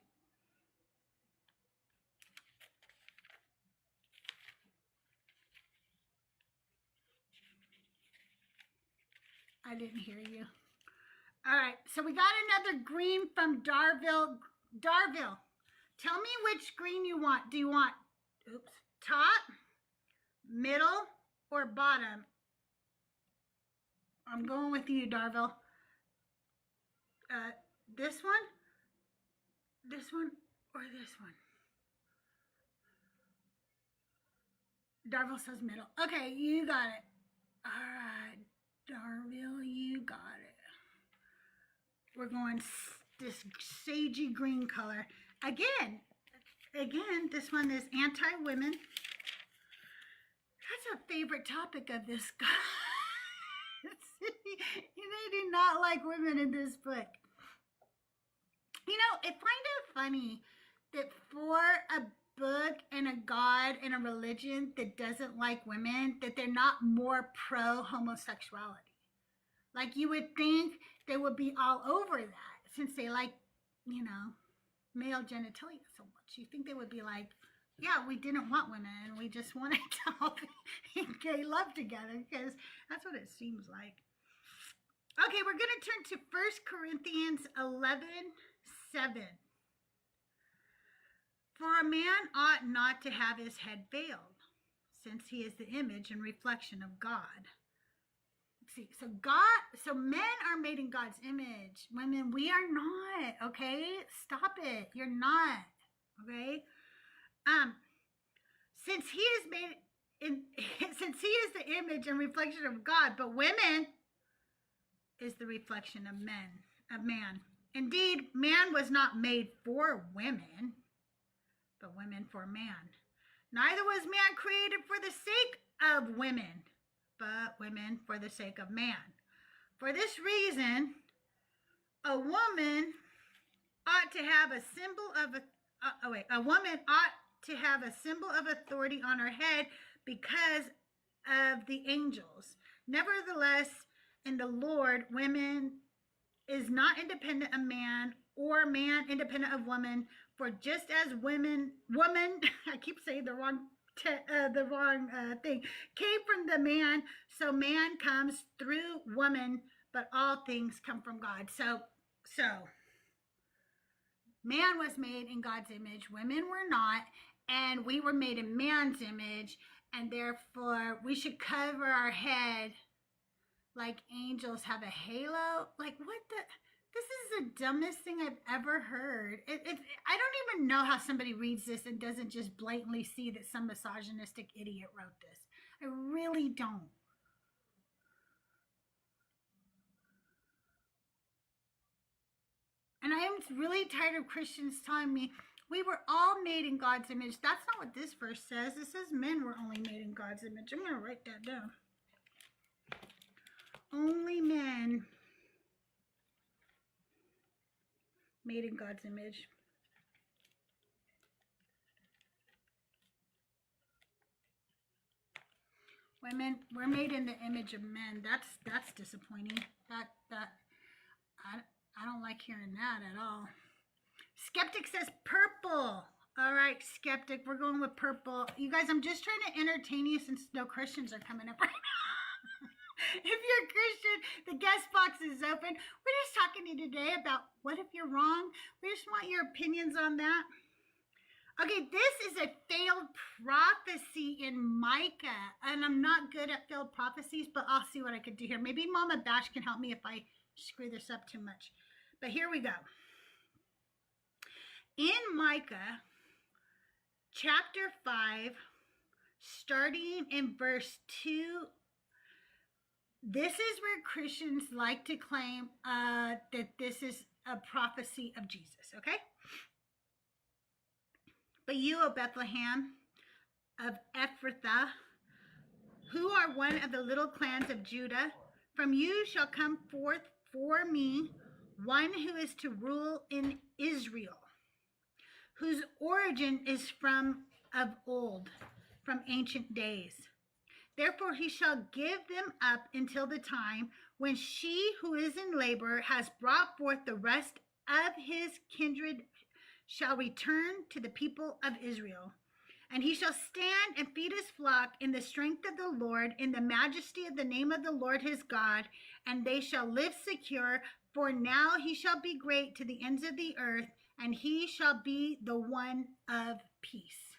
I didn't hear you. All right, so we got another green from Darville. Darville, tell me which green you want. Do you want, top, middle, or bottom? I'm going with you, Darville. This one, or this one? Darville says middle. Okay, you got it. All right, Darville, you got it. We're going this sagey green color. Again, this one is anti-women. That's a favorite topic of this guy. They do not like women in this book. You know, I find it funny that for a book and a God and a religion that doesn't like women, that they're not more pro-homosexuality. Like, you would think they would be all over that, since they like, you know, male genitalia so much. You think they would be like, yeah, we didn't want women, we just wanted to all be in gay love together, because that's what it seems like. Okay, we're going to turn to 1 Corinthians 11:7. For a man ought not to have his head veiled, since he is the image and reflection of God. See, so men are made in God's image. Women, we are not, okay? Stop it. You're not, okay? Since he is the image and reflection of God, but women is the reflection of man. Indeed, man was not made for women, but women for man. Neither was man created for the sake of women, but women for the sake of man. For this reason, a woman ought to have a symbol of a woman ought to have a symbol of authority on her head because of the angels. Nevertheless, in the Lord, women is not independent of man, or man independent of woman. For just as woman, I keep saying the wrong thing, came from the man, so man comes through woman, but all things come from God. So man was made in God's image, women were not, and we were made in man's image, and therefore we should cover our head like angels have a halo. Like, what the? This is the dumbest thing I've ever heard. I don't even know how somebody reads this and doesn't just blatantly see that some misogynistic idiot wrote this. I really don't. And I am really tired of Christians telling me we were all made in God's image. That's not what this verse says. It says men were only made in God's image. I'm going to write that down. Only men made in God's image. Women, we're made in the image of men. That's disappointing. I don't like hearing that at all. Skeptic says purple. All right, Skeptic, we're going with purple. You guys, I'm just trying to entertain you since no Christians are coming up right now. If you're a Christian, the guest box is open. We're just talking to you today about what if you're wrong. We just want your opinions on that. Okay, this is a failed prophecy in Micah, and I'm not good at failed prophecies, but I'll see what I can do here. Maybe Mama Bash can help me if I screw this up too much. But here we go. In Micah, chapter 5, starting in verse 2, this is where Christians like to claim that this is a prophecy of Jesus, okay? But you, O Bethlehem of Ephrathah, who are one of the little clans of Judah, from you shall come forth for me one who is to rule in Israel, whose origin is from of old, from ancient days. Therefore he shall give them up until the time when she who is in labor has brought forth the rest of his kindred shall return to the people of Israel. And he shall stand and feed his flock in the strength of the Lord, in the majesty of the name of the Lord his God, and they shall live secure, for now he shall be great to the ends of the earth, and he shall be the one of peace.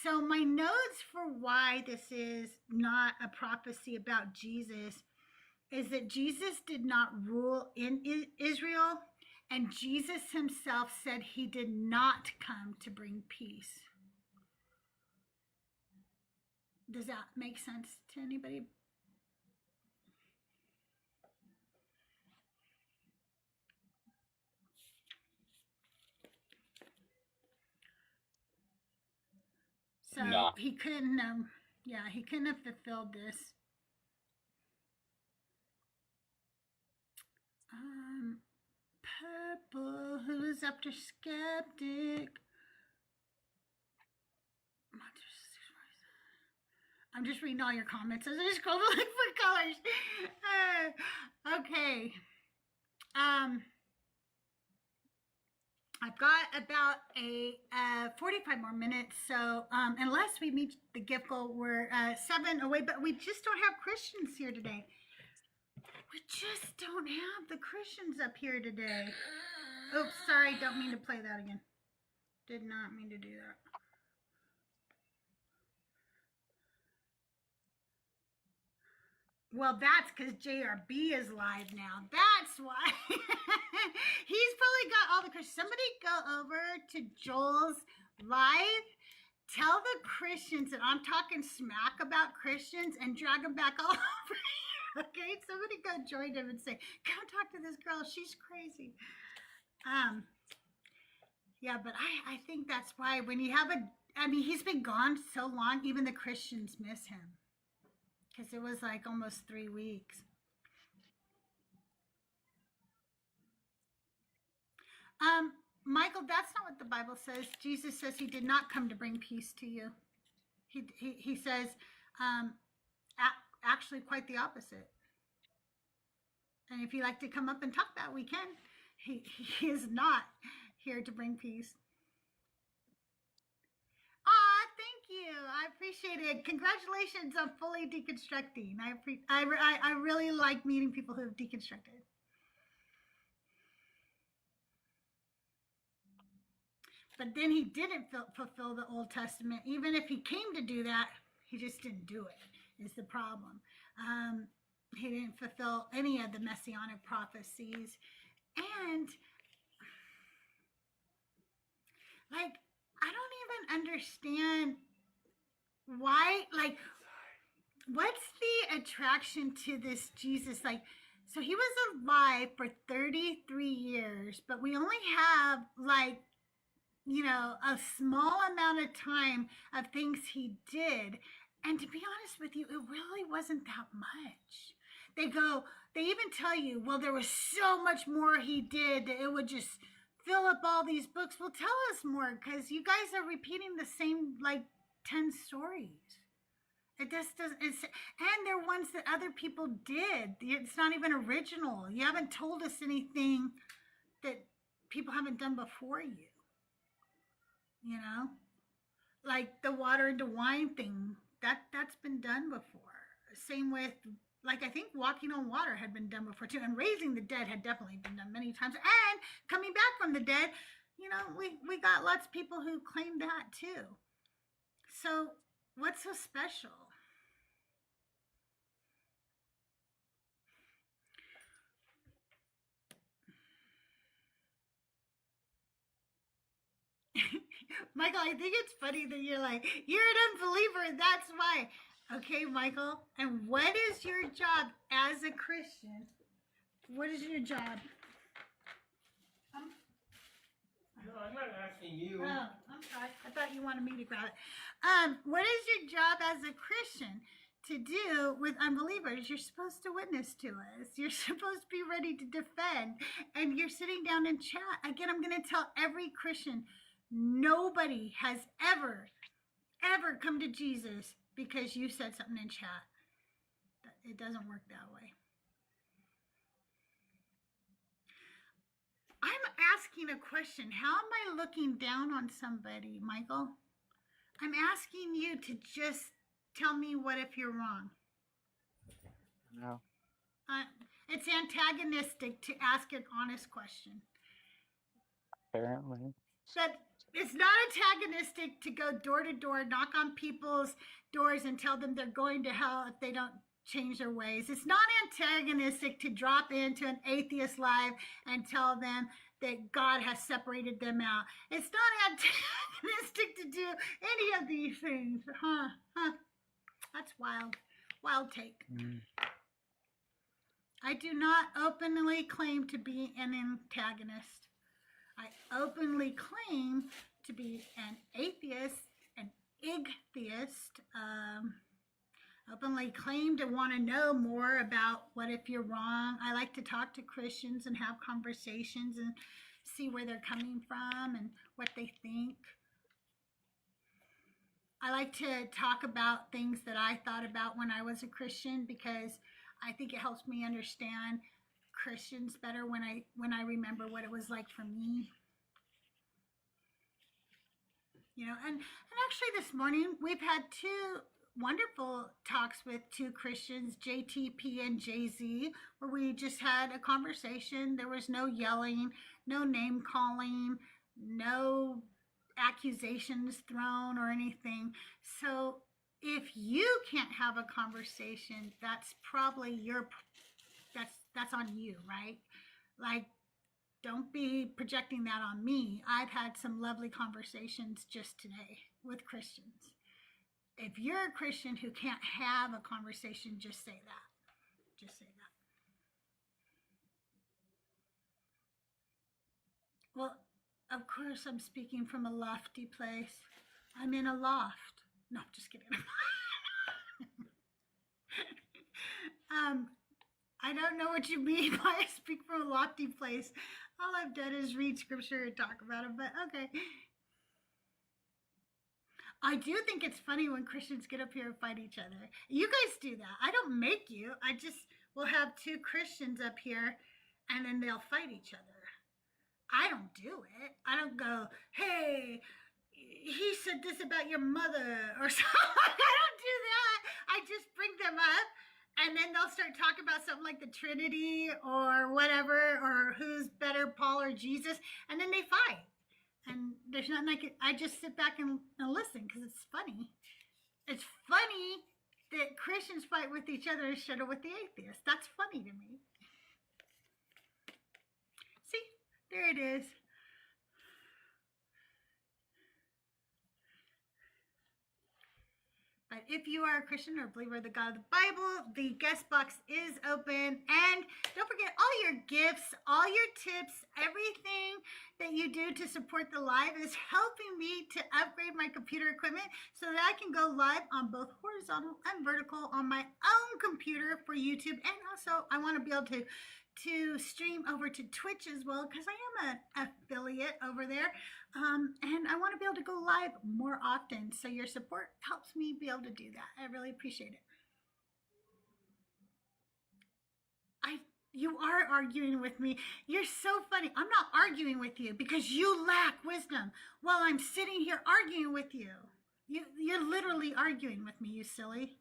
So my notes for why this is not a prophecy about Jesus is that Jesus did not rule in Israel, and Jesus himself said he did not come to bring peace. Does that make sense to anybody? So Nah. he couldn't, he couldn't have fulfilled this. Purple, who's after skeptic? I'm just reading all your comments as I scroll to look for colors. Okay. I've got about a 45 more minutes, so unless we meet the gift goal, we're 7 away, but we just don't have Christians here today. We just don't have the Christians up here today. Oops, sorry, don't mean to play that again. Did not mean to do that. Well, that's because JRB is live now. That's why. He's probably got all the Christians. Somebody go over to Joel's live. Tell the Christians that I'm talking smack about Christians and drag them back all over. Okay, somebody go join him and say, "Come talk to this girl. She's crazy." Yeah, but I think that's why when you have he's been gone so long, even the Christians miss him. Because it was like almost 3 weeks. Michael, that's not what the Bible says. Jesus says he did not come to bring peace to you. He says actually quite the opposite. And if you'd like to come up and talk about it, we can. He is not here to bring peace. Thank you. I appreciate it. Congratulations on fully deconstructing. I really like meeting people who have deconstructed. But then he didn't fulfill the Old Testament. Even if he came to do that, he just didn't do it, is the problem. He didn't fulfill any of the messianic prophecies. And, like, I don't even understand why, like, what's the attraction to this Jesus? Like, so he was alive for 33 years, but we only have, like, a small amount of time of things he did. And to be honest with you, it really wasn't that much. They even tell you, well, there was so much more he did that it would just fill up all these books. Well, tell us more, because you guys are repeating the same, like, 10 stories. It just doesn't, and they're ones that other people did. It's not even original. You haven't told us anything that people haven't done before you. Like the water into wine thing, that's been done before. Same with, like, I think walking on water had been done before too, and raising the dead had definitely been done many times, and coming back from the dead, we got lots of people who claim that too. So what's so special? Michael, I think it's funny that you're like, you're an unbeliever, and that's why. Okay, Michael, and what is your job as a Christian? What is your job? No, I'm not asking you. Oh, I'm sorry. I thought you wanted me to grab it. What is your job as a Christian to do with unbelievers? You're supposed to witness to us. You're supposed to be ready to defend, and you're sitting down and chat. Again, I'm going to tell every Christian, nobody has ever come to Jesus because you said something in chat. It doesn't work that way. I'm asking a question. How am I looking down on somebody, Michael? I'm asking you to just tell me what if you're wrong. No. It's antagonistic to ask an honest question. Apparently. But it's not antagonistic to go door to door, knock on people's doors and tell them they're going to hell if they don't change their ways. It's not antagonistic to drop into an atheist live and tell them that God has separated them out. It's not antagonistic to do any of these things. That's wild. Wild take. I do not openly claim to be an antagonist. I openly claim to be an atheist, an atheist, openly claim to want to know more about what if you're wrong. I like to talk to Christians and have conversations and see where they're coming from and what they think. I like to talk about things that I thought about when I was a Christian, because I think it helps me understand Christians better when I remember what it was like for me. You know, and actually this morning we've had two wonderful talks with two Christians, JTP and JZ, where we just had a conversation. There was no yelling, no name calling, no accusations thrown or anything. So if you can't have a conversation, that's probably that's on you, right? Like, don't be projecting that on me. I've had some lovely conversations just today with Christians. If you're a Christian who can't have a conversation, just say that. Just say that. Well, of course, I'm speaking from a lofty place. I'm in a loft. No, just kidding. I don't know what you mean by I speak from a lofty place. All I've done is read scripture and talk about it, but okay. I do think it's funny when Christians get up here and fight each other. You guys do that. I don't make you. I just will have two Christians up here and then they'll fight each other. I don't do it. I don't go, hey, he said this about your mother or something. I don't do that. I just bring them up and then they'll start talking about something like the Trinity or whatever, or who's better, Paul or Jesus, and then they fight. And there's nothing like it. I just sit back and listen because it's funny. It's funny that Christians fight with each other instead of with the atheists. That's funny to me. See, there it is. But if you are a Christian or a believer of the God of the Bible, the guest box is open. And don't forget, all your gifts, all your tips, everything that you do to support the live is helping me to upgrade my computer equipment so that I can go live on both horizontal and vertical on my own computer for YouTube. And also, I want to be able to stream over to Twitch as well, because I am an affiliate over there. And I want to be able to go live more often. So your support helps me be able to do that. I really appreciate it. You are arguing with me. You're so funny. I'm not arguing with you because you lack wisdom while I'm sitting here arguing with you. You're literally arguing with me, you silly.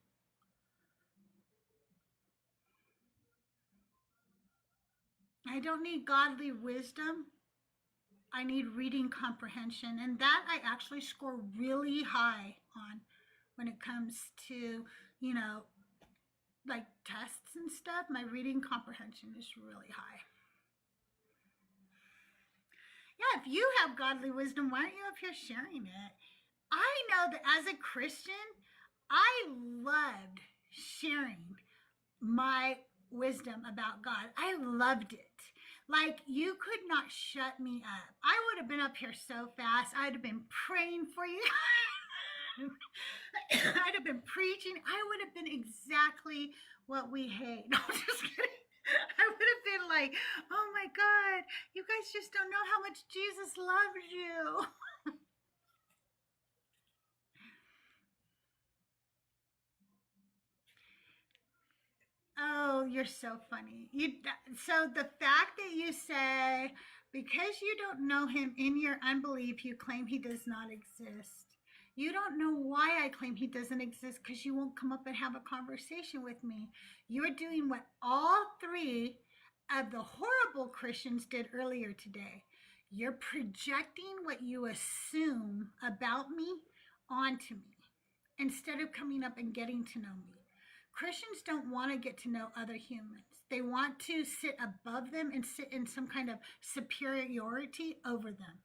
I don't need godly wisdom. I need reading comprehension. And that I actually score really high on when it comes to, you know, like tests and stuff. My reading comprehension is really high. Yeah, if you have godly wisdom, why aren't you up here sharing it? I know that as a Christian, I loved sharing my wisdom about God. I loved it. Like, you could not shut me up. I would have been up here so fast. I'd have been praying for you. I'd have been preaching. I would have been exactly what we hate. No, I'm just kidding. I would have been like, oh my God, you guys just don't know how much Jesus loves you. Oh, you're so funny. So the fact that you say, because you don't know him, in your unbelief, you claim he does not exist. You don't know why I claim he doesn't exist, because you won't come up and have a conversation with me. You're doing what all three of the horrible Christians did earlier today. You're projecting what you assume about me onto me instead of coming up and getting to know me. Christians don't want to get to know other humans. They want to sit above them and sit in some kind of superiority over them.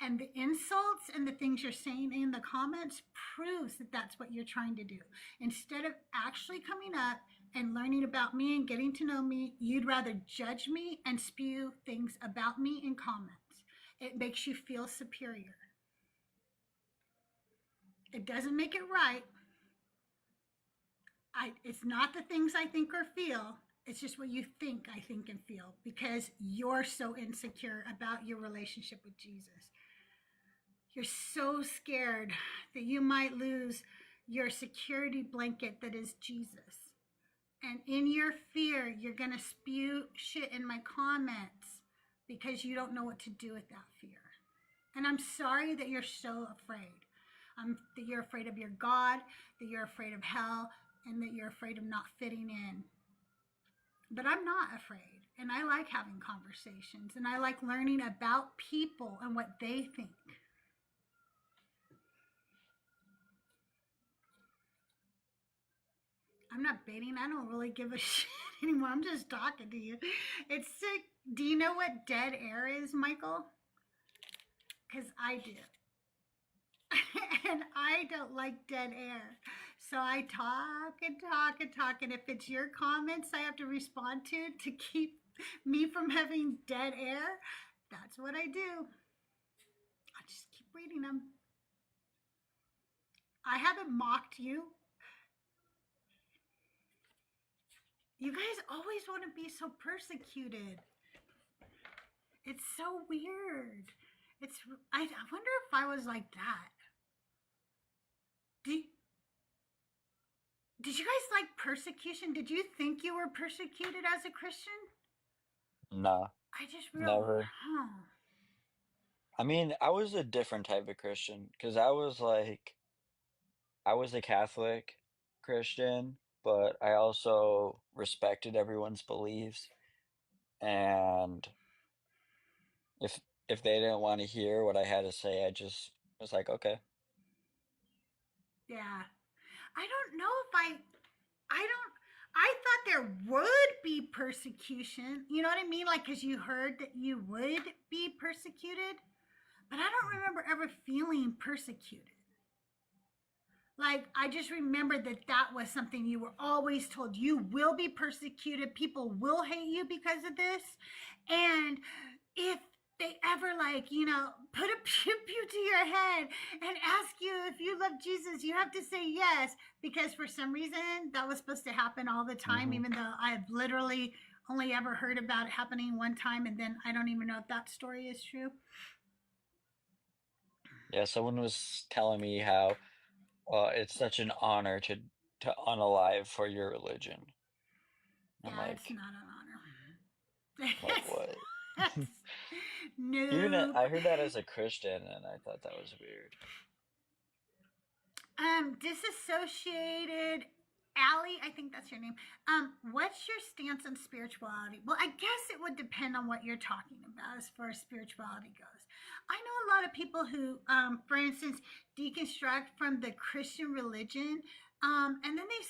And the insults and the things you're saying in the comments proves that that's what you're trying to do. Instead of actually coming up and learning about me and getting to know me, you'd rather judge me and spew things about me in comments. It makes you feel superior. It doesn't make it right. It's not the things I think or feel. It's just what you think I think and feel because you're so insecure about your relationship with Jesus. You're so scared that you might lose your security blanket that is Jesus. And in your fear, you're going to spew shit in my comments because you don't know what to do with that fear. And I'm sorry that you're so afraid. That you're afraid of your God, that you're afraid of hell, and that you're afraid of not fitting in. But I'm not afraid. And I like having conversations. And I like learning about people and what they think. I'm not baiting. I don't really give a shit anymore. I'm just talking to you. It's sick. Do you know what dead air is, Michael? Because I do. And I don't like dead air. So I talk and talk and talk. And if it's your comments I have to respond to keep me from having dead air, that's what I do. I just keep reading them. I haven't mocked you. You guys always want to be so persecuted. It's so weird. I wonder if I was like that. Did you guys like persecution? Did you think you were persecuted as a Christian? Nah. I just realized. Never. I mean, I was a different type of Christian because I was a Catholic Christian, but I also respected everyone's beliefs. And if they didn't want to hear what I had to say, I just was like, okay. Yeah. I don't know if I thought there would be persecution. You know what I mean? Like, because you heard that you would be persecuted. But I don't remember ever feeling persecuted. Like, I just remember that was something you were always told. You will be persecuted. People will hate you because of this. And if they ever, put a pew to your head and ask you if you love Jesus, you have to say yes. Because for some reason, that was supposed to happen all the time, even though I've literally only ever heard about it happening one time. And then I don't even know if that story is true. Yeah, someone was telling me how it's such an honor to unalive for your religion. I'm like, it's not an honor. Like what? No. Even I heard that as a Christian, and I thought that was weird. Disassociated Allie, I think that's your name. What's your stance on spirituality? Well, I guess it would depend on what you're talking about as far as spirituality goes. I know a lot of people who, for instance, deconstruct from the Christian religion, and then they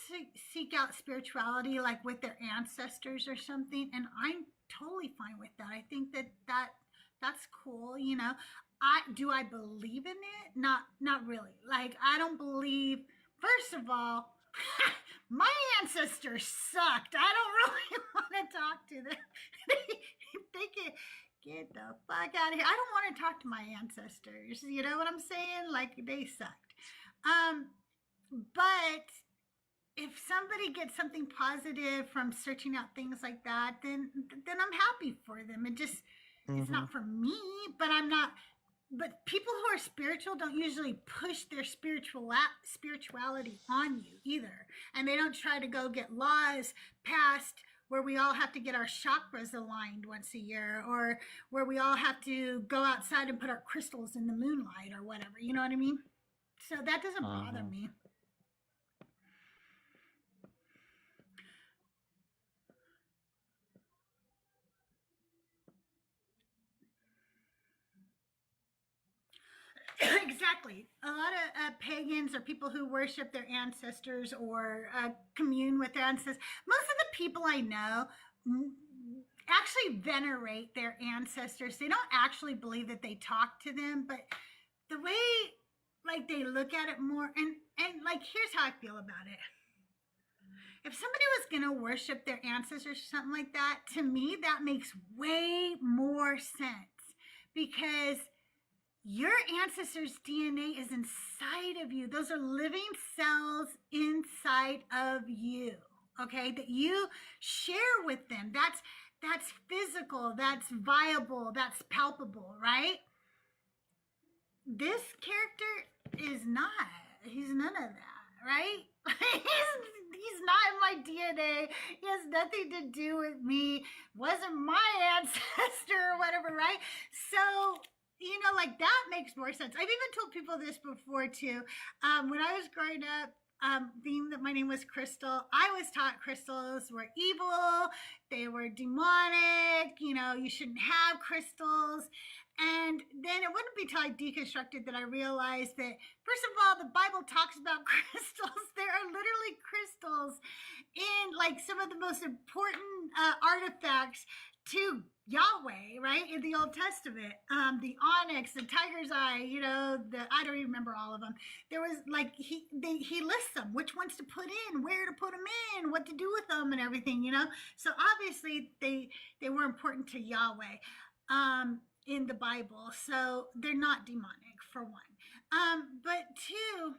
seek out spirituality like with their ancestors or something, and I'm totally fine with that. I think that's cool, you know. Do I believe in it? Not really. Like, I don't believe, first of all, my ancestors sucked. I don't really want to talk to them. They can get the fuck out of here. I don't want to talk to my ancestors. You know what I'm saying? Like, they sucked. But if somebody gets something positive from searching out things like that, then I'm happy for them. It's not for me, but but people who are spiritual don't usually push their spirituality on you either. And they don't try to go get laws passed where we all have to get our chakras aligned once a year, or where we all have to go outside and put our crystals in the moonlight or whatever. You know what I mean? So that doesn't bother me. Exactly. exactly. A lot of pagans or people who worship their ancestors or commune with their ancestors. Most of the people I know actually venerate their ancestors. They don't actually believe that they talk to them, but the way like they look at it more, and like here's how I feel about it. If somebody was going to worship their ancestors or something like that, to me, that makes way more sense because your ancestors' DNA is inside of you. Those are living cells inside of you, okay, that you share with them. That's physical, that's viable, that's palpable, right? This character is not. He's none of that, right? He's not in my DNA. He has nothing to do with me. Wasn't my ancestor or whatever, right? So, you know, like that makes more sense. I've even told people this before too. When I was growing up, being that my name was Crystal, I was taught crystals were evil. They were demonic. You know, you shouldn't have crystals. And then it wouldn't be till I deconstructed that I realized that, first of all, the Bible talks about crystals. There are literally crystals in like some of the most important artifacts to Yahweh, right? In the Old Testament, the onyx, the tiger's eye, you know, I don't even remember all of them. There was like, he lists them, which ones to put in, where to put them in, what to do with them and everything, you know? So obviously they were important to Yahweh. In the Bible, so they're not demonic for one. But two,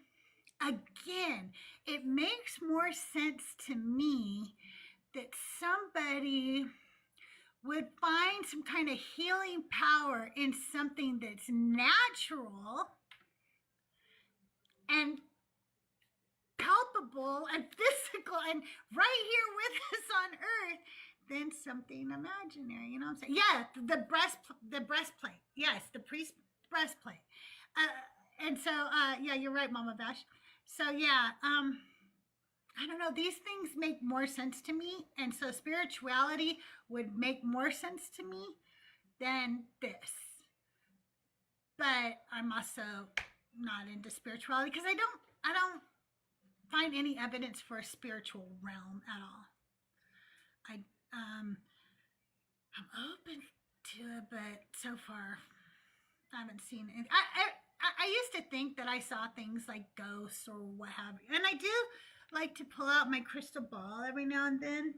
again, it makes more sense to me that somebody would find some kind of healing power in something that's natural and palpable and physical and right here with us on earth than something imaginary, you know what I'm saying? Yeah, the breastplate. Yes, the priest breastplate. And so, yeah, you're right, Mama Vash. So, yeah, I don't know. These things make more sense to me. And so spirituality would make more sense to me than this. But I'm also not into spirituality because I don't find any evidence for a spiritual realm at all. I'm open to it, but so far I haven't seen it. I used to think that I saw things like ghosts or what have you, and I do like to pull out my crystal ball every now and then.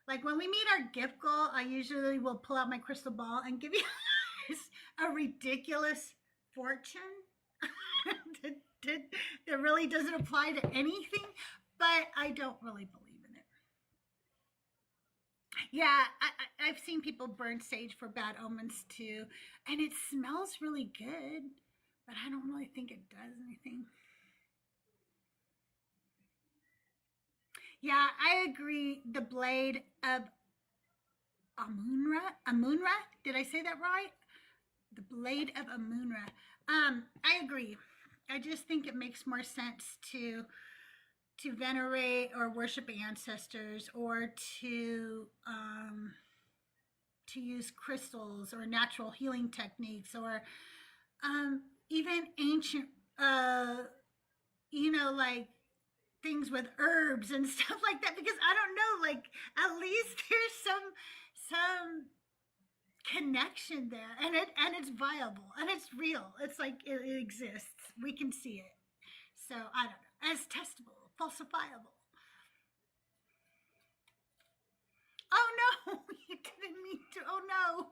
Like when we meet our gift goal, I usually will pull out my crystal ball and give you a ridiculous fortune that really doesn't apply to anything, but I don't really believe. Yeah, I've seen people burn sage for bad omens too, and it smells really good, but I don't really think it does anything. Yeah, I agree. The blade of Amunra, did I say that right? The blade of Amunra. I agree. I just think it makes more sense to venerate or worship ancestors or to use crystals or natural healing techniques or even ancient, you know, like things with herbs and stuff like that, because I don't know, like at least there's some connection there, and it's viable and it's real. It's like it exists. We can see it. So I don't know, as testable, falsifiable. Oh no, you didn't mean to. Oh no.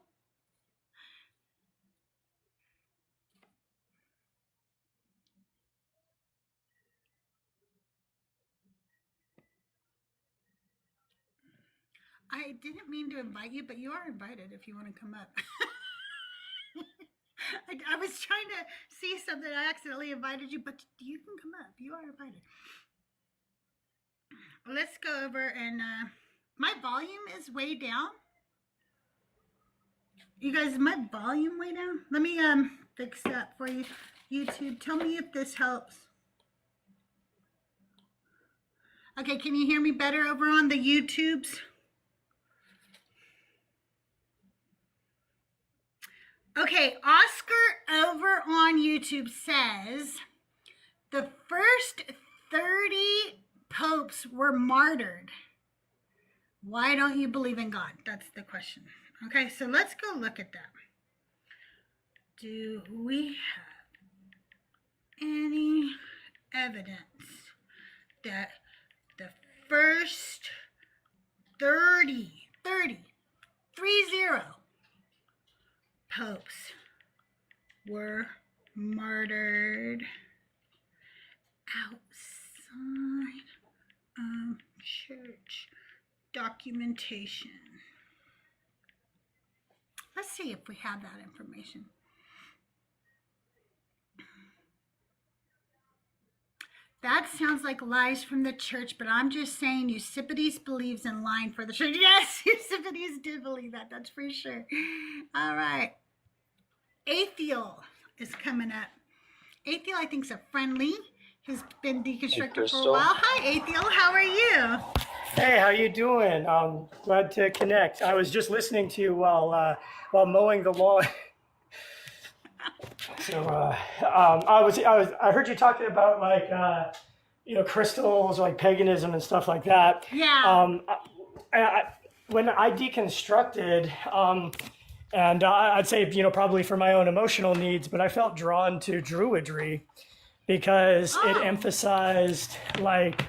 I didn't mean to invite you, but you are invited if you want to come up. I was trying to see something. I accidentally invited you, but you can come up. You are invited. Let's go over and my volume is way down. You guys, is my volume way down? Let me fix that for you. YouTube, tell me if this helps. Okay, can you hear me better over on the YouTubes? Okay, Oscar over on YouTube says the first 30 popes were martyred. Why don't you believe in God? That's the question. Okay, so let's go look at that. Do we have any evidence that the first 30 popes were martyred outside of church documentation? Let's see if we have that information. That sounds like lies from the church, but I'm just saying Eusebius believes in lying for the church. Yes, Eusebius did believe that. That's for sure. All right. Atheist is coming up. Atheist, I think, is a friendly. Has been deconstructed for a while. Hi, Atheist. How are you? Hey, how you doing? Glad to connect. I was just listening to you while mowing the lawn. So I heard you talking about like crystals, like paganism and stuff like that. Yeah. When I deconstructed, and I'd say probably for my own emotional needs, but I felt drawn to Druidry because it emphasized like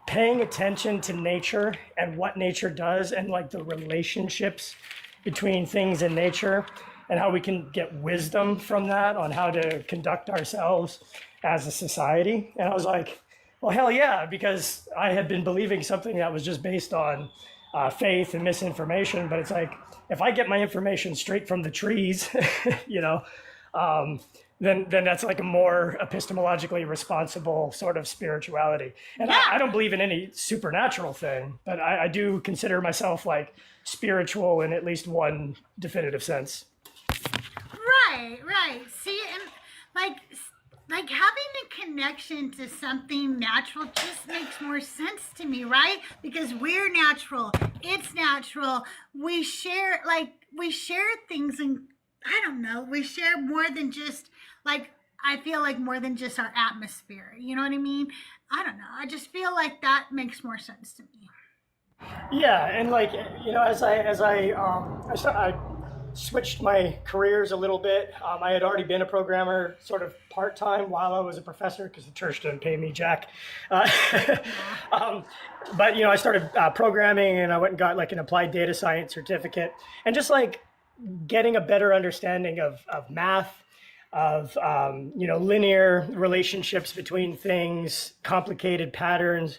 paying attention to nature and what nature does and like the relationships between things in nature, and how we can get wisdom from that on how to conduct ourselves as a society. And I was like, well, hell yeah, because I had been believing something that was just based on faith and misinformation. But it's like, if I get my information straight from the trees, then that's like a more epistemologically responsible sort of spirituality. And I don't believe in any supernatural thing, but I do consider myself like spiritual in at least one definitive sense. Right. See, and like having a connection to something natural just makes more sense to me, right? Because we're natural, it's natural. We share things, and I don't know, we share more than just like, I feel like more than just our atmosphere. You know what I mean? I don't know. I just feel like that makes more sense to me. Yeah, and like as I switched my careers a little bit. I had already been a programmer sort of part-time while I was a professor because the church didn't pay me jack. But I started programming, and I went and got like an applied data science certificate, and just like getting a better understanding of math, of linear relationships between things, complicated patterns.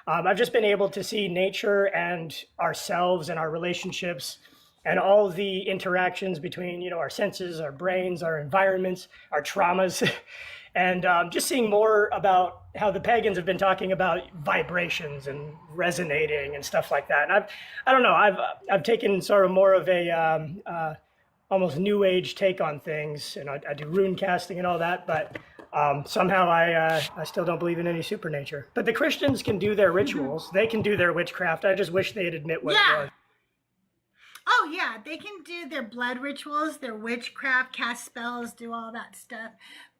I've just been able to see nature and ourselves and our relationships and all the interactions between, our senses, our brains, our environments, our traumas, and just seeing more about how the pagans have been talking about vibrations and resonating and stuff like that. And I don't know, I've taken sort of more of a almost new age take on things, and I do rune casting and all that, but somehow I still don't believe in any supernature. But the Christians can do their rituals, they can do their witchcraft. I just wish they'd admit what it was. Oh yeah, they can do their blood rituals, their witchcraft, cast spells, do all that stuff.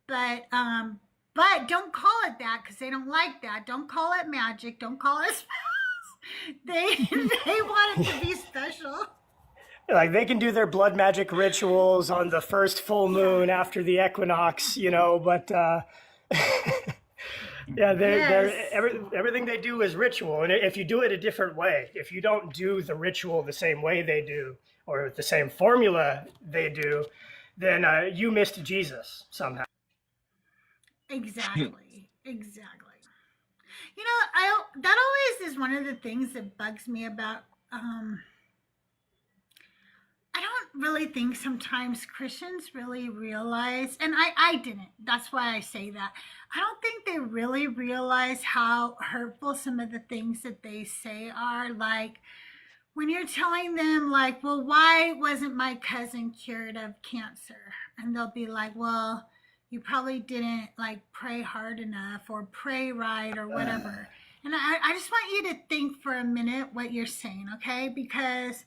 But don't call it that, because they don't like that. Don't call it magic. Don't call it spells. They want it to be special. Like they can do their blood magic rituals on the first full moon after the equinox, but yeah, everything they do is ritual. And if you do it a different way, if you don't do the ritual the same way they do, or the same formula they do, then you missed Jesus somehow. Exactly. That always is one of the things that bugs me about, I don't really think sometimes Christians really realize, and I didn't, that's why I say that. I don't think they really realize how hurtful some of the things that they say are. Like when you're telling them like, well, why wasn't my cousin cured of cancer? And they'll be like, well, you probably didn't like pray hard enough or pray right or whatever. And I just want you to think for a minute what you're saying, okay? Because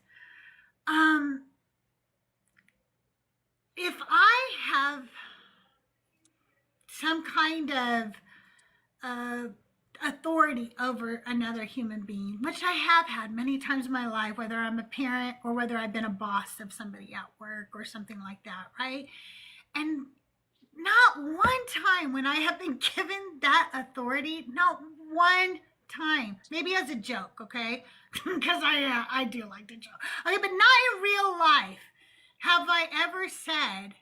if I have some kind of authority over another human being, which I have had many times in my life, whether I'm a parent or whether I've been a boss of somebody at work or something like that, right? And not one time when I have been given that authority, not one time, maybe as a joke, okay? Because I do like to joke. Okay, but not in real life have I ever said,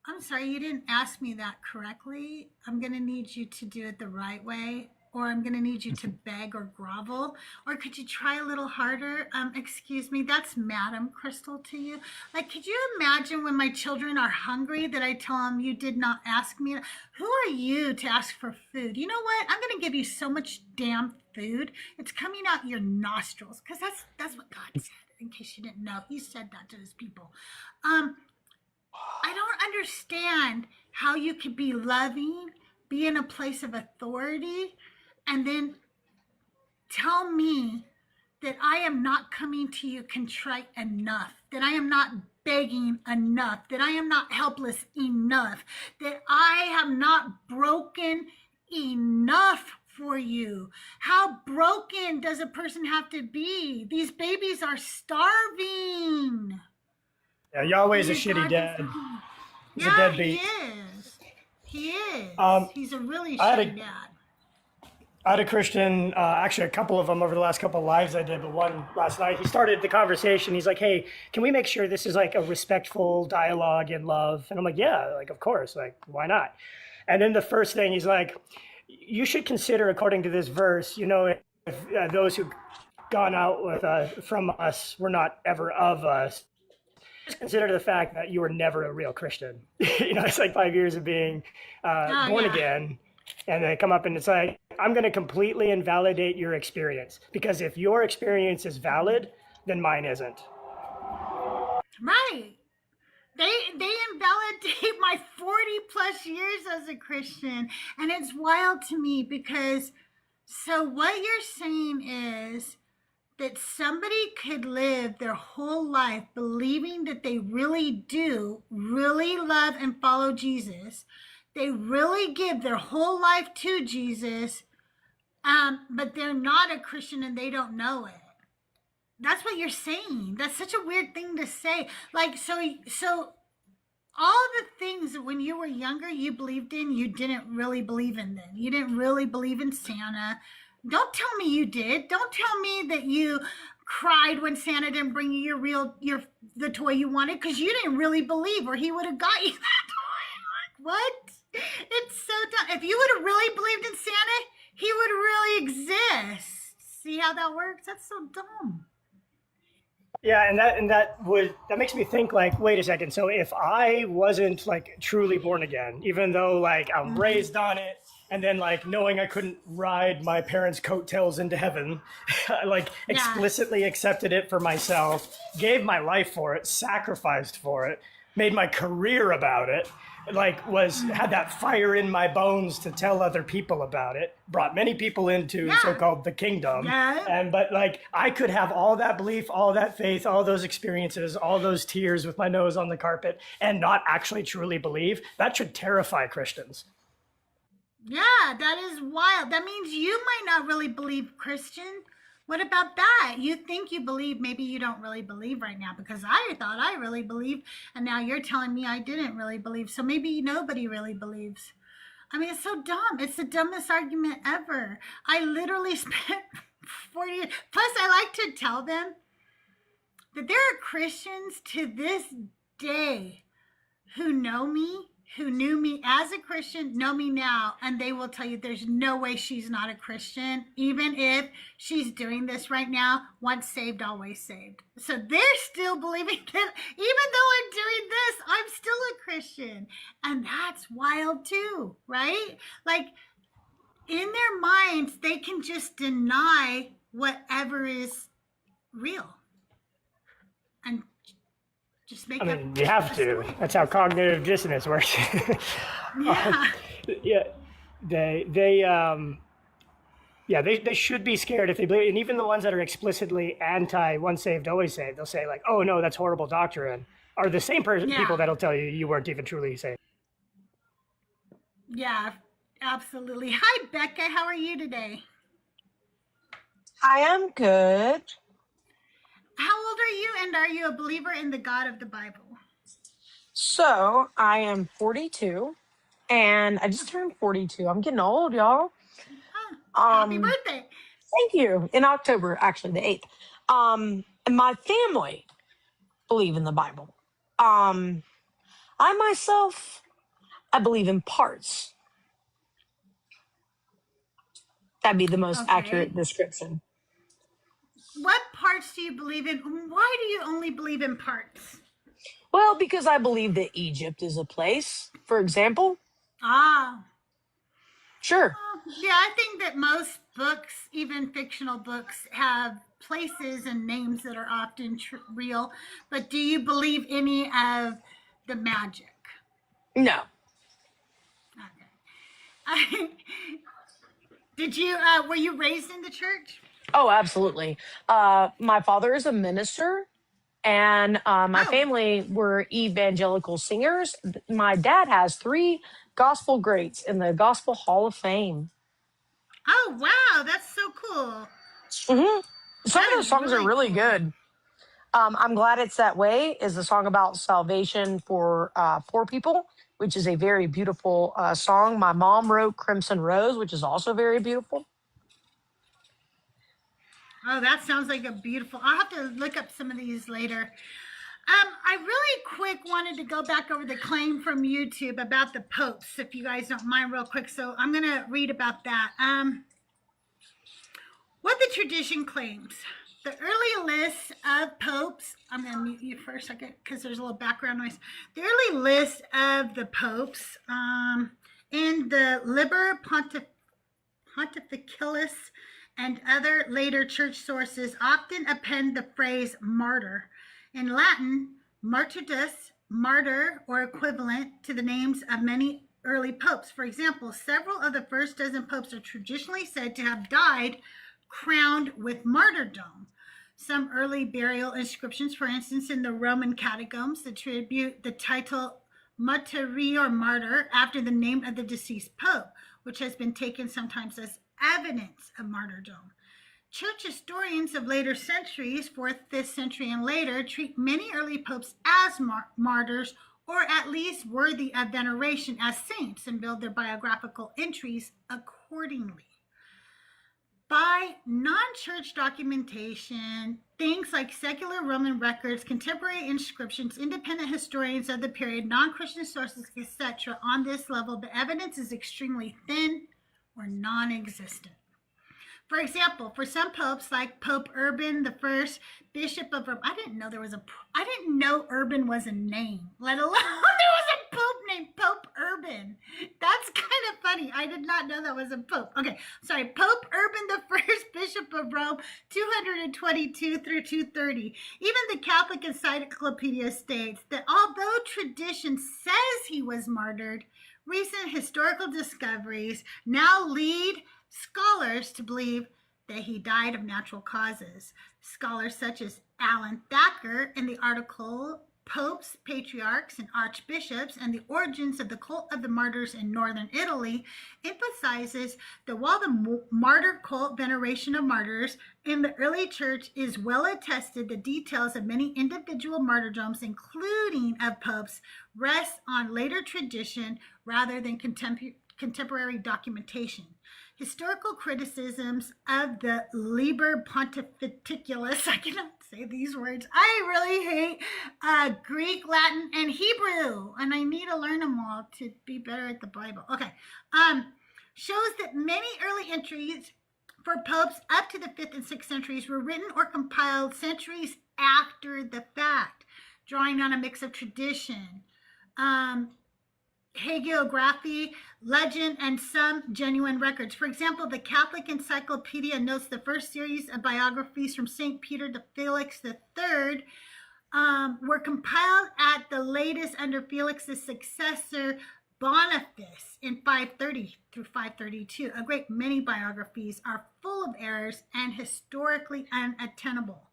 I'm sorry, you didn't ask me that correctly. I'm going to need you to do it the right way, or I'm going to need you to beg or grovel, or could you try a little harder? Excuse me, that's Madam Crystal to you. Like, could you imagine when my children are hungry that I tell them, you did not ask me? Who are you to ask for food? You know what? I'm going to give you so much damn food. It's coming out your nostrils, because that's what God said, in case you didn't know. He said that to his people. I don't understand how you could be loving, be in a place of authority, and then tell me that I am not coming to you contrite enough, that I am not begging enough, that I am not helpless enough, that I have not broken enough for you. How broken does a person have to be? These babies are starving. Yeah, Yahweh's a shitty dad. He's a deadbeat. He is. He's a really I had shitty dad. I had a Christian, actually a couple of them over the last couple of lives I did, but one last night. He started the conversation. He's like, hey, can we make sure this is like a respectful dialogue and love? And I'm like, yeah, like, of course, like, why not? And then the first thing he's like, you should consider, according to this verse, you know, if those who've gone out with from us were not ever of us, just consider the fact that you were never a real Christian. You know, it's like 5 years of being born again. And they come up and it's like, I'm going to completely invalidate your experience, because if your experience is valid, then mine isn't. Right. They invalidate my 40 plus years as a Christian. And it's wild to me, because so what you're saying is that somebody could live their whole life believing that they really do really love and follow Jesus. They really give their whole life to Jesus, but they're not a Christian and they don't know it. That's what you're saying. That's such a weird thing to say. Like, so all the things that when you were younger you believed in, you didn't really believe in then. You didn't really believe in Santa. Don't tell me you did. Don't tell me that you cried when Santa didn't bring you the toy you wanted, because you didn't really believe, or he would have got you that toy. What? It's so dumb. If you would have really believed in Santa, he would really exist. See how that works? That's so dumb. Yeah, and that makes me think, like, wait a second. So if I wasn't like truly born again, even though like I'm raised on it, and then like knowing I couldn't ride my parents' coattails into heaven, like explicitly accepted it for myself, gave my life for it, sacrificed for it, made my career about it, like had that fire in my bones to tell other people about it, brought many people into so-called the kingdom. But like I could have all that belief, all that faith, all those experiences, all those tears with my nose on the carpet, and not actually truly believe. That should terrify Christians. Yeah, that is wild. That means you might not really believe, Christian. What about that? You think you believe, maybe you don't really believe right now, because I thought I really believed, and now you're telling me I didn't really believe. So maybe nobody really believes. I mean, it's so dumb. It's the dumbest argument ever. I literally spent 40 years. Plus, I like to tell them that there are Christians to this day who know me, who knew me as a Christian, know me now, and they will tell you there's no way she's not a Christian, even if she's doing this right now. Once saved, always saved. So they're still believing that even though I'm doing this, I'm still a Christian. And that's wild too, right? Like, in their minds, they can just deny whatever is real. And just make you have to. That's how cognitive dissonance works. They should be scared if they believe. And even the ones that are explicitly anti once saved, always saved, they'll say like, oh no, that's horrible doctrine. are the same people that'll tell you you weren't even truly saved. Yeah, absolutely. Hi, Becca. How are you today? I am good. How old are you, and are you a believer in the God of the Bible? So I am 42, and I just turned 42. I'm getting old, y'all. Happy birthday. Thank you. In October, actually, the 8th. And my family believe in the Bible. I myself, I believe in parts. That'd be the most accurate description. What parts do you believe in? Why do you only believe in parts? Well, because I believe that Egypt is a place, for example. Ah. Sure. Yeah, I think that most books, even fictional books, have places and names that are often real. But do you believe any of the magic? No. Okay. Did you, were you raised in the church? Oh, absolutely. My father is a minister, and my family were evangelical singers. My dad has 3 gospel greats in the Gospel Hall of Fame. Oh, wow. That's so cool. Mm-hmm. Some of those songs are really good. I'm Glad It's That Way is a song about salvation for poor people, which is a very beautiful song. My mom wrote Crimson Rose, which is also very beautiful. Oh, that sounds like a beautiful. I'll have to look up some of these later. I really quick wanted to go back over the claim from YouTube about the popes, if you guys don't mind, real quick. So I'm going to read about that. What the tradition claims. The early list of popes, I'm going to mute you for a second because there's a little background noise. The early list of the popes in the Liber Pontificalis and other later church sources often append the phrase martyr. In Latin, martyrdus, martyr, or equivalent to the names of many early popes. For example, several of the first dozen popes are traditionally said to have died crowned with martyrdom. Some early burial inscriptions, for instance, in the Roman catacombs, attribute the title martyri or martyr after the name of the deceased pope, which has been taken sometimes as evidence of martyrdom. Church historians of later centuries, 4th, 5th century and later, treat many early popes as martyrs, or at least worthy of veneration as saints, and build their biographical entries accordingly. By non-church documentation, things like secular Roman records, contemporary inscriptions, independent historians of the period, non-Christian sources, etc., on this level, the evidence is extremely thin or non-existent. For example, for some popes like Pope Urban I, Bishop of Rome, I didn't know Urban was a name, let alone there was a pope named Pope Urban. That's kind of funny. I did not know that was a pope. Okay, sorry. Pope Urban I, Bishop of Rome, 222 through 230. Even the Catholic Encyclopedia states that although tradition says he was martyred, recent historical discoveries now lead scholars to believe that he died of natural causes. Scholars such as Alan Thacker in the article Popes, Patriarchs, and Archbishops and the Origins of the Cult of the Martyrs in Northern Italy emphasizes that while the martyr cult veneration of martyrs in the early church is well attested, the details of many individual martyrdoms, including of popes, rest on later tradition rather than contemporary documentation. Historical criticisms of the Liber Pontificalis, I cannot say these words. I really hate Greek, Latin, and Hebrew, and I need to learn them all to be better at the Bible. Okay, shows that many early entries for popes up to the 5th and 6th centuries were written or compiled centuries after the fact, drawing on a mix of tradition, hagiography, legend, and some genuine records. For example, the Catholic Encyclopedia notes the first series of biographies from St. Peter to Felix III were compiled at the latest under Felix's successor, Boniface, in 530 through 532. A great many biographies are full of errors and historically unattainable.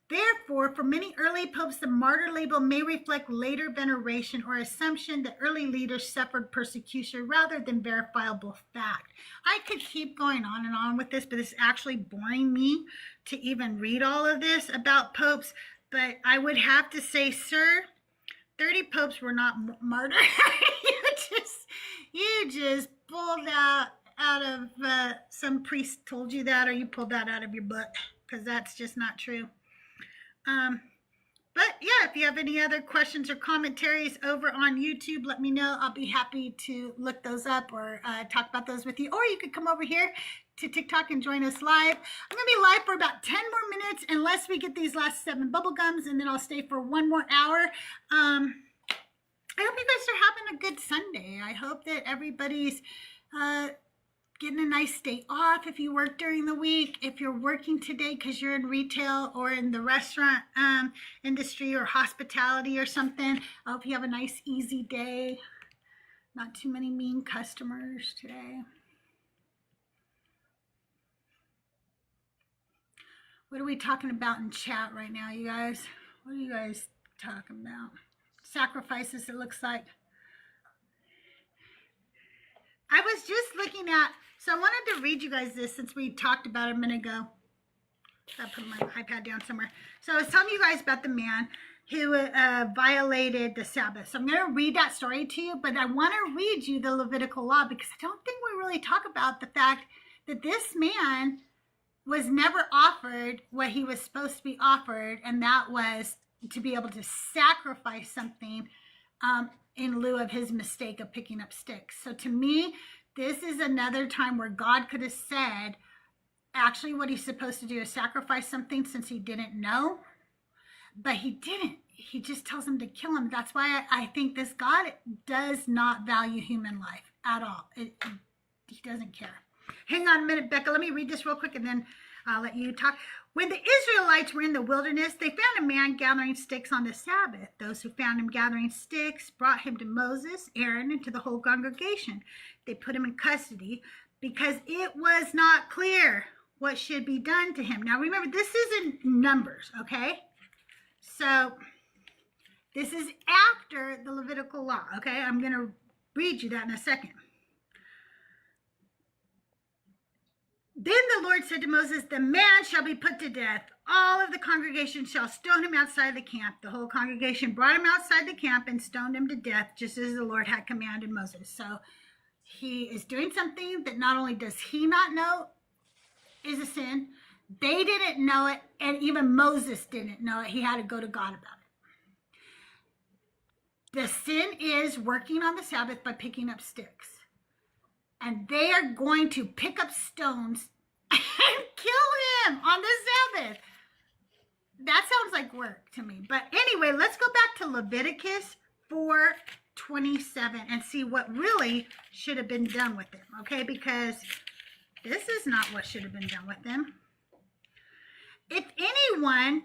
Therefore, for many early popes, the martyr label may reflect later veneration or assumption that early leaders suffered persecution rather than verifiable fact. I could keep going on and on with this, but it's actually boring me to even read all of this about popes. But I would have to say, sir, 30 popes were not martyred. you just pulled that out of some priest told you that, or you pulled that out of your butt, because that's just not true. But yeah, if you have any other questions or commentaries over on YouTube, let me know. I'll be happy to look those up or talk about those with you. Or you could come over here to TikTok and join us live. I'm going to be live for about 10 more minutes unless we get these last 7 bubble gums, and then I'll stay for 1 more hour. I hope you guys are having a good Sunday. I hope that everybody's getting a nice day off if you work during the week. If you're working today because you're in retail or in the restaurant industry or hospitality or something, I hope you have a nice, easy day. Not too many mean customers today. What are we talking about in chat right now, you guys? What are you guys talking about? Sacrifices, it looks like. I was just looking at, so I wanted to read you guys this since we talked about it a minute ago. I put my iPad down somewhere. So I was telling you guys about the man who violated the Sabbath. So I'm going to read that story to you, but I want to read you the Levitical law because I don't think we really talk about the fact that this man was never offered what he was supposed to be offered, and that was to be able to sacrifice something in lieu of his mistake of picking up sticks. So to me, this is another time where God could have said, actually what he's supposed to do is sacrifice something since he didn't know, but he didn't. He just tells him to kill him. That's why I think this God does not value human life at all. He doesn't care. Hang on a minute, Becca. Let me read this real quick and then I'll let you talk. When the Israelites were in the wilderness, they found a man gathering sticks on the Sabbath. Those who found him gathering sticks brought him to Moses, Aaron, and to the whole congregation. They put him in custody because it was not clear what should be done to him. Now remember, this is in Numbers, okay? So this is after the Levitical law, okay? I'm going to read you that in a second. Then the Lord said to Moses, the man shall be put to death. All of the congregation shall stone him outside the camp. The whole congregation brought him outside the camp and stoned him to death, just as the Lord had commanded Moses. So he is doing something that not only does he not know is a sin, they didn't know it, and even Moses didn't know it. He had to go to God about it. The sin is working on the Sabbath by picking up sticks. And they are going to pick up stones and kill him on the Sabbath. That sounds like work to me. But anyway, let's go back to Leviticus 4:27 and see what really should have been done with him, okay? Because this is not what should have been done with him. If anyone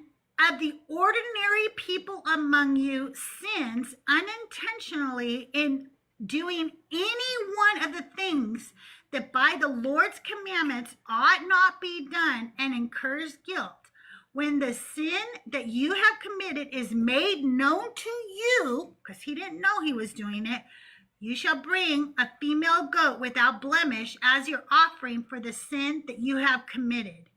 of the ordinary people among you sins unintentionally in doing any one of the things that by the Lord's commandments ought not be done and incurs guilt, when the sin that you have committed is made known to you, because he didn't know he was doing it, you shall bring a female goat without blemish as your offering for the sin that you have committed.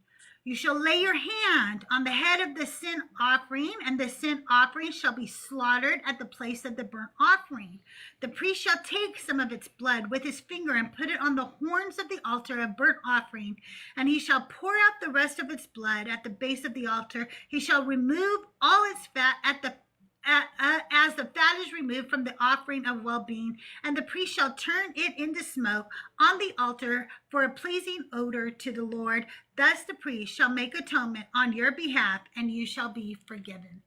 You shall lay your hand on the head of the sin offering, and the sin offering shall be slaughtered at the place of the burnt offering. The priest shall take some of its blood with his finger and put it on the horns of the altar of burnt offering, and he shall pour out the rest of its blood at the base of the altar. He shall remove all its fat as the fat is removed from the offering of well-being, and the priest shall turn it into smoke on the altar for a pleasing odor to the Lord. Thus the priest shall make atonement on your behalf, and you shall be forgiven.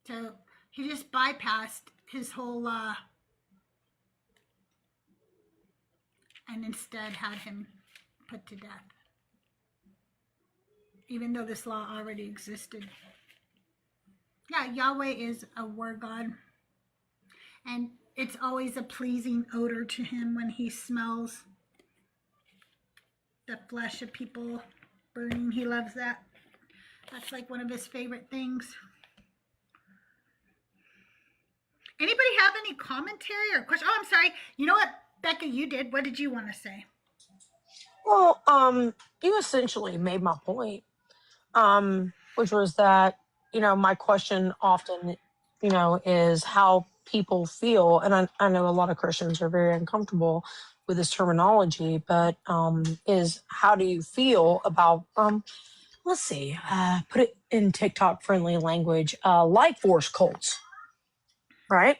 So he just bypassed his whole law and instead had him put to death, even though this law already existed. Yeah, Yahweh is a war God, and it's always a pleasing odor to him when he smells the flesh of people burning. He loves that. That's like one of his favorite things. Anybody have any commentary or question? Oh, I'm sorry. You know what, Becca, you did. What did you want to say? Well, you essentially made my point, which was that, my question often, is how people feel. And I know a lot of Christians are very uncomfortable with this terminology, but is how do you feel about, let's see, put it in TikTok friendly language, life force cults, right?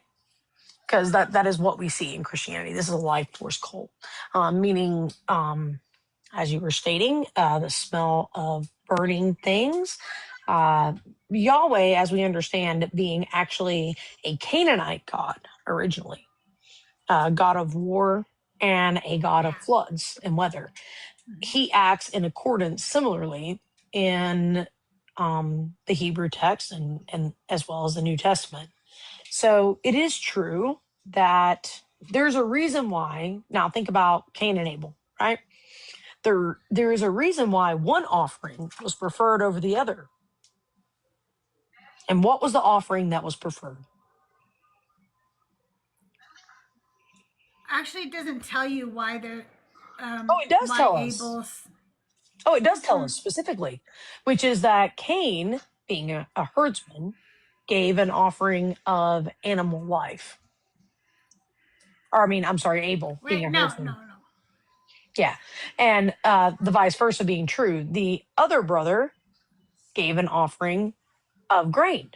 Because that is what we see in Christianity. This is a life force cult, meaning, as you were stating, the smell of burning things. Yahweh, as we understand, being actually a Canaanite god originally, god of war and a god of floods and weather. He acts in accordance similarly in the Hebrew text and as well as the New Testament. So it is true that there's a reason why. Now think about Cain and Abel, right? There is a reason why one offering was preferred over the other. And what was the offering that was preferred? Actually, it doesn't tell you why they're. It does tell us. Oh, it does tell us specifically, which is that Cain, being a herdsman, gave an offering of animal life. Or, I'm sorry, Abel being a herdsman. No. Yeah. And the vice versa being true. The other brother gave an offering of grain.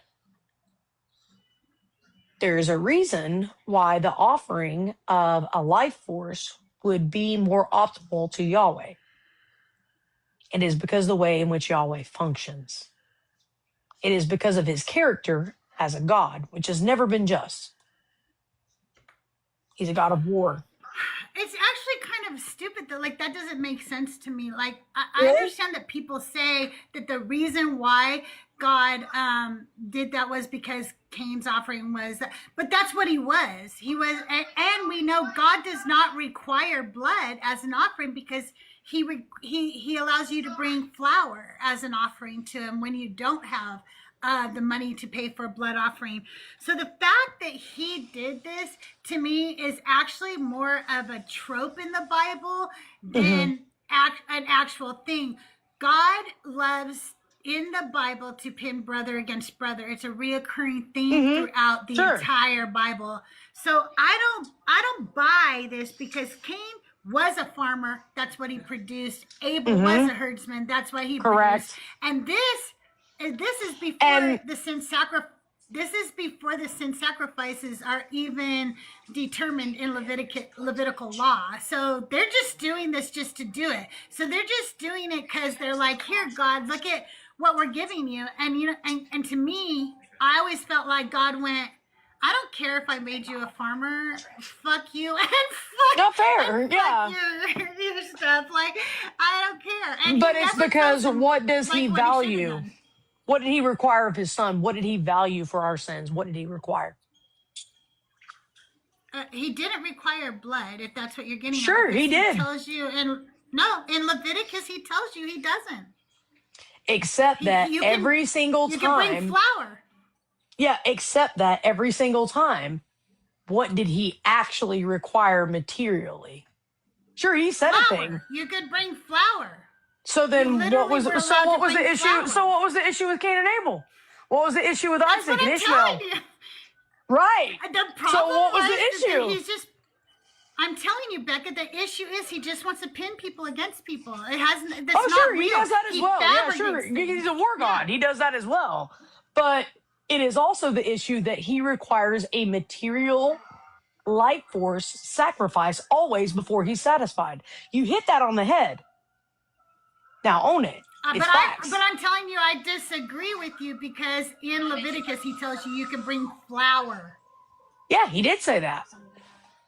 There's a reason why the offering of a life force would be more optimal to Yahweh. It is because of the way in which Yahweh functions. It is because of his character as a God, which has never been just. He's a God of war. It's actually kind of stupid though. Like, that doesn't make sense to me. Like, I understand that people say that the reason why God did that was because Cain's offering was, but that's what he was. He was, and we know God does not require blood as an offering because he allows you to bring flour as an offering to him when you don't have the money to pay for a blood offering. So the fact that he did this, to me, is actually more of a trope in the Bible than an actual thing. God loves in the Bible to pin brother against brother. It's a reoccurring theme throughout the entire Bible. So I don't buy this because Cain was a farmer. That's what he produced. Abel was a herdsman. That's what he produced. And this is before the sin sacrifice. This is before the sin sacrifices are even determined in Levitical law. So they're just doing this just to do it. So they're just doing it because they're like, here, God, look at what we're giving you. And and to me, I always felt like God went, I don't care if I made you a farmer. Fuck you and fuck. Not fair. And yeah. Fuck your stuff. Like, I don't care. And but it's because what does he value? What did he require of his son? What did he value for our sins? What did he require? He didn't require blood, if that's what you're getting at. Sure, he did. He tells you, in Leviticus, he tells you he doesn't. Except that every single time. You can bring flour. Yeah, except that every single time, what did he actually require materially? Sure, he said a thing. You could bring flour. So then what was the issue? So what was the issue with Cain and Abel? What was the issue with Isaac and Ishmael? Right. So what was the issue? I'm telling you, Becca, the issue is he just wants to pin people against people. It hasn't. He does that as well. Yeah, sure. He's a war god. He does that as well. But it is also the issue that he requires a material life force sacrifice always before he's satisfied. You hit that on the head. Now own it. But I'm telling you, I disagree with you because in Leviticus he tells you can bring flour. Yeah, he did say that.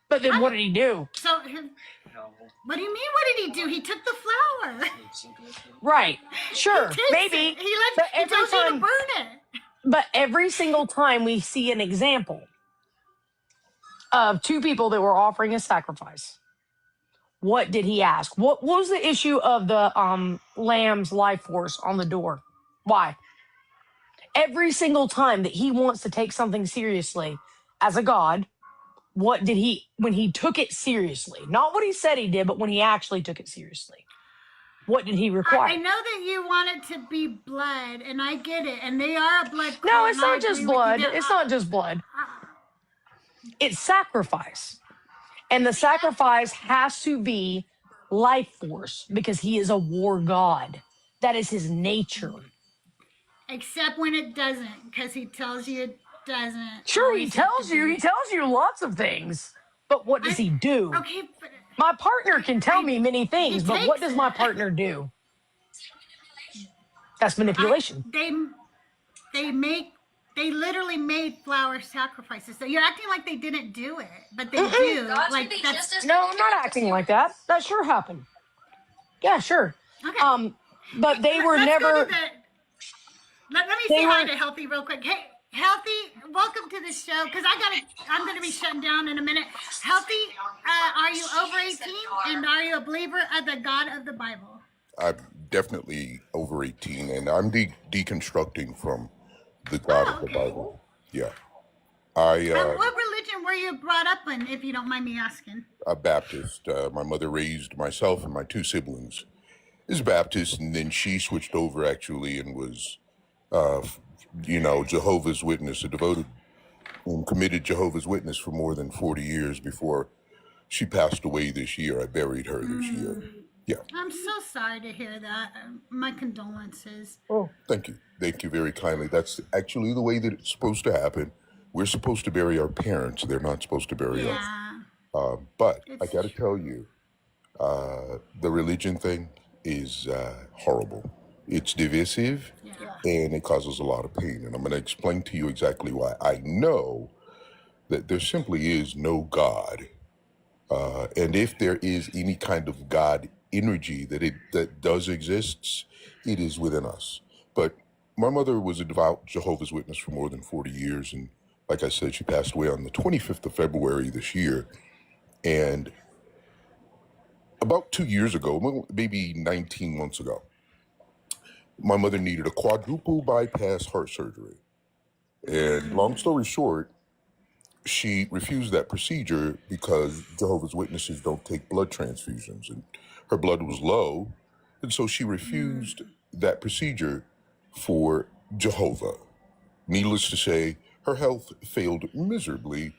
But then what did he do? So, what do you mean? What did he do? He took the flour. Right. Sure. Maybe. He tells you to burn it. But every single time we see an example of two people that were offering a sacrifice, what did he ask? What was the issue of the lamb's life force on the door? Why? Every single time that he wants to take something seriously as a god, what did he, when he took it seriously, not what he said he did, but when he actually took it seriously, what did he require? I know that you want it to be blood, and I get it, and they are a blood cult. No, it's not just blood. It's not just blood. It's sacrifice. And the sacrifice has to be life force because he is a war god. That is his nature. Except when it doesn't, because he tells you it doesn't. Sure, he tells you lots of things. But what does he do? Okay, but my partner can tell me many things, but what does my partner do? That's manipulation. They literally made flower sacrifices. So you're acting like they didn't do it, but they do. Like that's no, I'm not acting like that. That sure happened. Yeah, sure. Okay. But they were Let's never. Go to let me say hi to Healthy real quick. Hey, Healthy, welcome to the show. Because I'm gonna be shutting down in a minute. Healthy, are you over 18? And are you a believer of the God of the Bible? I'm definitely over 18, and I'm deconstructing from the God of the Bible. Yeah. What religion were you brought up in, if you don't mind me asking? A Baptist. My mother raised myself and my two siblings as Baptist, and then she switched over actually and was, Jehovah's Witness, a devoted and committed Jehovah's Witness for more than 40 years before she passed away this year. I buried her this year. Yeah. I'm so sorry to hear that. My condolences. Oh, thank you. Thank you very kindly. That's actually the way that it's supposed to happen. We're supposed to bury our parents. They're not supposed to bury us. But I got to tell you, the religion thing is horrible. It's divisive, and it causes a lot of pain. And I'm going to explain to you exactly why. I know that there simply is no God. And if there is any kind of God energy that does exist, it is within us. But my mother was a devout Jehovah's Witness for more than 40 years. And like I said, she passed away on the 25th of February this year. And about 2 years ago, maybe 19 months ago, my mother needed a quadruple bypass heart surgery. And long story short, she refused that procedure because Jehovah's Witnesses don't take blood transfusions, and her blood was low, and so she refused that procedure for Jehovah. Needless to say, her health failed miserably.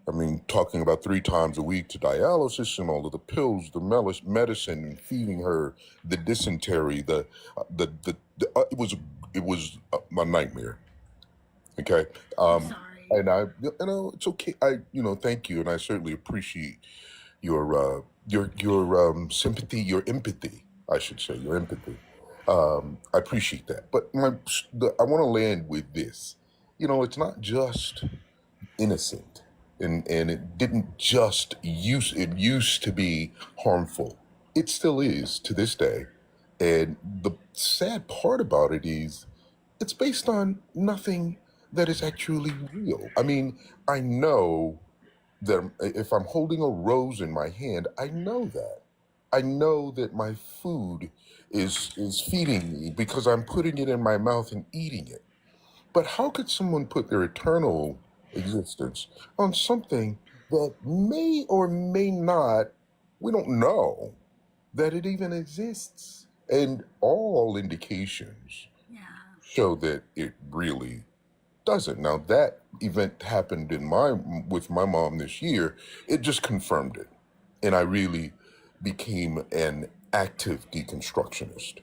I mean, talking about 3 times a week to dialysis and all of the pills, the medicine, and feeding her the dysentery, it was a nightmare. Okay. And it's okay. Thank you, and I certainly appreciate your sympathy, your empathy, I should say, your empathy. I appreciate that. But I want to land with this. It's not just innocent, and it didn't just it used to be harmful. It still is to this day. And the sad part about it is it's based on nothing that is actually real. I mean, I know that if I'm holding a rose in my hand, I know that. I know that my food is feeding me because I'm putting it in my mouth and eating it. But how could someone put their eternal existence on something that may or may not, we don't know that it even exists? And all indications show that it really doesn't. Now, that event happened with my mom this year. It just confirmed it. And I really became an active deconstructionist.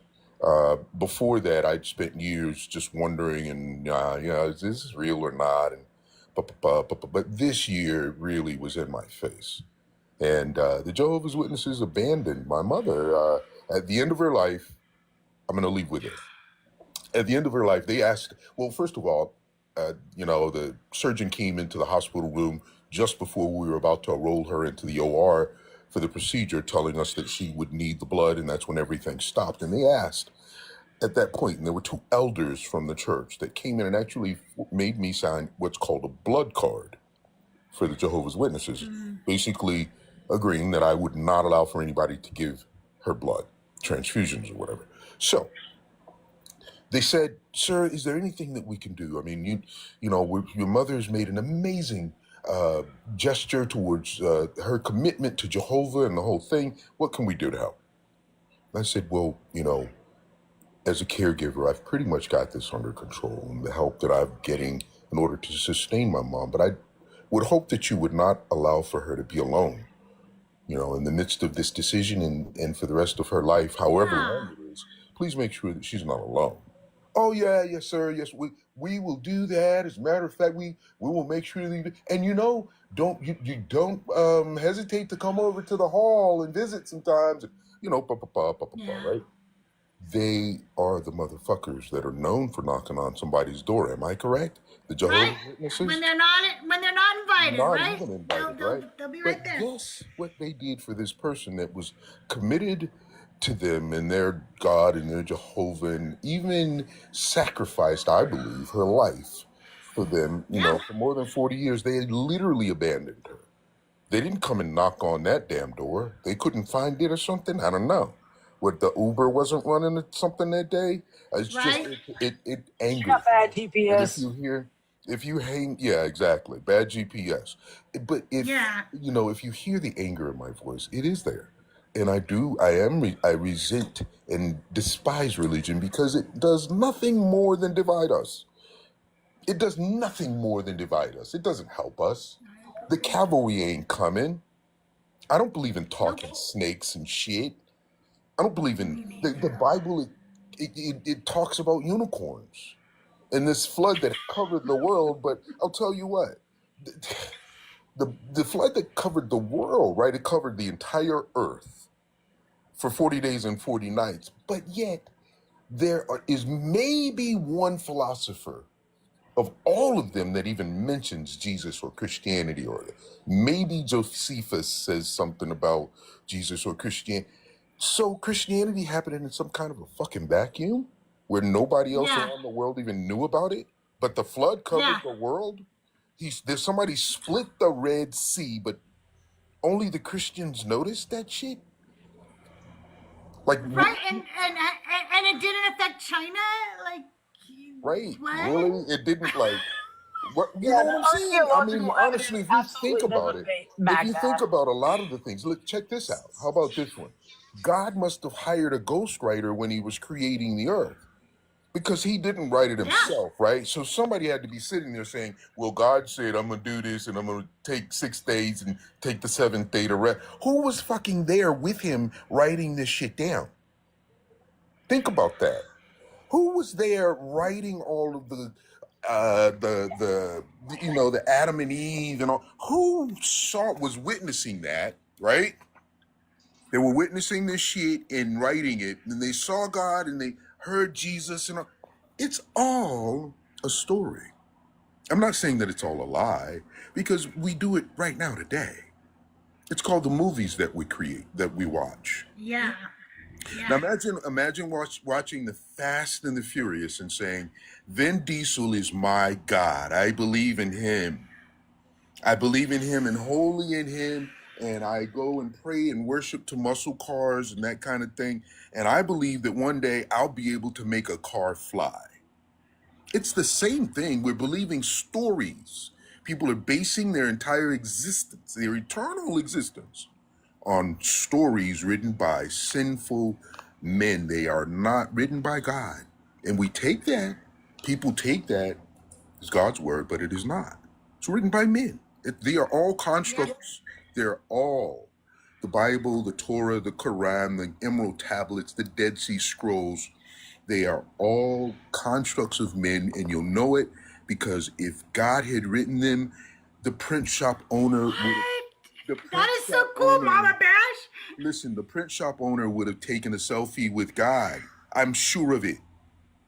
Before that, I'd spent years just wondering, and is this real or not? And but this year really was in my face. And the Jehovah's Witnesses abandoned my mother at the end of her life. I'm going to leave with this. At the end of her life, they asked, well, first of all, the surgeon came into the hospital room just before we were about to roll her into the OR for the procedure, telling us that she would need the blood, and that's when everything stopped. And they asked at that point, and there were 2 elders from the church that came in and actually made me sign what's called a blood card for the Jehovah's Witnesses, basically agreeing that I would not allow for anybody to give her blood, transfusions or whatever. So They said, "Sir, is there anything that we can do? I mean, your mother's made an amazing gesture towards her commitment to Jehovah and the whole thing. What can we do to help?" I said, "Well, as a caregiver, I've pretty much got this under control, and the help that I'm getting in order to sustain my mom. But I would hope that you would not allow for her to be alone, in the midst of this decision and for the rest of her life, however long it is. Please make sure that she's not alone." "Oh, yeah, yes, sir. Yes, we will do that. As a matter of fact, we will make sure that you do." And don't hesitate to come over to the hall and visit sometimes. Right? They are the motherfuckers that are known for knocking on somebody's door. Am I correct? The Jehovah's Witnesses? When they're not invited, Not right? even invited, right? They'll be right there. Guess what they did for this person that was committed to them and their God and their Jehovah, and even sacrificed, I believe, her life for them, for more than 40 years. They had literally abandoned her. They didn't come and knock on that damn door. They couldn't find it or something. I don't know. What, the Uber wasn't running or something that day? It's Right. just, it angers Got bad me. And GPS. if you hang, yeah, exactly, bad GPS. But if you hear the anger in my voice, it is there. And I resent and despise religion because it does nothing more than divide us. It does nothing more than divide us. It doesn't help us. The cavalry ain't coming. I don't believe in talking snakes and shit. I don't believe in the Bible. It talks about unicorns and this flood that covered the world. But I'll tell you what, the flood that covered the world, right? It covered the entire earth for 40 days and 40 nights. But yet there is maybe one philosopher of all of them that even mentions Jesus or Christianity, or maybe Josephus says something about Jesus or Christianity. So Christianity happening in some kind of a fucking vacuum where nobody else around the world even knew about it, but the flood covered the world. There's somebody split the Red Sea, but only the Christians noticed that shit. Like, Right, and it didn't affect China, like. Right? What? Really? It didn't, like. What, you know what I'm saying? I mean, honestly, if you think about it, if you think about a lot of the things, look, check this out. How about this one? God must have hired a ghostwriter when he was creating the earth, because he didn't write it himself, right? So somebody had to be sitting there saying, well, God said, I'm going to do this and I'm going to take 6 days and take the 7th day to rest. Who was fucking there with him writing this shit down? Think about that. Who was there writing all of the Adam and Eve and all? Who was witnessing that, right? They were witnessing this shit and writing it, and they saw God and they heard Jesus, and all. It's all a story. I'm not saying that it's all a lie, because we do it right now today. It's called the movies that we create, that we watch. Yeah. Now imagine watching the Fast and the Furious and saying, Vin Diesel is my God. I believe in him. I believe in him and wholly in him. And I go and pray and worship to muscle cars and that kind of thing. And I believe that one day I'll be able to make a car fly. It's the same thing. We're believing stories. People are basing their entire existence, their eternal existence, on stories written by sinful men. They are not written by God. And we take that, people take that as God's word, but it is not. It's written by men. They are all constructs. They're all the Bible, the Torah, the Quran, the Emerald Tablets, the Dead Sea Scrolls. They are all constructs of men, and you'll know it because if God had written them, the print shop owner would. That is so cool, Mama Bash. Listen, the print shop owner would have taken a selfie with God. I'm sure of it.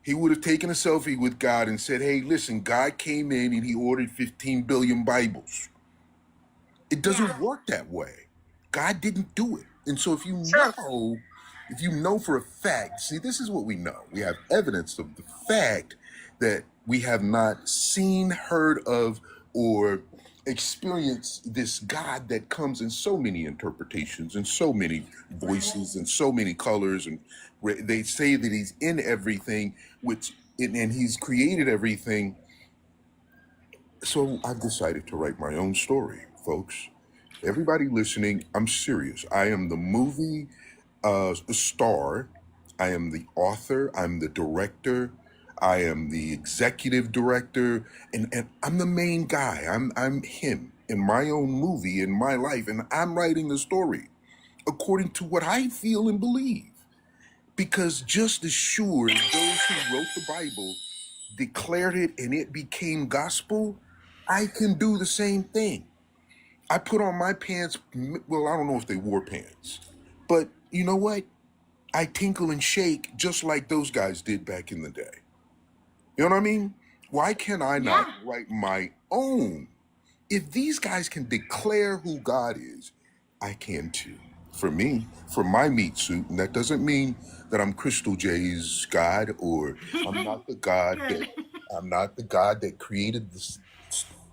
He would have taken a selfie with God and said, hey, listen, God came in and he ordered 15 billion Bibles. It doesn't work that way. God didn't do it. And so if you know for a fact, see, this is what we know. We have evidence of the fact that we have not seen, heard of, or experience this God that comes in so many interpretations and so many voices and so many colors, and they say that he's in everything, and he's created everything. So I've decided to write my own story, folks. Everybody listening, I'm serious. I am the movie star. I am the author. I'm the director. I am the executive director, and I'm the main guy. I'm him in my own movie, in my life, and I'm writing the story according to what I feel and believe. Because just as sure as those who wrote the Bible declared it and it became gospel, I can do the same thing. I put on my pants, well, I don't know if they wore pants, but you know what? I tinkle and shake just like those guys did back in the day. You know what I mean? Why can I not write my own? If these guys can declare who God is, I can too. For me, for my meat suit, and that doesn't mean that I'm CrystalJae's God, or I'm not the God that created the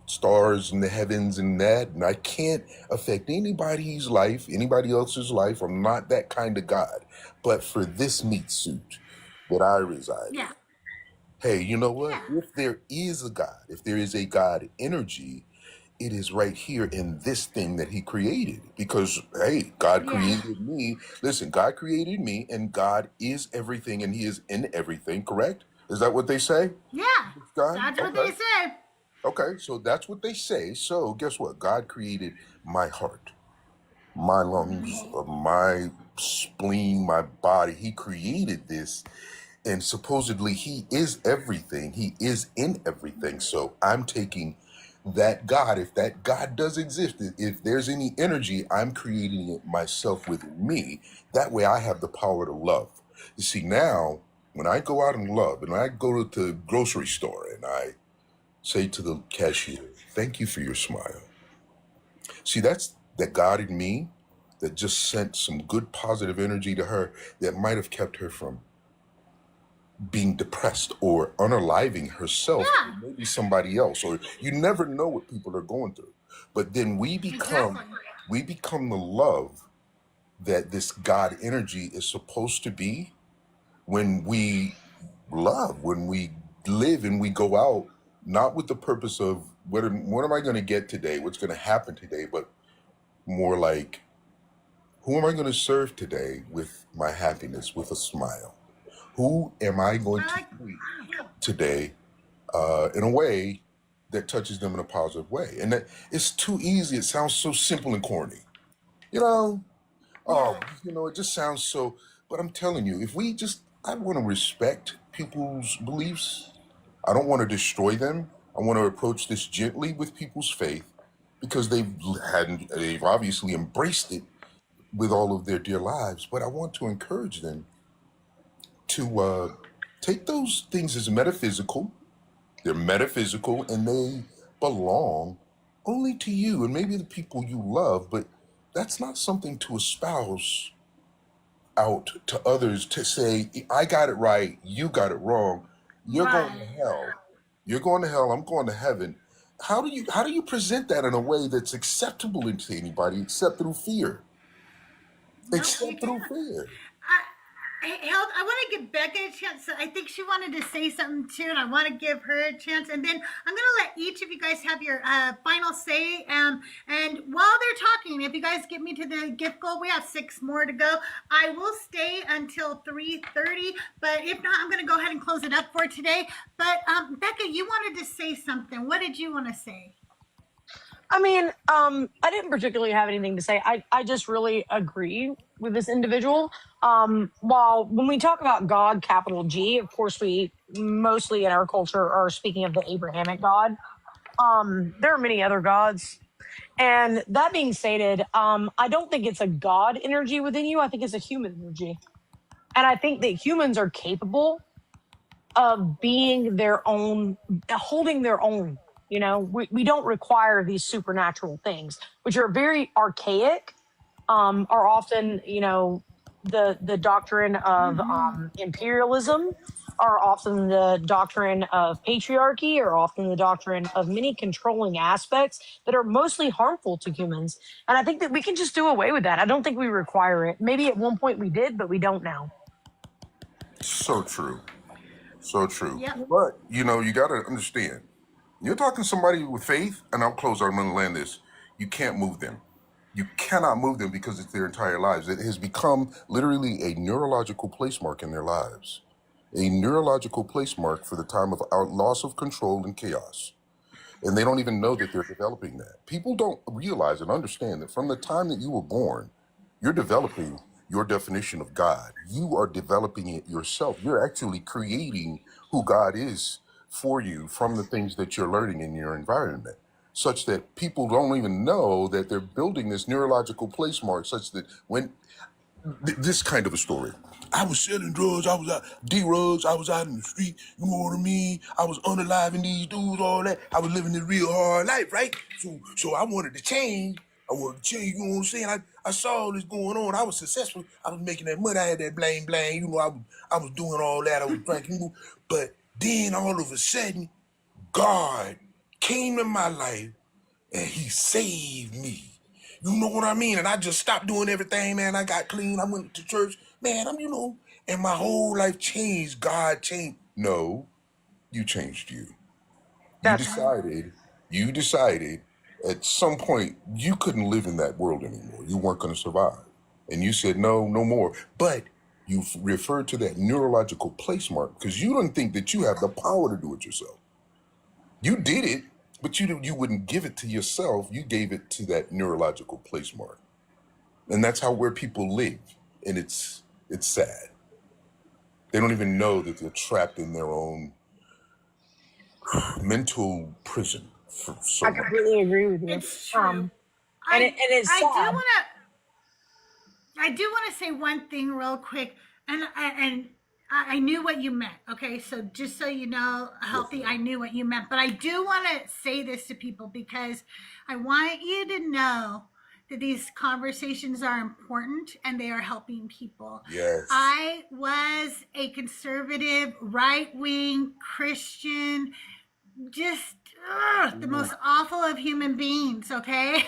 stars in the heavens and that, and I can't affect anybody's life, anybody else's life. I'm not that kind of God. But for this meat suit that I reside in, hey, you know what? If there is a God, if there is a God energy, it is right here in this thing that he created. Because, hey, God created me. Listen, God created me, and God is everything, and he is in everything, correct? Is that what they say? Yeah, God? that's what they say. Okay, so that's what they say. So guess what? God created my heart, my lungs, my spleen, my body. He created this, and supposedly he is everything. He is in everything. So I'm taking that God, if that God does exist, if there's any energy, I'm creating it myself within me. That way I have the power to love. You see, now when I go out and love, and I go to the grocery store and I say to the cashier, thank you for your smile. See, that's the God in me that just sent some good positive energy to her that might have kept her from being depressed or unaliving herself, or maybe somebody else, or you never know what people are going through. But then we become the love that this God energy is supposed to be when we love, when we live and we go out, not with the purpose of what am I going to get today, what's going to happen today, but more like, who am I going to serve today with my happiness, with a smile? Who am I going to treat today in a way that touches them in a positive way? And that it's too easy. It sounds so simple and corny. You know, it just sounds so, but I'm telling you, I want to respect people's beliefs. I don't want to destroy them. I want to approach this gently with people's faith, because they've obviously embraced it with all of their dear lives. But I want to encourage them to take those things as metaphysical. They're metaphysical and they belong only to you and maybe the people you love, but that's not something to espouse out to others, to say, I got it right, you got it wrong, you're going to hell. You're going to hell, I'm going to heaven. How do you present that in a way that's acceptable to anybody except through fear? Except through fear. I want to give Becca a chance. I think she wanted to say something too, and I want to give her a chance. And then I'm going to let each of you guys have your final say. And while they're talking, if you guys get me to the gift goal, we have 6 more to go. I will stay until 3:30, but if not, I'm going to go ahead and close it up for today. But Becca, you wanted to say something. What did you want to say? I mean, I didn't particularly have anything to say. I just really agree with this individual. While when we talk about God, capital G, of course, we mostly in our culture are speaking of the Abrahamic God. There are many other gods. And that being stated, I don't think it's a God energy within you. I think it's a human energy. And I think that humans are capable of being their own, holding their own. You know, we don't require these supernatural things, which are very archaic, are often, the doctrine of imperialism are often the doctrine of patriarchy, or often the doctrine of many controlling aspects that are mostly harmful to humans. And I think that we can just do away with that. I don't think we require it. Maybe at one point we did, but we don't now. So true. So true. Yep. But, you know, you got to understand, you're talking to somebody with faith, and I'll close, I'm going to land this. You can't move them. You cannot move them because it's their entire lives. It has become literally a neurological place mark in their lives. A neurological place mark for the time of our loss of control and chaos. And they don't even know that they're developing that. People don't realize and understand that from the time that you were born, you're developing your definition of God. You are developing it yourself. You're actually creating who God is for you from the things that you're learning in your environment, such that people don't even know that they're building this neurological place mark, such that when this kind of a story. I was selling drugs, I was out, D-rugs, I was out in the street, you know what I mean? I was unaliving these dudes, all that. I was living this real hard life, right? So I wanted to change. You know what I'm saying? I saw all this going on. I was successful. I was making that money. I had that bling, you know, I was doing all that. I was drinking. But then all of a sudden, God came in my life and he saved me. You know what I mean? And I just stopped doing everything, man. I got clean. I went to church. Man, you know, and my whole life changed. God changed. No, you changed you. You decided at some point you couldn't live in that world anymore. You weren't going to survive. And you said, no more. But you referred to that neurological place mark because you didn't think that you have the power to do it yourself. You did it, but you wouldn't give it to yourself. You gave it to that neurological place mark. And that's where people live. And it's sad. They don't even know that they're trapped in their own mental prison for so I completely agree with you. It's true. It's sad. I do want to say one thing real quick, and I knew what you meant. Okay, so just so you know, healthy, I knew what you meant, but I do want to say this to people because I want you to know that these conversations are important and they are helping people. Yes. I was a conservative, right-wing Christian, just the most awful of human beings, okay?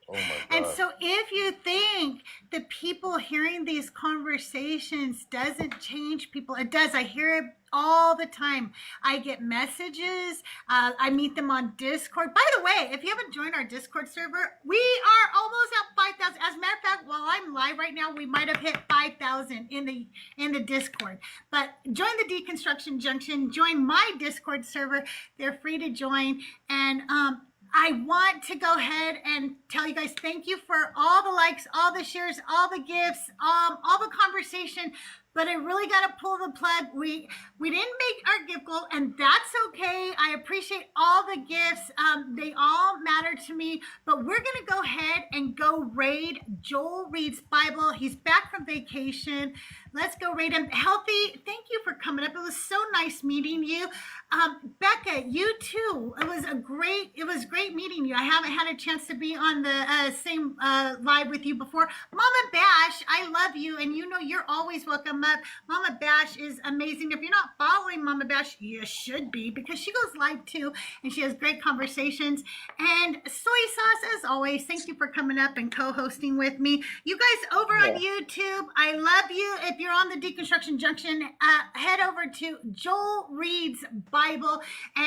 Oh my God. And so if you think that people hearing these conversations doesn't change people, it does. I hear it all the time. I get messages. I meet them on Discord. By the way, if you haven't joined our Discord server, we are almost at 5,000. As a matter of fact, while I'm live right now, we might have hit 5,000 in the Discord. But join the Deconstruction Junction. Join my Discord server. They're free to join. And I want to go ahead and tell you guys thank you for all the likes, all the shares, all the gifts, all the conversation. But I really got to pull the plug. We didn't make our gift goal, and that's okay. I appreciate all the gifts. They all matter to me. But we're going to go ahead and go raid Joel Reed's Bible. He's back from vacation. Let's go raid him. Healthy, thank you for coming up. It was so nice meeting you. Becca, you too. It was great meeting you. I haven't had a chance to be on the same live with you before. Mama Bash, I love you, and you know you're always welcome up. Mama Bash is amazing. If you're not following Mama Bash, you should be, because she goes live too, and she has great conversations. And Soy Sauce, as always, thank you for coming up and co-hosting with me. You guys over on YouTube, I love you. If you're on the Deconstruction Junction, head over to Joel Reed's Bible and